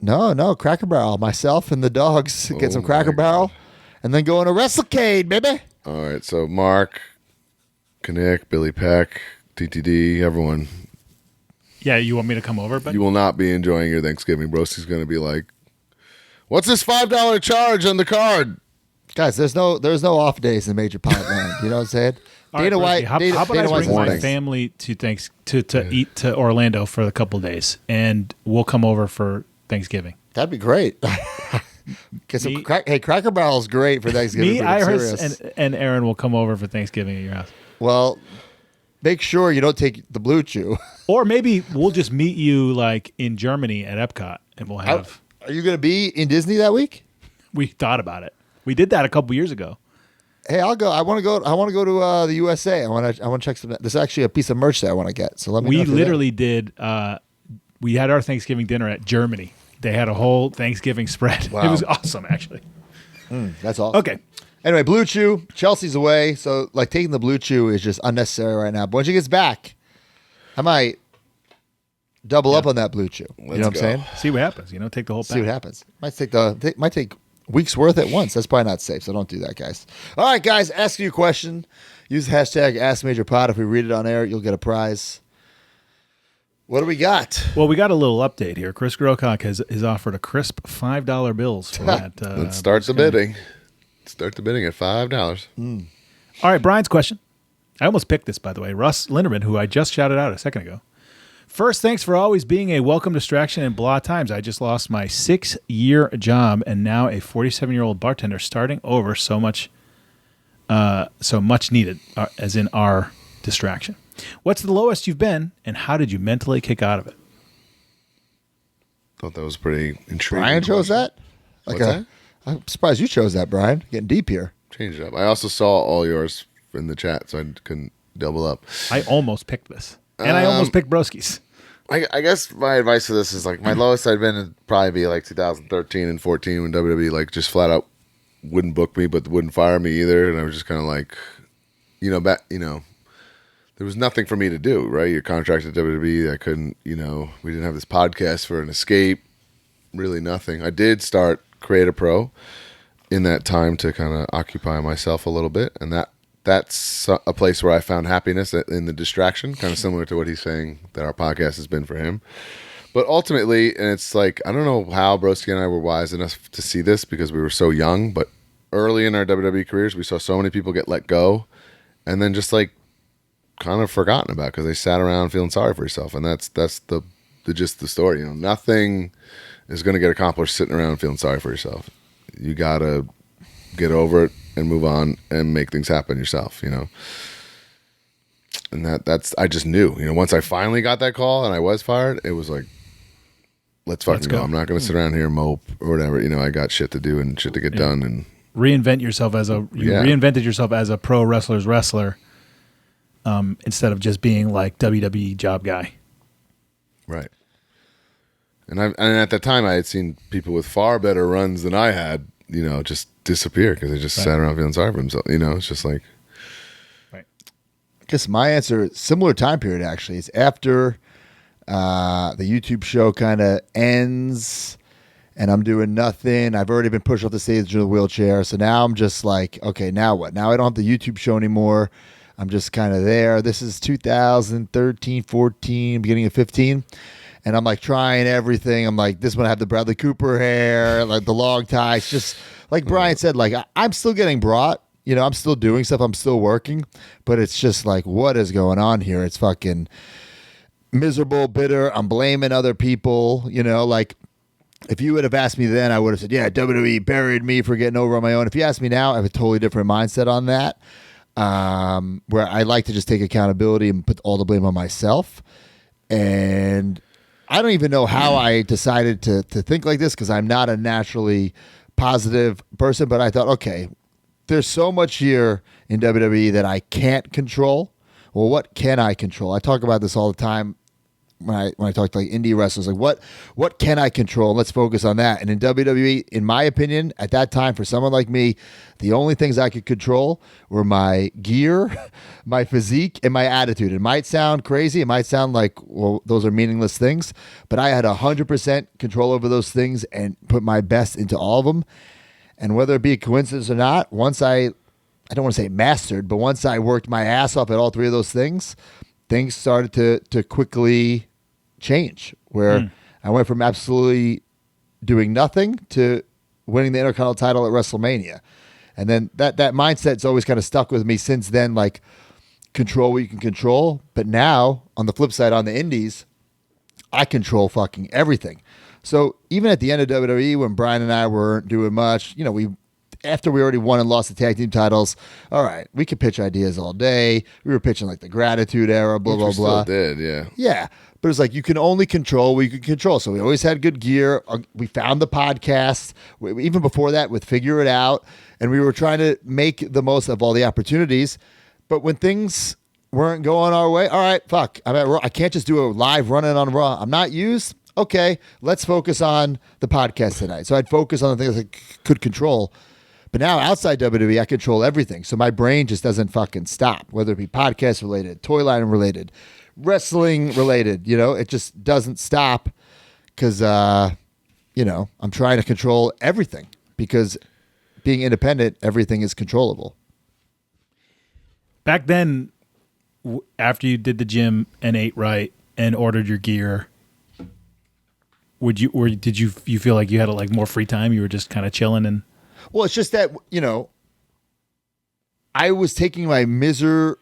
A: No, Cracker Barrel. Myself and the dogs get some Cracker Barrel, and then go on a WrestleCade, baby.
B: All right, so Mark, Kinnick, Billy Peck, TTD, everyone.
C: Yeah, you want me to come over? But
B: You will not be enjoying your Thanksgiving. Brosty's going to be like, what's this $5 charge on the card?
A: Guys, there's no off days in Major Pod Land. You know what I'm saying?
C: All right,
A: Dana White.
C: Broski, how
A: Dana
C: about I
A: White's
C: bring my
A: morning.
C: family to eat to Orlando for a couple days, and we'll come over for Thanksgiving.
A: That'd be great. Hey, Cracker Barrel is great for Thanksgiving.
C: Me,
A: for
C: Iris,
A: serious.
C: and Aaron will come over for Thanksgiving at your house.
A: Well, make sure you don't take the Blue Chew.
C: Or maybe we'll just meet you like in Germany at Epcot, and we'll have.
A: Are you going to be in Disney that week?
C: We thought about it. We did that a couple years ago.
A: Hey, I'll go. I want to go to the USA. I want to check some. There's actually a piece of merch that I want to get. So let me.
C: We
A: know if you're
C: literally did. We had our Thanksgiving dinner at Germany. They had a whole Thanksgiving spread.
A: Wow.
C: It was awesome, actually.
A: there. That's awesome.
C: Okay.
A: Anyway, Blue Chew. Chelsea's away, so like taking the Blue Chew is just unnecessary right now. But when she gets back, I might double up on that Blue Chew. You know what I'm saying?
C: See what happens. Take the whole pack.
A: See what happens. Might take weeks worth at once. That's probably not safe, so don't do that, guys. All right, guys, ask you a question. Use the hashtag AskMajorPod. If we read it on air, you'll get a prize. What do we got?
C: Well, we got a little update here. Chris Grocock has offered a crisp $5 bills for that.
B: Let's start the bidding. Start the bidding at $5.
C: All right, Brian's question. I almost picked this, by the way. Russ Linderman, who I just shouted out a second ago. First, thanks for always being a welcome distraction in blah times. I just lost my 6-year job and now a 47-year-old bartender starting over so much needed, as in our distraction. What's the lowest you've been, and how did you mentally kick out of it?
B: Thought that was pretty intriguing.
A: Brian chose that?
B: What's that?
A: I'm surprised you chose that, Brian. Getting deep here.
B: Change it up. I also saw all yours in the chat, so I couldn't double up.
C: I almost picked this. And I almost picked Broski's.
B: I guess my advice for this is like my lowest I'd been would probably be like 2013 and 14 when WWE like just flat out wouldn't book me but wouldn't fire me either, and I was just kind of like, there was nothing for me to do. Right, you're contracted to WWE. I couldn't, we didn't have this podcast for an escape. Really nothing. I did start Create a Pro in that time to kind of occupy myself a little bit, and that's a place where I found happiness in the distraction, kind of similar to what he's saying that our podcast has been for him. But ultimately, and it's like, I don't know how Broski and I were wise enough to see this because we were so young, but early in our WWE careers, we saw so many people get let go and then just like kind of forgotten about because they sat around feeling sorry for yourself. And that's the gist of the story. Nothing is going to get accomplished sitting around feeling sorry for yourself. You got to get over it and move on and make things happen yourself, And that's I just knew, once I finally got that call and I was fired, it was like, let's fucking go. I'm not going to sit around here and mope or whatever. I got shit to do and shit to get done. And
C: reinvented yourself as a pro wrestler's wrestler, instead of just being like WWE job guy.
B: Right. And at that time I had seen people with far better runs than I had, just disappear because they just sat around feeling sorry for themselves. It's just like.
C: Right.
A: I guess my answer, similar time period actually, is after the YouTube show kind of ends and I'm doing nothing. I've already been pushed off the stage in the wheelchair. So now I'm just like, okay, now what? Now I don't have the YouTube show anymore. I'm just kind of there. This is 2013, 14, beginning of 15. And I'm like trying everything. I'm like, this one I have the Bradley Cooper hair, like the long ties. Just like Brian said, like I'm still getting brought. I'm still doing stuff. I'm still working. But it's just like, what is going on here? It's fucking miserable, bitter. I'm blaming other people. Like if you would have asked me then, I would have said, yeah, WWE buried me for getting over on my own. If you ask me now, I have a totally different mindset on that, where I like to just take accountability and put all the blame on myself. And I don't even know how I decided to think like this, because I'm not a naturally positive person, but I thought, okay, there's so much here in WWE that I can't control. Well, what can I control? I talk about this all the time when I talk to like indie wrestlers, like what can I control? Let's focus on that. And in WWE, in my opinion, at that time, for someone like me, the only things I could control were my gear, my physique, and my attitude. It might sound crazy. It might sound like, well, those are meaningless things, but I had 100% control over those things and put my best into all of them. And whether it be a coincidence or not, once I don't want to say mastered, but once I worked my ass off at all three of those things started to quickly change, where I went from absolutely doing nothing to winning the Intercontinental title at WrestleMania. And then that mindset's always kind of stuck with me since then, like control what you can control. But now on the flip side, on the indies, I control fucking everything. So even at the end of WWE, when Brian and I weren't doing much, after we already won and lost the tag team titles, all right, we could pitch ideas all day. We were pitching like the Gratitude Era, blah, blah, blah.
B: Still did, yeah.
A: Yeah. But it's like you can only control what you can control. So we always had good gear. We found the podcast, even before that, with Figure It Out. And we were trying to make the most of all the opportunities. But when things weren't going our way, all right, fuck. I can't just do a live run-in on Raw. I'm not used. Okay, let's focus on the podcast tonight. So I'd focus on the things I could control. But now outside WWE, I control everything. So my brain just doesn't fucking stop, whether it be podcast related, toy line related, wrestling related. It just doesn't stop because, I'm trying to control everything, because being independent, everything is controllable.
C: Back then, after you did the gym and ate right and ordered your gear, did you feel like you had like more free time? You were just kind of chilling and.
A: Well, it's just that, I was taking my miserable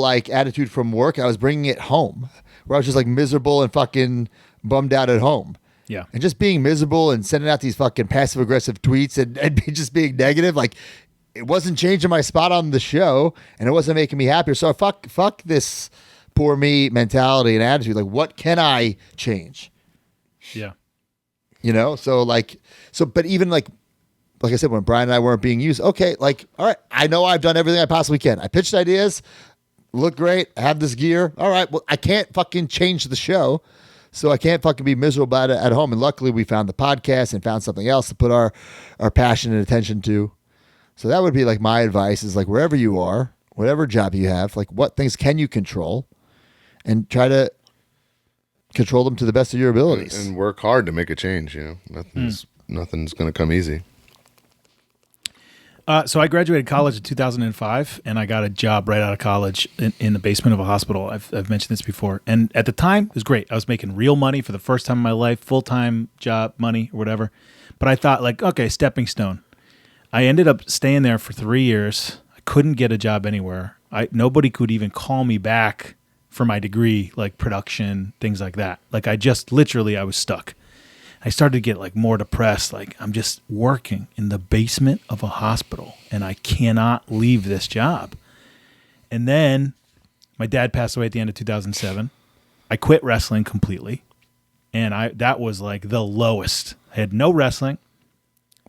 A: like attitude from work. I was bringing it home, where I was just like miserable and fucking bummed out at home.
C: Yeah. And
A: just being miserable and sending out these fucking passive aggressive tweets and just being negative. Like, it wasn't changing my spot on the show, and it wasn't making me happier. So fuck this poor me mentality and attitude. Like, what can I change?
C: Yeah.
A: But even like I said, when Brian and I weren't being used, okay, like, all right, I know I've done everything I possibly can. I pitched ideas, look great, I have this gear. All right, well, I can't fucking change the show, so I can't fucking be miserable about it at home. And luckily, we found the podcast and found something else to put our passion and attention to. So that would be like my advice is like, wherever you are, whatever job you have, like what things can you control, and try to control them to the best of your abilities.
B: And work hard to make a change, Nothing's going to come easy.
C: So I graduated college in 2005, and I got a job right out of college in the basement of a hospital. I've mentioned this before. And at the time, it was great. I was making real money for the first time in my life, full-time job money or whatever. But I thought, like, okay, stepping stone. I ended up staying there for 3 years. I couldn't get a job anywhere. Nobody could even call me back for my degree, like production, things like that. Like, I was stuck. I started to get like more depressed. Like, I'm just working in the basement of a hospital and I cannot leave this job. And then my dad passed away at the end of 2007. I quit wrestling completely. And that was like the lowest. I had no wrestling,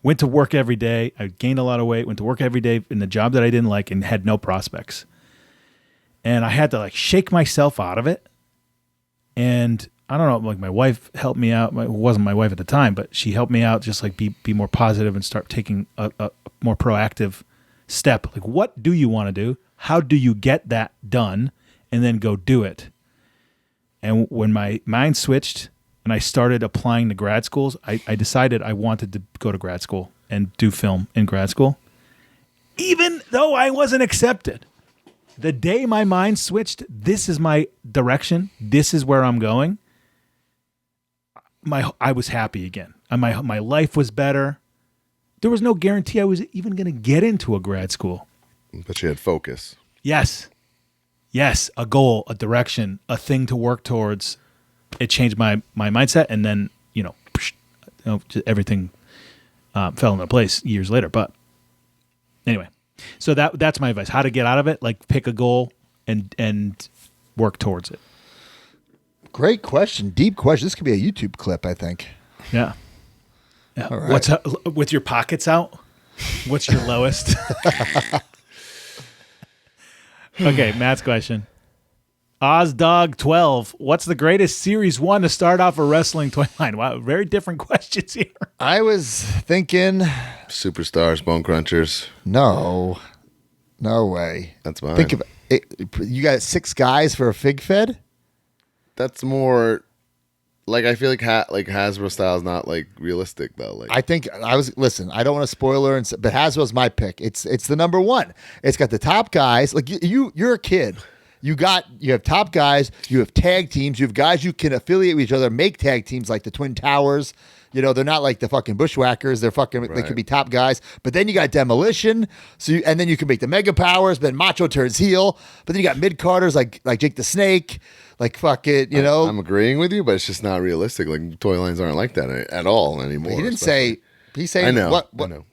C: went to work every day. I gained a lot of weight, went to work every day in the job that I didn't like and had no prospects. And I had to like shake myself out of it. And I don't know, like my wife helped me out. It wasn't my wife at the time, but she helped me out, just like be more positive and start taking a more proactive step. Like, what do you want to do? How do you get that done? And then go do it. And when my mind switched and I started applying to grad schools, I decided I wanted to go to grad school and do film in grad school, even though I wasn't accepted. The day my mind switched, this is my direction, this is where I'm going, I was happy again. And my life was better. There was no guarantee I was even going to get into a grad school.
B: But you had focus.
C: Yes, a goal, a direction, a thing to work towards. It changed my mindset, and then, everything fell into place years later. But anyway, so that's my advice: how to get out of it. Like, pick a goal and work towards it.
A: Great question. Deep question. This could be a YouTube clip, I think.
C: Yeah. Yeah.
A: All right.
C: What's with your pockets out? What's your lowest? Okay, Matt's question. OzDog12, what's the greatest Series 1 to start off a wrestling toy line? Wow, very different questions here.
A: I was thinking,
B: Superstars, Bone Crunchers.
A: no way.
B: That's mine.
A: Think of it. You got 6 guys for a fig fed?
B: That's more like, I feel like Hasbro style is not like realistic though. Like
A: I think listen, I don't want to spoil her, but Hasbro's my pick. It's the number one. It's got the top guys. Like you're a kid. You have top guys, you have tag teams, you have guys you can affiliate with each other, make tag teams like the Twin Towers. You know, they're not like the fucking Bushwhackers. They're fucking, They could be top guys. But then you got Demolition. And then you can make the Mega Powers. Then Macho turns heel. But then you got mid-carders like Jake the Snake. Like fucking, you know.
B: I'm agreeing with you, but it's just not realistic. Like, toy lines aren't like that at all anymore.
A: He didn't say. He's saying
B: I know.
A: What?
B: I know.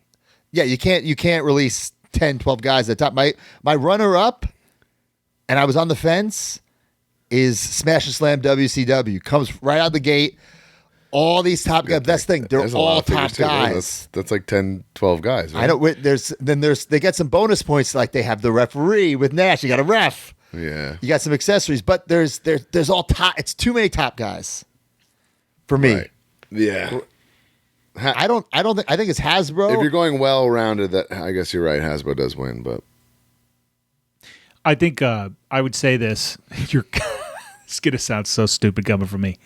A: Yeah, you can't release 10, 12 guys at the top. My runner-up, and I was on the fence, is Smash and Slam WCW. Comes right out the gate. All these top guys. That's the thing. They're
B: There's a lot
A: all
B: of figures,
A: top
B: too.
A: guys.
B: That's like 10, 12 guys. Right?
A: I don't. They get some bonus points. Like they have the referee with Nash. You got a ref.
B: Yeah.
A: You got some accessories, but there's all top. It's too many top guys for me.
B: Right. Yeah.
A: I think it's Hasbro.
B: If you're going well rounded, that I guess you're right. Hasbro does win, but
C: I think I would say this. It's going to sound so stupid coming from me.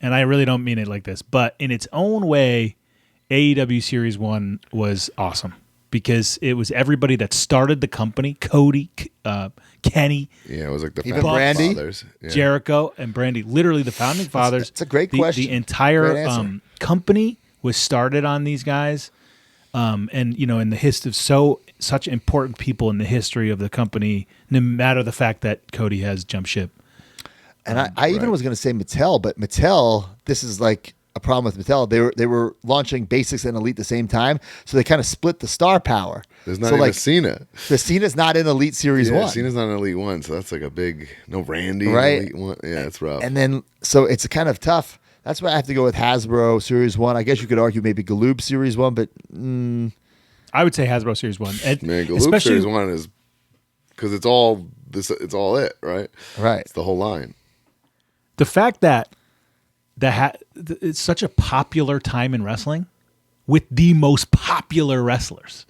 C: And I really don't mean it like this. But in its own way, AEW Series 1 was awesome. Because it was everybody that started the company. Cody, Kenny.
B: yeah, it was like the
A: Even
B: founding
A: Brandy?
B: fathers. Yeah.
C: Jericho, and Brandy. Literally the founding fathers.
A: That's a great question.
C: The
A: Great
C: entire
A: answer.
C: company was started on these guys. And, you know, in the history of such important people in the history of the company, no matter the fact that Cody has jumped ship.
A: And I even was going to say Mattel, but Mattel, this is like a problem with Mattel. They were launching Basics and Elite at the same time, so they kind of split the star power.
B: There's not
A: so
B: even
A: like,
B: Cena.
A: The Cena's not in Elite Series 1.
B: Cena's not an Elite 1, so that's like a big Randy in
A: Right.
B: Elite 1. Yeah, it's rough.
A: And then, so it's kind of tough. That's why I have to go with Hasbro Series 1. I guess you could argue maybe Galoob Series 1, but
C: I would say Hasbro Series 1. And
B: Man, Galoob
C: especially,
B: Series 1 is because it's all it, right?
A: right.
B: It's the whole line.
C: the fact that it's such a popular time in wrestling with the most popular wrestlers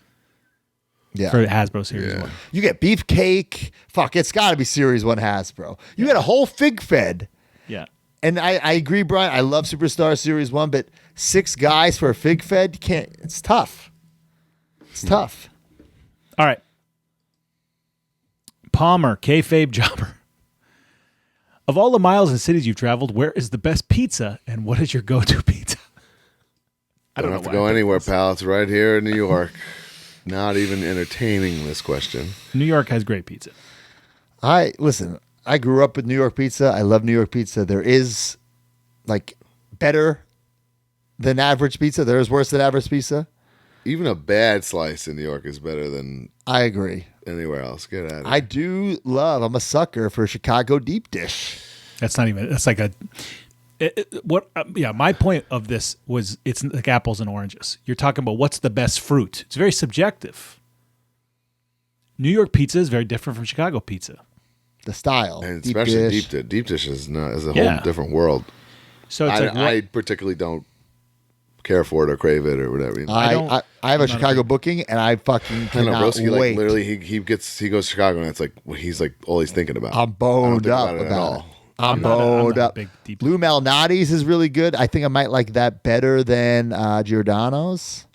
A: Yeah.
C: for Hasbro Series
B: Yeah.
C: 1.
A: You get Beefcake. Fuck, it's got to be Series 1 Hasbro. You got a whole fig fed.
C: Yeah.
A: And I agree, Brian. I love Superstar Series 1, but 6 guys for a fig fed, you can't. It's tough. It's tough.
C: All right. Palmer, kayfabe jobber. Of all the miles and cities you've traveled, where is the best pizza and what is your go-to pizza? I
B: Don't
C: know
B: have to
C: why
B: go
C: I picked
B: anywhere,
C: this.
B: pal. It's right here in New York. Not even entertaining this question.
C: New York has great pizza.
A: Listen, I grew up with New York pizza. I love New York pizza. There is like better than average pizza. There is worse than average pizza.
B: Even a bad slice in New York is better than
A: I agree.
B: anywhere else. Get out of here.
A: I do love. I'm a sucker for Chicago deep dish.
C: That's not even. That's like a. My point of this was it's like apples and oranges. You're talking about what's the best fruit. It's very subjective. New York pizza is very different from Chicago pizza.
A: The style,
B: and
A: deep
B: especially
A: dish.
B: deep dish is a
C: Yeah.
B: whole different world.
C: So it's
B: I particularly don't care for it or crave it or whatever. You know?
A: I have a Chicago booking, and I fucking
B: I know,
A: cannot
B: Broski,
A: wait.
B: like literally, he goes to Chicago, and it's like he's like all he's thinking about.
A: I'm boned
B: I don't
A: up
B: think
A: about
B: about it at all.
A: I'm
C: I'm not
A: boned
C: a
A: up.
C: big deep-
A: Blue Malnati's is really good. I think I might like that better than Giordano's.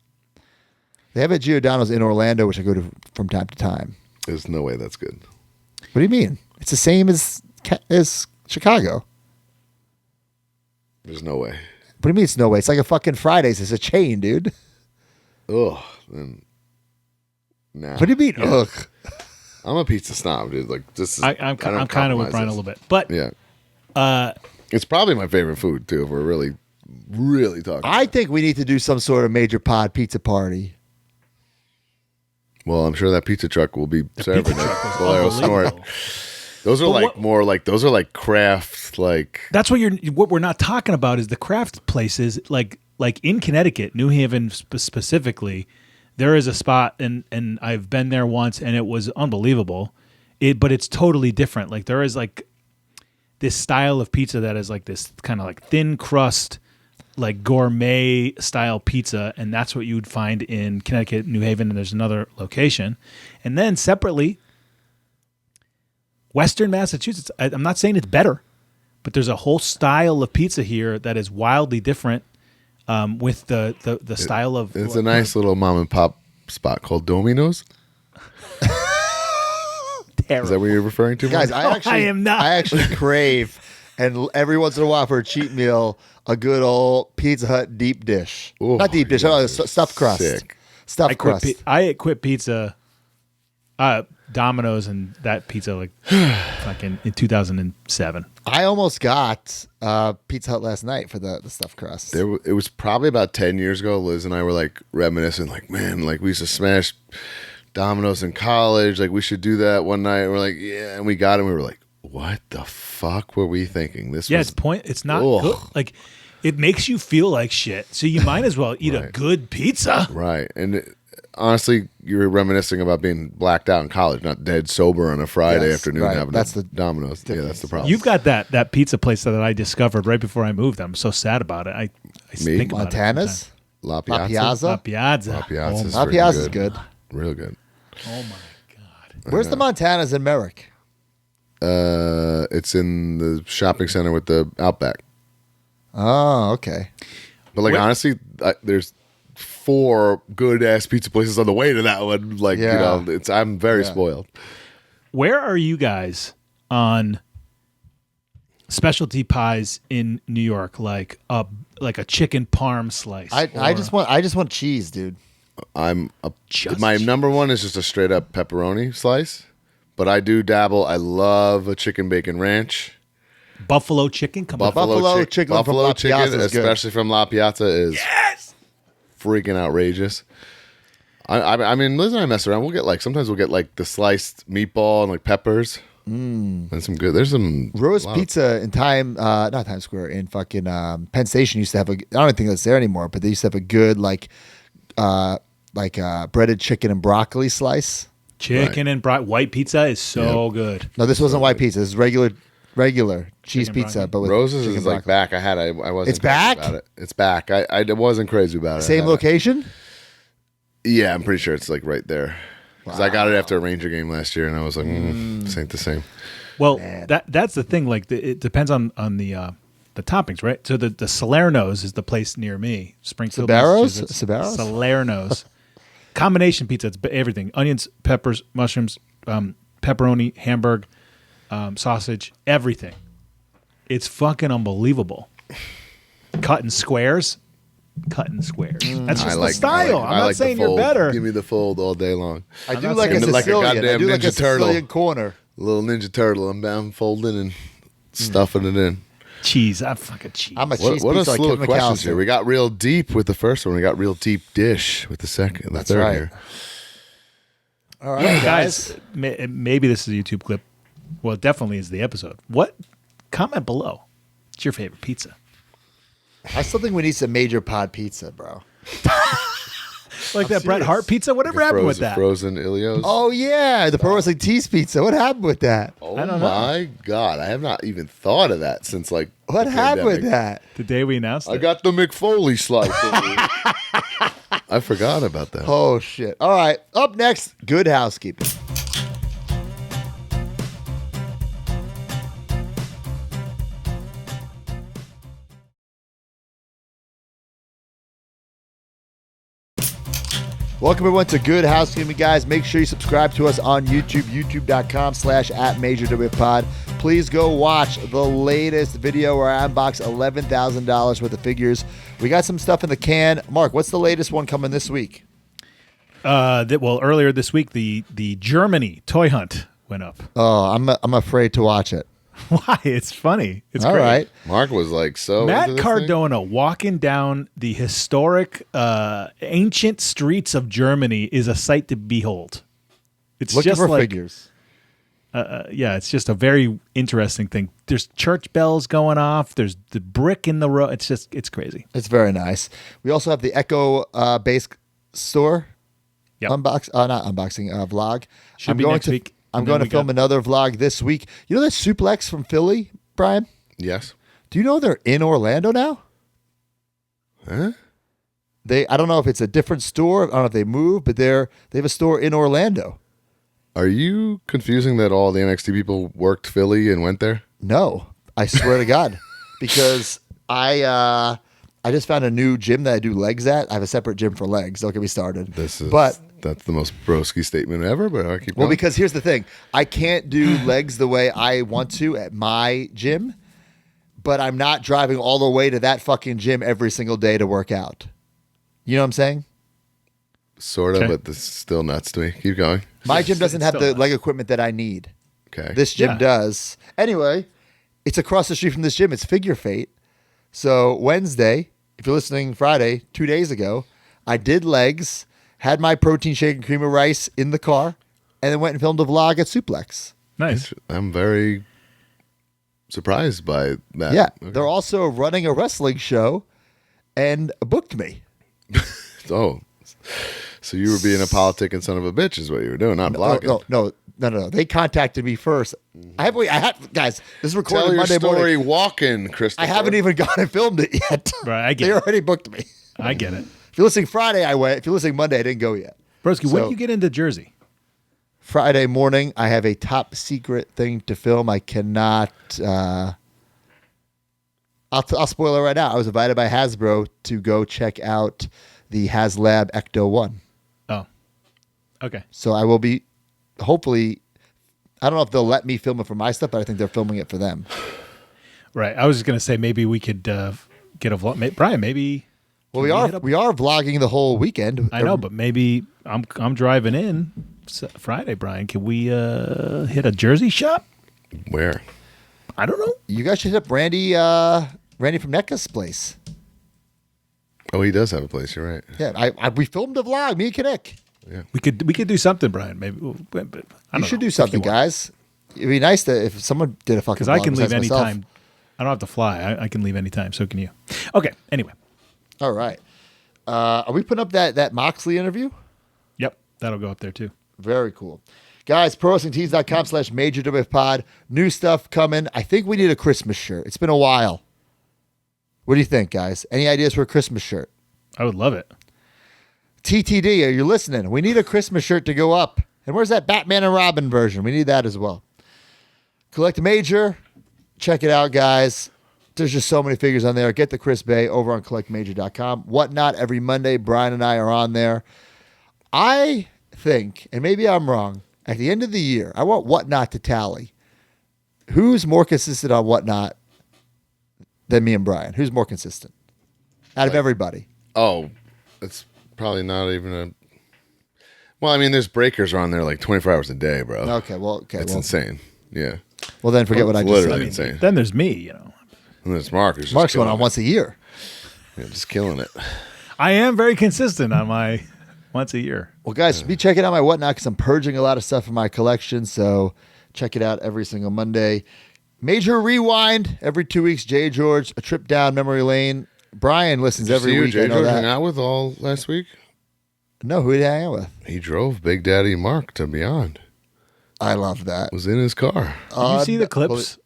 A: They have a Giordano's in Orlando, which I go to from time to time.
B: There's no way that's good.
A: What do you mean? It's the same as Chicago.
B: There's no way.
A: What do you mean it's no way? It's like a fucking Fridays. It's a chain, dude.
B: Ugh. Then, nah.
A: What do you mean? Ugh.
B: I'm a pizza snob, dude. Like this is.
C: I'm
B: I don't
C: kind of with
B: compromise
C: Brian a
B: this.
C: little bit, but
B: Yeah. It's probably my favorite food too. If we're really really talking.
A: I think we need to do some sort of major pod pizza party.
B: Well, I'm sure that pizza truck will be serving
C: pizza
B: it.
C: truck was
B: Valero Snort.
C: unbelievable.
B: Those are
C: But
B: like
C: what-
B: more like those are like craft like.
C: That's what we're not talking about is the craft places like in Connecticut, New Haven specifically. There is a spot and I've been there once and it was unbelievable. But it's totally different. Like there is like this style of pizza that is like this kind of like thin crust, like gourmet style pizza, and that's what you would find in Connecticut, New Haven, and there's another location. And then separately, Western Massachusetts. I'm not saying it's better, but there's a whole style of pizza here that is wildly different with the style of.
B: It's a nice little mom and pop spot called Domino's. Is that what you're referring to,
A: Guys,
B: Mike?
C: I am not.
A: I actually crave, and every once in a while for a cheat meal, a good old Pizza Hut deep dish.
B: Ooh,
A: Not deep dish, stuffed crust.
B: sick.
A: Stuffed crust.
C: I quit pizza, Domino's, and that pizza like fucking in 2007.
A: I almost got Pizza Hut last night for the stuffed crust.
B: It was probably about 10 years ago. Liz and I were like reminiscing, like, man, like we used to smash Domino's in college. Like we should do that one night. And we're like, yeah, and we got it. And we were like, what the fuck were we thinking? This
C: Yeah,
B: was
C: it's not
B: Ugh.
C: good. Like it makes you feel like shit. So you might as well eat a
B: Right.
C: good pizza.
B: right. And honestly, you were reminiscing about being blacked out in college, not dead sober on a Friday
A: Yes,
B: afternoon
A: right.
B: having
A: That's
B: a
A: the
B: Domino's. Yeah, that's the problem.
C: You've got that pizza place that I discovered right before I moved. I'm so sad about it. I
B: Me?
C: think about
A: Montana's?
B: La
A: La
B: Piazza.
C: it.
A: Piazza?
C: La Piazza.
B: La Piazza's
A: La
B: freaking
A: Piazza's good.
B: Real good.
C: Oh my god.
A: Where's the Montanas in Merrick?
B: It's in the shopping center with the Outback.
A: Oh, okay.
B: But like honestly, there's 4 good ass pizza places on the way to that one. Like
A: Yeah.
B: I'm very spoiled.
C: Where are you guys on specialty pies in New York? Like a chicken parm slice.
A: I just want cheese, dude.
B: My number one is just a straight up pepperoni slice, but I do dabble. I love a chicken bacon ranch.
C: buffalo chicken. Come on.
A: Buffalo chicken from
B: Buffalo
A: La
B: chicken,
A: Piazza is good.
B: especially from La Piazza, is freaking outrageous. I mean, Liz and I mess around. Sometimes we'll get like the sliced meatball and like peppers. And some good. There's some
A: Rose
B: a lot of-
A: Pizza in not Times Square, in fucking Penn Station used to have I don't think that's there anymore, but they used to have a good breaded chicken and broccoli slice.
C: Chicken and white pizza is so good.
A: No, this wasn't white pizza. This is regular cheese
C: Chicken
A: pizza,
C: broccoli.
A: but with
B: Roses
A: chicken
B: is like
A: broccoli.
B: back. I wasn't.
A: It's
B: crazy
A: back?
B: About it. It's back. I wasn't crazy about it. I
A: Same
B: had it.
A: location.
B: Yeah, I'm pretty sure it's like right there. Because I got it after a Ranger game last year, and I was like, this ain't the same.
C: Well, that's the thing. Like it depends on the toppings, right? So the Salerno's is the place near me, Springfield,
A: Sabaros?
C: Massachusetts.
A: Sabaros?
C: Salerno's combination pizza. It's everything: onions, peppers, mushrooms, pepperoni, hamburg, sausage, everything. It's fucking unbelievable. Cut in squares. That's just the style. I'm not
B: like
C: saying
B: the
C: you're
B: fold.
C: better.
B: Give me the fold all day long.
A: I do
C: not
A: like a
C: saying-
B: Like a
A: Sicilian. I
B: goddamn
A: do like a
B: Ninja Turtle.
A: Sicilian corner.
B: Little Ninja Turtle. I'm folding and stuffing it in.
C: Cheese. I'm fucking cheese.
A: I'm a
B: What
A: cheese
B: a
A: pizza like
B: slew
A: Kevin
B: of questions
A: McAllister.
B: here. We got real deep with the first one. We got real deep dish with the second. The third
A: right.
B: here.
A: All right,
C: guys, maybe this is a YouTube clip. Well, it definitely is the episode. What? Comment below. What's your favorite pizza?
A: I still think we need some major pod pizza, bro.
C: Like that Bret Hart pizza? Whatever happened with that?
B: Frozen Ilios.
A: Oh yeah, the Pro Wrestling Tees pizza. What happened with that?
B: Oh
C: I don't
B: my God. I have not even thought of that since like.
A: What
B: the
A: happened with
B: pandemic.
A: that?
C: The day we announced
B: I
C: it.
B: got the McFoley slice. I forgot about that.
A: Oh shit! All right, up next, Good Housekeeping. Welcome everyone to Good Housekeeping, guys. Make sure you subscribe to us on YouTube, youtube.com/@MajorWPod. Please go watch the latest video where I unbox $11,000 worth of figures. We got some stuff in the can. Mark, what's the latest one coming this week?
C: Earlier this week, the Germany toy hunt went up.
A: Oh, I'm afraid to watch it.
C: Why? It's funny. It's
A: All
C: great.
A: right.
B: Mark was like so.
C: Matt
B: into this
C: Cardona walking down the historic, ancient streets of Germany is a sight to behold. It's
A: Looking
C: just
A: for
C: like,
A: figures.
C: yeah, it's just a very interesting thing. There's church bells going off. There's the brick in the road. It's crazy.
A: It's very nice. We also have the Echo base store.
C: Yep.
A: Not unboxing, vlog.
C: Should be next week.
A: I'm
C: And
A: going
C: then
A: to film another vlog this week. You know that Suplex from Philly, Brian?
B: thing? Yes.
A: Do you know they're in Orlando now?
B: Huh?
A: I don't know if it's a different store. I don't know if they moved, but they have a store in Orlando.
B: Are you confusing that all the NXT people worked Philly and went there?
A: No, I swear to God, because I just found a new gym that I do legs at. I have a separate gym for legs. Don't get me started.
B: That's the most broski statement ever. But I keep
A: Well,
B: going.
A: because here's the thing. I can't do legs the way I want to at my gym, but I'm not driving all the way to that fucking gym every single day to work out. You know what I'm saying?
B: Sort of,
C: Okay.
B: but this is still nuts to me. Keep going.
A: My gym doesn't have
C: still
A: the
C: nuts.
A: leg equipment that I need.
B: Okay.
A: This gym
C: Yeah.
A: does. Anyway, it's across the street from this gym. It's Figure Fate. So Wednesday, if you're listening Friday, 2 days ago, I did legs, had my protein shake and cream of rice in the car, and then went and filmed a vlog at Suplex.
C: Nice.
B: I'm very surprised by that.
A: Yeah.
B: Okay.
A: They're also running a wrestling show and booked me.
B: Oh, so you were being a politic and son of a bitch is what you were doing, not vlogging.
A: No. They contacted me first. I have guys, this is recorded
B: Tell your
A: Monday
B: story
A: morning.
B: walking, Christopher.
A: I haven't even gone and filmed it yet.
C: Right, I get
A: They
C: it.
A: already booked me.
C: I get it.
A: If you're listening Friday, I went. If you're listening Monday, I didn't go yet.
C: Broski, when
A: So-
C: did you get into Jersey?
A: Friday morning, I have a top secret thing to film. I cannot. I'll spoil it right now. I was invited by Hasbro to go check out the HasLab Ecto 1.
C: Oh, okay.
A: So I will be, hopefully, I don't know if they'll let me film it for my stuff, but I think they're filming it for them.
C: Right. I was just going to say maybe we could get a vlog. Brian, maybe.
A: Well,
C: Can
A: we are vlogging the whole weekend.
C: I know, but maybe I'm driving in Friday, Brian. Can we hit a Jersey shop?
B: Where?
C: I don't know.
A: You guys should hit up Randy from NECA's place.
B: Oh, he does have a place. You're right.
A: Yeah, we filmed a vlog, me and Kinnick.
C: We could do something, Brian. Maybe
A: You should do something, guys. It'd be nice if someone did a fucking
C: Because I
A: vlog
C: can leave
A: besides myself.
C: anytime. I don't have to fly. I can leave anytime. So can you. Okay. Anyway.
A: All right. Are we putting up that Moxley interview?
C: Yep. That'll go up there too.
A: Very cool. Guys, prowrestlingtees.com/MajorWavePod. New stuff coming. I think we need a Christmas shirt. It's been a while. What do you think, guys? Any ideas for a Christmas shirt?
C: I would love it.
A: TTD, are you listening? We need a Christmas shirt to go up. And where's that Batman and Robin version? We need that as well. Collect Major. Check it out, guys. There's just so many figures on there. Get the Chris Bay over on collectmajor.com. Whatnot every Monday. Brian and I are on there. I think, and maybe I'm wrong, at the end of the year, I want Whatnot to tally. Who's more consistent on Whatnot than me and Brian? Who's more consistent out of everybody?
B: Oh, it's probably not even a. Well, I mean, there's breakers on there like 24 hours a day, bro.
A: Okay, well,
B: It's insane. Yeah.
A: Well, then forget what I
B: It's
A: just
B: literally
A: said.
B: insane.
C: Then there's me.
B: And there's Mark. Who's just
A: Mark's going
B: killing
A: on
B: it.
A: once a year.
B: Yeah, just killing it.
C: I am very consistent on my once a year.
A: Well, guys, be checking out my Whatnot because I'm purging a lot of stuff in my collection. So check it out every single Monday. Major Rewind every 2 weeks. Jay George, a trip down memory lane. Brian listens
B: Did you
A: every
B: see who
A: week.
B: Jay
A: I know
B: George hung
A: that.
B: out with all last week?
A: No, who did he hang out with?
B: He drove Big Daddy Mark to Beyond.
A: I love that.
B: Was in his car.
C: Did you see the clips?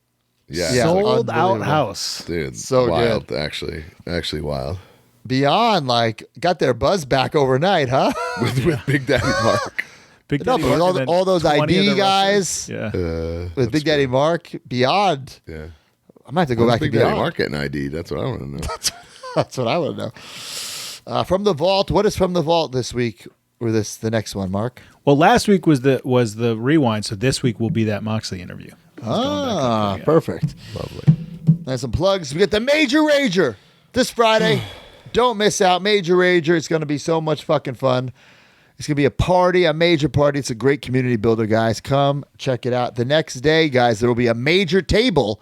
B: Yeah.
A: Yeah.
C: Sold out
A: unbelievable.
C: house.
B: Dude,
A: So
B: wild, actually wild.
A: Beyond, like, got their buzz back overnight, huh?
B: With Big Daddy Mark.
C: Big
A: No,
C: Daddy
A: but with
C: Mark and then
A: all those
C: 20
A: ID
C: of the
A: guys.
C: wrestlers. Yeah.
A: With Big Daddy Mark, Beyond.
B: Yeah.
A: I might have to go
B: When's
A: back to
B: Big Daddy
A: Beyond.
B: Mark getting ID? That's what I want to know.
A: That's what I want to know. From the Vault. What is From the Vault this week? Or the next one, Mark?
C: Well, last week was the rewind, so this week will be that Moxley interview.
A: Perfect.
B: Lovely.
A: And some plugs. We get the Major Rager this Friday. Don't miss out. Major Rager. It's going to be so much fucking fun. It's going to be a party, a major party. It's a great community builder, guys. Come check it out. The next day, guys, there will be a major table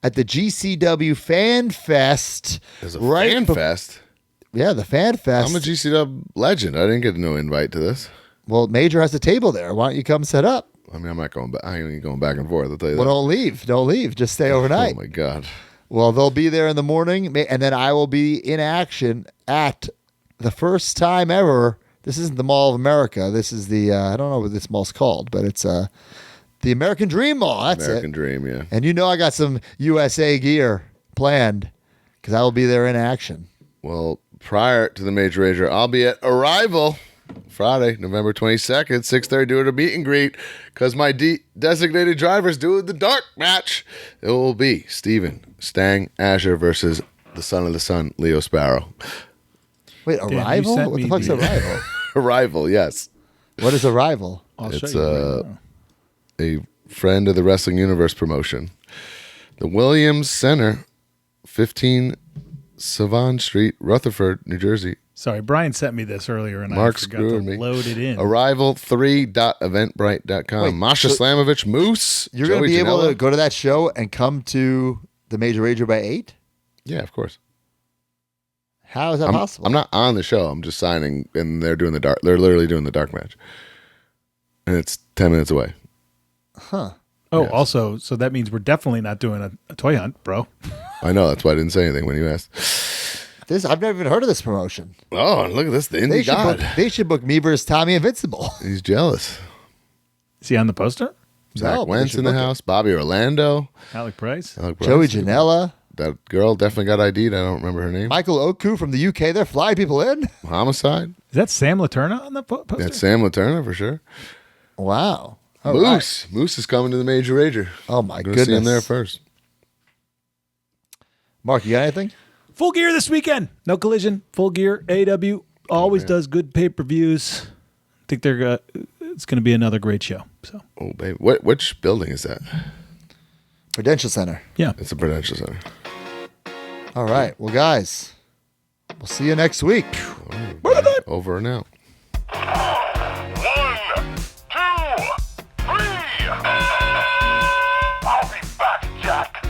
A: at the GCW Fan Fest.
B: There's a Fan Fest?
A: Yeah, the Fan Fest.
B: I'm a GCW legend. I didn't get no invite to this.
A: Well, Major has a table there. Why don't you come set up?
B: I mean, I'm not going back. I ain't going back and forth. I'll tell you
A: Well,
B: that.
A: don't leave. Don't leave. Just stay overnight.
B: Oh, my God.
A: Well, they'll be there in the morning, and then I will be in action at the first time ever. This isn't the Mall of America. This is the, I don't know what this mall's called, but it's the American Dream Mall. That's
B: American
A: it.
B: Dream, yeah.
A: And you know I got some USA gear planned because I will be there in action.
B: Well, prior to the Major Rager, I'll be at Arrival Friday, November 22nd, 6:30, doing a meet and greet because my designated driver's doing the dark match. It will be Steven Stang Azure versus the son of the sun, Leo Sparrow.
A: Wait,
C: you
A: Arrival?
C: sent
A: What the
C: me
A: fuck's
C: the-
A: Arrival?
B: Arrival, yes.
A: What is Arrival?
C: I'll show
B: It's
C: you.
B: a friend of the Wrestling Universe promotion. The Williams Center, 15 Savon Street, Rutherford, New Jersey.
C: Sorry, Brian sent me this earlier, and
B: Mark
C: I forgot to
B: screwed me.
C: load it in.
B: Arrival3.eventbrite.com.
A: Wait,
B: Masha
A: so
B: Slamovich, Moose.
A: You're going to
B: Joey
A: be able
B: Janela.
A: to go to that show and come to the Major Rager by 8?
B: Yeah, of course.
A: How is that possible?
B: I'm not on the show. I'm just signing, and they're doing the dark. They're literally doing the dark match, and it's 10 minutes away.
A: Huh.
C: Oh,
B: Yes.
C: also, so that means we're definitely not doing a toy hunt, bro.
B: I know. That's why I didn't say anything when you asked.
A: I've never even heard of this promotion.
B: Oh, look at this. The indie god.
A: They should book me versus Tommy Invincible.
B: He's jealous.
C: Is he on the poster?
B: Zach
A: No, but they
B: Wentz
A: should
B: in the
A: book it.
B: house. Bobby Orlando.
C: Alec Price?
B: Alec
A: Joey
B: Bryce.
A: Janela.
B: That girl definitely got ID'd. I don't remember her name.
A: Michael Oku from the UK. They're flying people in.
B: Homicide.
C: Is that Sam Laterna on the poster?
B: That's Sam Laterna for sure.
A: Wow. All
B: Moose.
A: right.
B: Moose is coming to the Major Rager.
A: Oh, my
B: Gonna see him there
A: goodness.
B: first.
A: Mark, you got anything?
C: Full Gear this weekend. No Collision. Full Gear. AW always does good pay-per-views. I think it's going to be another great show. So
B: Oh, baby. Which building is that?
A: Prudential Center.
C: yeah.
B: It's a Prudential Center.
A: All right. Well, guys, we'll see you next week.
B: Over and out.
I: 1, 2, 3. I'll be back, Jack.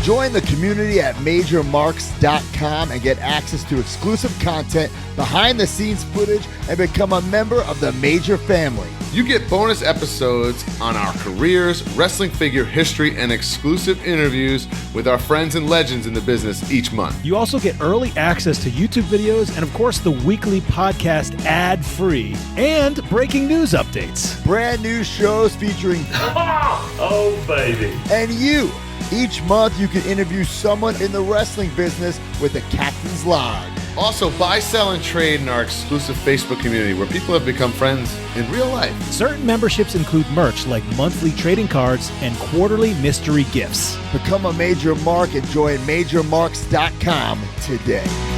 A: Join the community at MajorMarks.com and get access to exclusive content, behind-the-scenes footage, and become a member of the Major family.
F: You get bonus episodes on our careers, wrestling figure history, and exclusive interviews with our friends and legends in the business each month.
C: You also get early access to YouTube videos and, of course, the weekly podcast ad-free and breaking news updates.
A: Brand new shows featuring
I: Oh, baby.
A: and you. Each month, you can interview someone in the wrestling business with a Captain's Log.
F: Also, buy, sell, and trade in our exclusive Facebook community where people have become friends in real life.
C: Certain memberships include merch like monthly trading cards and quarterly mystery gifts.
A: Become a Major Mark and join MajorMarks.com today.